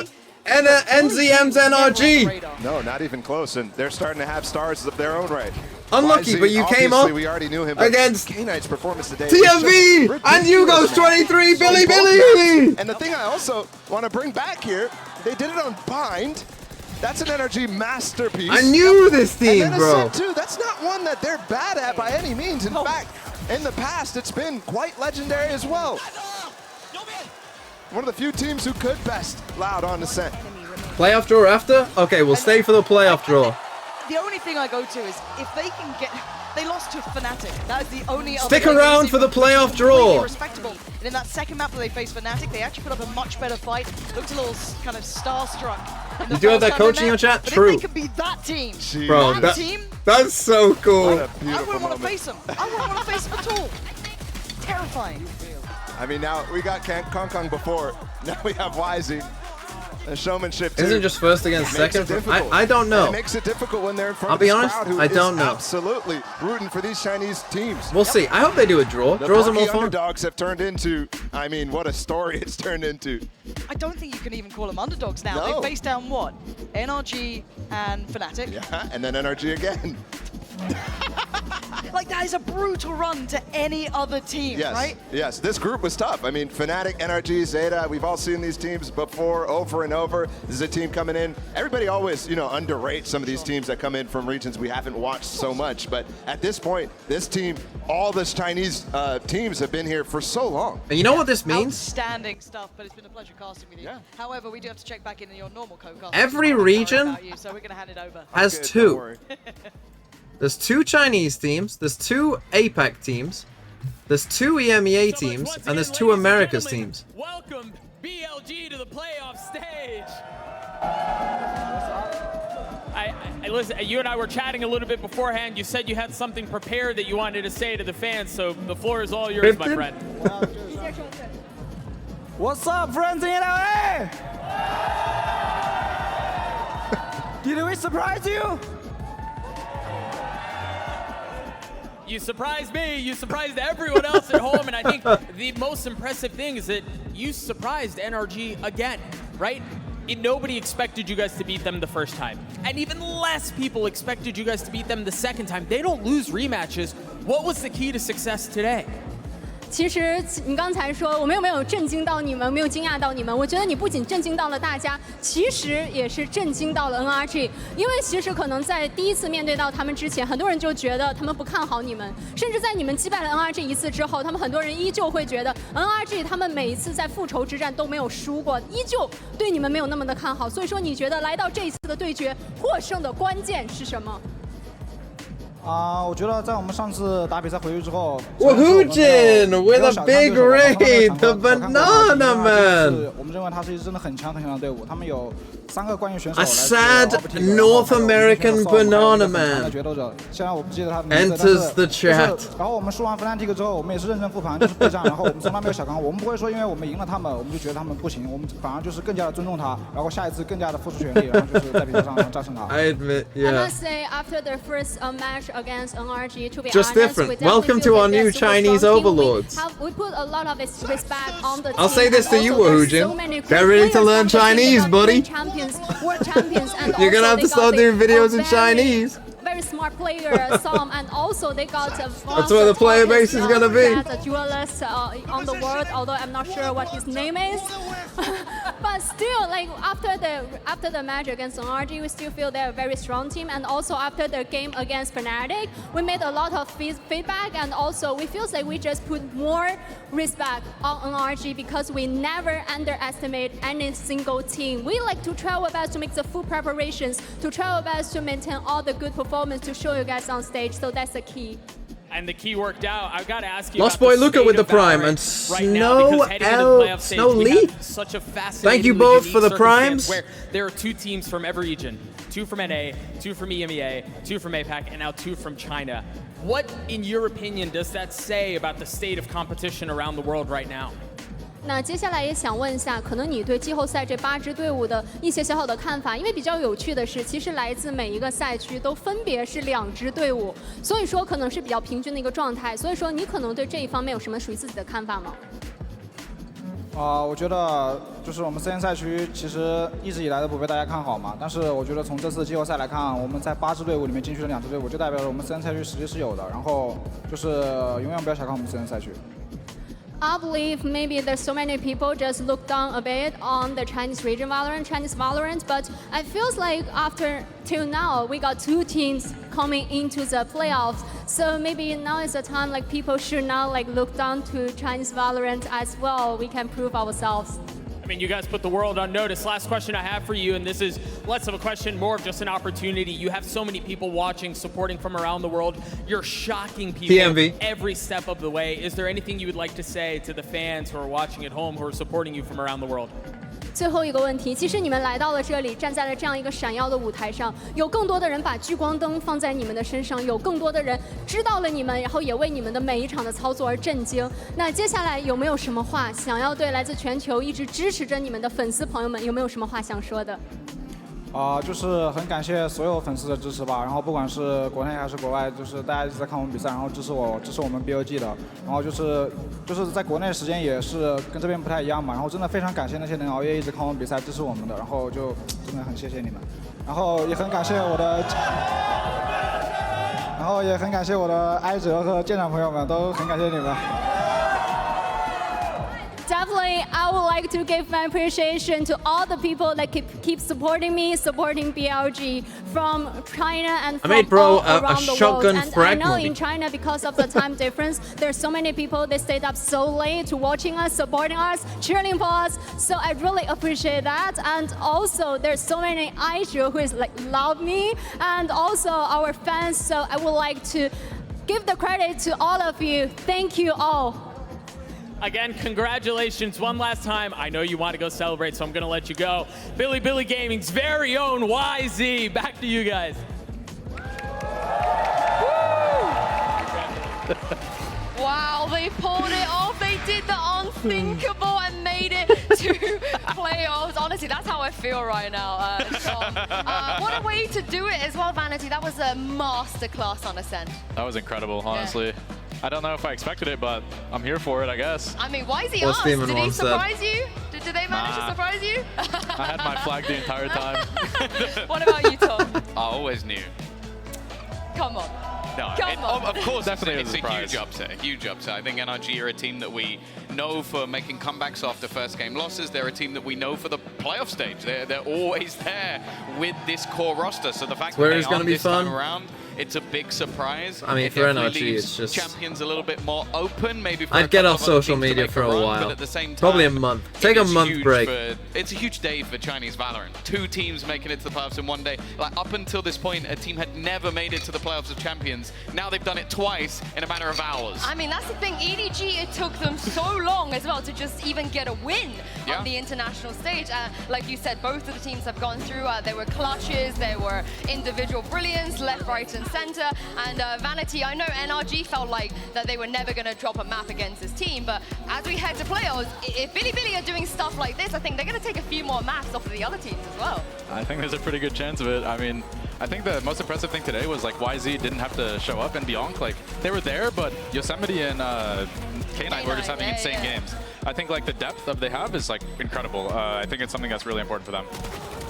and NZM's NRG. No, not even close, and they're starting to have stars of their own right. Unlucky, YZ, but you came up we already knew him against K9's performance today. TMV and Hugo's 23, Billy. And the thing I also want to bring back here, they did it on Bind. That's an NRG masterpiece. I knew this team, and then bro. Ascent too. That's not one that they're bad at by any means. In fact, in the past, it's been quite legendary as well. One of the few teams who could best Loud on Ascent. Playoff draw after? Okay, we'll stay for the playoff draw. The only thing I go to is if they can get... They lost to Fnatic. That is the only other... Stick around for the playoff draw. Respectable. And in that second map where they faced Fnatic, they actually put up a much better fight. Looked a little kind of starstruck. You do have that coach in your chat? But True. if they can be that team, bro, that team, that's so cool. I wouldn't want to face them. I wouldn't want to face them at all. Terrifying. I mean, now we got Kong Kong before. Now we have YZ. And showmanship too. Isn't it just first against second? I don't know. It makes it difficult when they're in front I'll of be this honest, crowd who I don't is know. Absolutely rooting for these Chinese teams. We'll see. I hope they do a draw. The Draws are more Bucky fun. underdogs have turned into, I mean, what a story it's turned into. I don't think you can even call them underdogs now. No. They face down what? NRG and Fnatic. Yeah, and then NRG again. Like, that is a brutal run to any other team, Yes, right? yes. This group was tough. I mean, Fnatic, NRG, Zeta, we've all seen these teams before, over and over. This is a team coming in. Everybody always, you know, underrates some of these teams that come in from regions we haven't watched so much. But at this point, this team, all this Chinese teams have been here for so long. And you know what this means? Outstanding stuff, but it's been a pleasure casting with you. Yeah. However, we do have to check back in your normal co-cast. Every region so we're going to hand it over. has two. There's two Chinese teams, there's two APAC teams, There's 2 EMEA teams and there's 2 Americas teams. Welcome BLG to the playoff stage. Listen, you and I were chatting a little bit beforehand. You said you had something prepared that you wanted to say to the fans, so the floor is all yours, my friend. What's up, friends in LA? Did we surprise you? You surprised me, you surprised everyone else at home, and I think the most impressive thing is that you surprised NRG again, right? Nobody expected you guys to beat them the first time. And even less people expected you guys to beat them the second time. They don't lose rematches. What was the key to success today? 其实你刚才说我们有没有震惊到你们，没有惊讶到你们？我觉得你不仅震惊到了大家，其实也是震惊到了 NRG。因为其实可能在第一次面对到他们之前，很多人就觉得他们不看好你们，甚至在你们击败了 NRG 一次之后，他们很多人依旧会觉得 NRG 他们每一次在复仇之战都没有输过，依旧对你们没有那么的看好。所以说，你觉得来到这一次的对决，获胜的关键是什么？ 我觉得在我们上次打比赛回去之后 Woohoo with a big raid, the Banana Man. 我们认为他是一支真的很强很强的队伍，他们有3个冠军选手。 A sad North American Banana Man 虽然我不记得他的名字， enters the chat. 然后我们输完 Fnatic 之后，我们也是认真复盘，就是备战，然后我们从来没有小看，我们不会说因为我们赢了他们，我们就觉得他们不行，我们反而就是更加的尊重他，然后下一次更加的付出全力，然后就是在比赛上战胜他。I admit, yeah. I must say, after their first match against NRG, to be Just honest, different. Welcome to our new Chinese overlords. We put a lot of respect on the team. I'll say this to you, Woohoojin. Get ready to learn Chinese, buddy. World champions, and you're gonna have to start doing videos in Chinese. Very smart player, some, and also they got that's where the player base is gonna be. A duelist on the world, although I'm not sure what his name is. But still, like after the match against NRG, we still feel they're a very strong team. And also after the game against Fnatic, we made a lot of feedback, and also we feel like we just put more respect on NRG because we never underestimate any single team. We like to try our best to make the full preparations, to try our best to maintain all the good performance to show you guys on stage. So that's the key. And the key worked out. I've got to ask you. Lost Boy Luca with the Prime and Snow Leaf. Such a fascinating. Thank you both for the primes. Where there are 2 teams from every region, 2 from NA, 2 from EMEA, 2 from APAC, and now 2 from China. What, in your opinion, does that say about the state of competition around the world right now? 那接下来也想问一下，可能你对季后赛这8支队伍的一些小小的看法，因为比较有趣的是，其实来自每一个赛区都分别是2支队伍，所以说可能是比较平均的一个状态。所以说你可能对这一方面有什么属于自己的看法吗？我觉得就是我们CN赛区其实一直以来都不被大家看好嘛，但是我觉得从这次季后赛来看，我们在8支队伍里面进去了2支队伍，就代表了我们CN赛区实力是有的。然后就是永远不要小看我们CN赛区。 I believe maybe there's so many people just look down a bit on the Chinese region Chinese Valorant, but I feels like after till now we got 2 teams coming into the playoffs. So maybe now is the time like people should now like look down to Chinese Valorant as well. We can prove ourselves. I mean, you guys put the world on notice. Last question I have for you, and this is less of a question, more of just an opportunity. You have so many people watching, supporting from around the world. You're shocking people PMV. Every step of the way. Is there anything you would like to say to the fans who are watching at home, who are supporting you from around the world? 最后一个问题，其实你们来到了这里，站在了这样一个闪耀的舞台上，有更多的人把聚光灯放在你们的身上，有更多的人知道了你们，然后也为你们的每一场的操作而震惊。那接下来有没有什么话想要对来自全球一直支持着你们的粉丝朋友们，有没有什么话想说的？ 就是很感谢所有粉丝的支持吧，然后不管是国内还是国外，就是大家一直在看我们比赛，然后支持我们 BLG 的，然后就是在国内时间也是跟这边不太一样嘛，然后真的非常感谢那些能熬夜一直看我们比赛支持我们的，然后就真的很谢谢你们，然后也很感谢我的艾哲和舰长朋友们，都很感谢你们。 Definitely, I would like to give my appreciation to all the people that keep supporting me, supporting BLG from China and from all around the world. And I know in China, because of the time difference, there's so many people that stayed up so late to watching us, supporting us, cheering for us. So I really appreciate that. And also, there's so many Aishu who is like love me, and also our fans. So I would like to give the credit to all of you. Thank you all. Again, congratulations one last time. I know you want to go celebrate, so I'm going to let you go. Billy Gaming's very own YZ. Back to you guys. Wow, they pulled it off. They did the unthinkable and made it to playoffs. Honestly, that's how I feel right now, Sean. What a way to do it as well, Vanity. That was a masterclass on Ascent. That was incredible, honestly. Yeah. I don't know if I expected it, but I'm here for it, I guess. I mean, why is he asked? Did he surprise you? Did they manage to surprise you? I had my flag the entire time. What about you, Tom? I always knew. Come on. No, of course, definitely it's a huge upset. Huge upset. I think NRG are a team that we know for making comebacks after first game losses. They're a team that we know for the playoff stage. They're always there with this core roster. So the fact that they aren't this time around, it's a big surprise. I mean, for NRG, it's just champions a little bit more open. Maybe for I'd get off social media for a while. But at the same time, probably a month. Take a month break. It's a huge day for Chinese Valorant. 2 teams making it to the playoffs in one day. Like up until this point, a team had never made it to the playoffs of champions. Now they've done it twice in a matter of hours. I mean, that's the thing. EDG, it took them so long as well to just even get a win on the international stage. Like you said, both of the teams have gone through. There were clutches, there were individual brilliance, left, right, and center. And Vanity, I know NRG felt like that they were never going to drop a map against this team. But as we head to playoffs, if Billy are doing stuff like this, I think they're going to take a few more maps off of the other teams as well. I think there's a pretty good chance of it. I mean, I think the most impressive thing today was like YZ didn't have to show up, and Bianc, like they were there, but Yosemite and K9 were just having insane games. I think like the depth of they have is like incredible. I think it's something that's really important for them.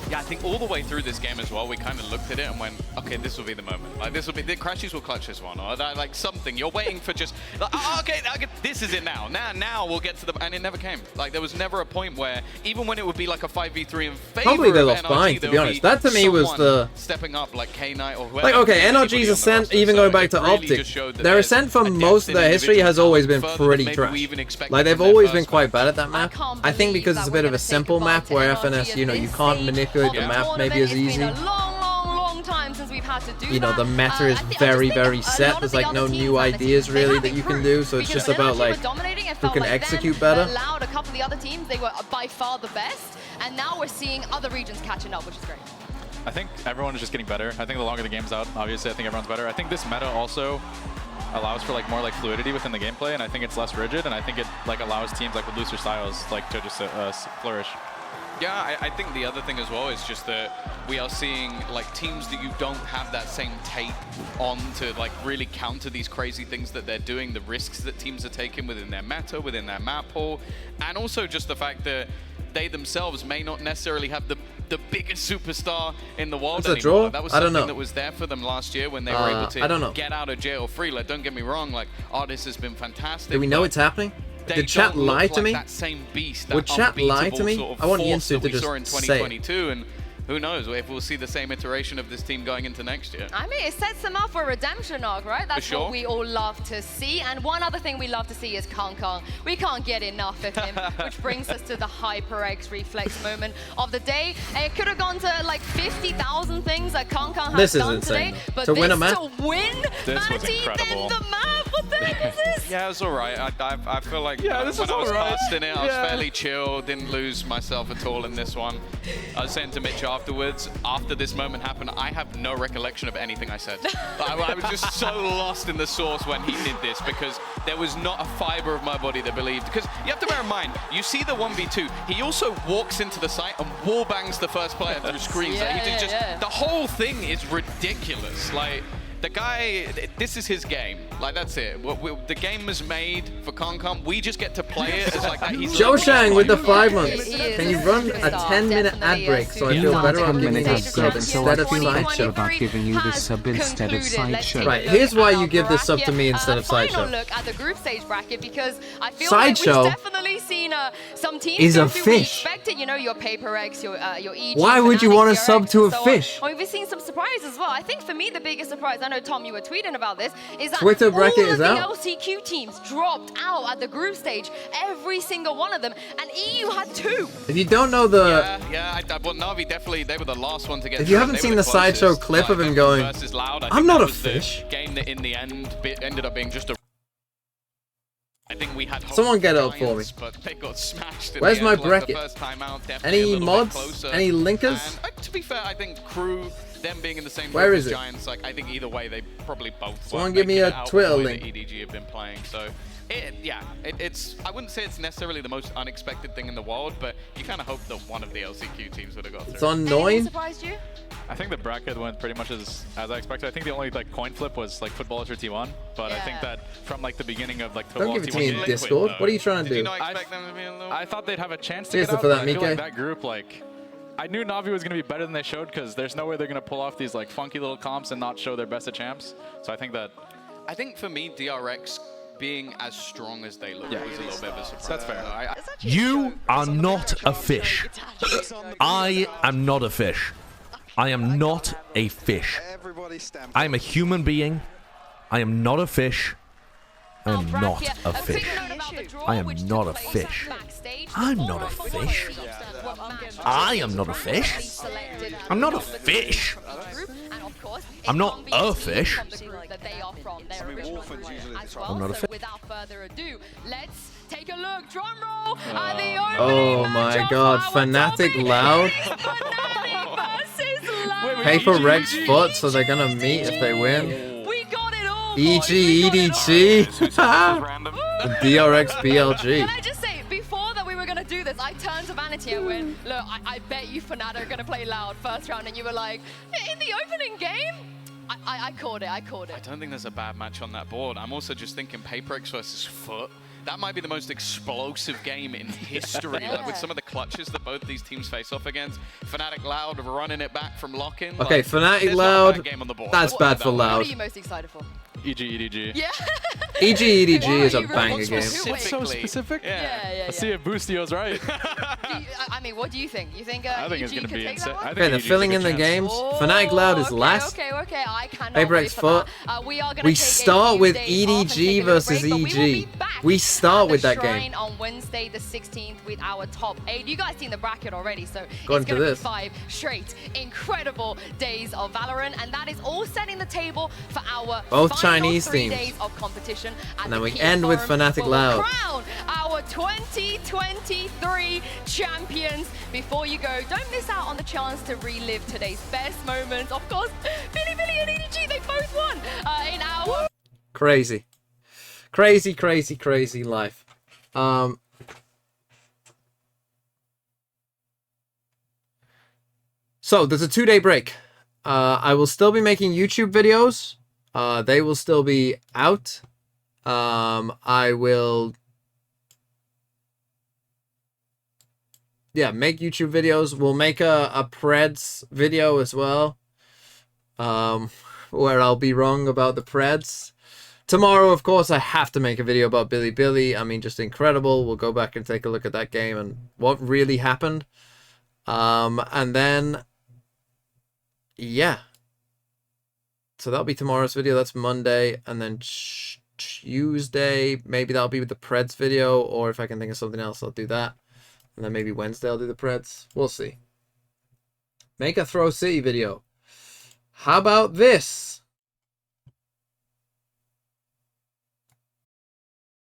Yeah, I think all the way through this game as well, we kind of looked at it and went, okay, this will be the moment. Like this will be, the Crashies will clutch this one, or like something. You're waiting for just, like, oh, okay, this is it now. Now we'll get to the, and it never came. Like there was never a point where, even when it would be like a 5v3 in favor probably they of lost NRG, fine, to be honest. That to me was the stepping up, like K9 or whoever. Like okay, NRG's ascent, even going back to Optic, their ascent for most of their history has always been pretty trash. Like they've always been quite bad at that map. I think because it's a bit of a simple map where FNS, you know, you can't manipulate the map maybe as easy. Long time since we've had to do you know, the meta is very set. There's like no new ideas really that you can do, so it's just about like who can execute better. Allowed a couple of the other teams, they were by far the best, and now we're seeing other regions catching up, which is great. I think everyone is just getting better. I think the longer the game's out, obviously I think everyone's better. I think this meta also allows for like more like fluidity within the gameplay, and I think it's less rigid, and I think it like allows teams like with looser styles like to just flourish. Yeah, I think the other thing as well is just that we are seeing like teams that you don't have that same tape on to like really counter these crazy things that they're doing, the risks that teams are taking within their meta, within their map pool, and also just the fact that they themselves may not necessarily have the biggest superstar in the world anymore. Draw? That was I don't something know. that was there for them last year when they were able to get out of jail free. Like, don't get me wrong, like Artis has been fantastic. Do we know it's happening? Did chat lie to me? That same beast, would chat lie to me? Sort of I want Yinsu to just say in 2022, and who knows if we'll see the same iteration of this team going into next year. I mean, it sets them up for a redemption arc, right? That's what we all love to see. And one other thing we love to see is Kong Kong. We can't get enough of him, which brings us to the HyperX reflex moment of the day. It could have gone to like 50,000 things that Kong Kong has done today, but to win a map? To win, this was then incredible. the map. What the heck is this? Yeah, it was all right. I feel like when I was casting it, I was fairly chill. Didn't lose myself at all in this one. I was saying to Mitch afterwards, after this moment happened, I have no recollection of anything I said. I was just so lost in the source when he did this, because there was not a fiber of my body that believed. Because you have to bear in mind, you see the 1v2, he also walks into the site and wall bangs the first player through screens. The whole thing is ridiculous. Like, the guy, this is his game. Like, that's it. The game was made for Concom. We just get to play it as like that. He's Joe Shang with the 5 months. Can you run a 10-minute ad break so I feel better about giving you this sub instead of Sideshow? About giving you the sub instead of Sideshow. Right, here's why you give this sub to me instead of Sideshow. Look at the group stage bracket, because I feel Sideshow like we've definitely seen some teams is go a through fish. expected, you know, your PaperX, your EG. Why would you want to sub to a fish? I mean, we've seen some surprises as well. I think for me the biggest surprise, I know, Tom, you were tweeting about this, is that Twitter bracket all of is the out. LCQ teams dropped out at the group stage, every single one of them, and EU had 2. If you don't know the... Well, Na'Vi definitely, they were the last one to get If you through. haven't They seen were the closest. sideshow clip of him going, versus Loud, I I'm think not that a was the fish. game that in the end ended up being just a... I think we had Someone get it up for me. but they got smashed in Where's the my end, like bracket? the first time out, definitely a Any little bit mods? closer. Any linkers? And, to be fair, I think Crew, them being in the same Where group is as it? Giants, like I think either way they probably both. Someone were give me making a it out Twitter the way link. that EDG have been playing. So, it's. I wouldn't say it's necessarily the most unexpected thing in the world, but you kind of hope that one of the LCQ teams would have got through. It's on 9. Surprised you? I think the bracket went pretty much as I expected. I think the only like coin flip was like Footballers or T1, but I think that from like the beginning of like Don't give it to me in T1 Discord. What are you trying to do? I thought they'd have a chance to Cheers get out, for that, but I feel like Mike. that group, like, I knew Na'Vi was going to be better than they showed because there's no way they're going to pull off these like funky little comps and not show their best at champs. So I think that... I think for me, DRX being as strong as they look was a little bit of a surprise. That's fair. You are not a fish. I am not a fish. I am not a fish. I am a human being. I am not a fish. I am not a fish. I am not a fish. I'm not a fish. I am not a fish. I'm not a fish. I'm not a fish. I'm not a fish. Without further ado, let's take a look. Drum roll at the Oh my god, Fnatic Loud. Pay for Reg's foot, so they're gonna meet if they win. EG, EDG. DRX, BLG. Can I just say, before that we were gonna do this, I turned to Vanity and went, look, I bet you Fnatic are gonna play Loud first round, and you were like, in the opening game? I called it, I called it. I don't think there's a bad match on that board. I'm also just thinking PaperX versus Foot. That might be the most explosive game in history, like, with some of the clutches that both these teams face off against. Fnatic Loud running it back from lock-in. Okay, like, Fnatic there's not a Loud, bad game on the board. that's bad for What Loud. are you most excited for? EG, EDG. Yeah. EG, EDG is a Why? banger game. It's so specific. Yeah. Let's see if Boostio's right. I mean, what do you think? You think I think EG it's going to could be take insane. that one? Okay, they're filling in the games. Fnatic Loud is last. Okay, I cannot PaperX wait for Foot. that. We are gonna We take a start few with days off and take EDG a little versus break, but we will be EG. back We start at with the that Shrine game. on Wednesday the 16th with our top 8. You guys seen the bracket already, so Going it's to going to be this. 5 straight incredible days of Valorant, and that is all setting the table for our Both final Chinese 3 teams. days of competition at And then the we Kia end with Forum, Fnatic where we'll Loud. crown our 2023 champions. Before you go, don't miss out on the chance to relive today's best moments. Of course, Billy and EDG, they both won in our... Crazy. Crazy life. So there's a 2-day break. I will still be making YouTube videos. They will still be out. I will make YouTube videos. We'll make a Preds video as well. Where I'll be wrong about the Preds. Tomorrow, of course, I have to make a video about Billy. I mean, just incredible. We'll go back and take a look at that game and what really happened. And then, yeah. So that'll be tomorrow's video. That's Monday. And then Tuesday, maybe that'll be with the Preds video. Or if I can think of something else, I'll do that. And then maybe Wednesday I'll do the Preds. We'll see. Make a Throw City video. How about this?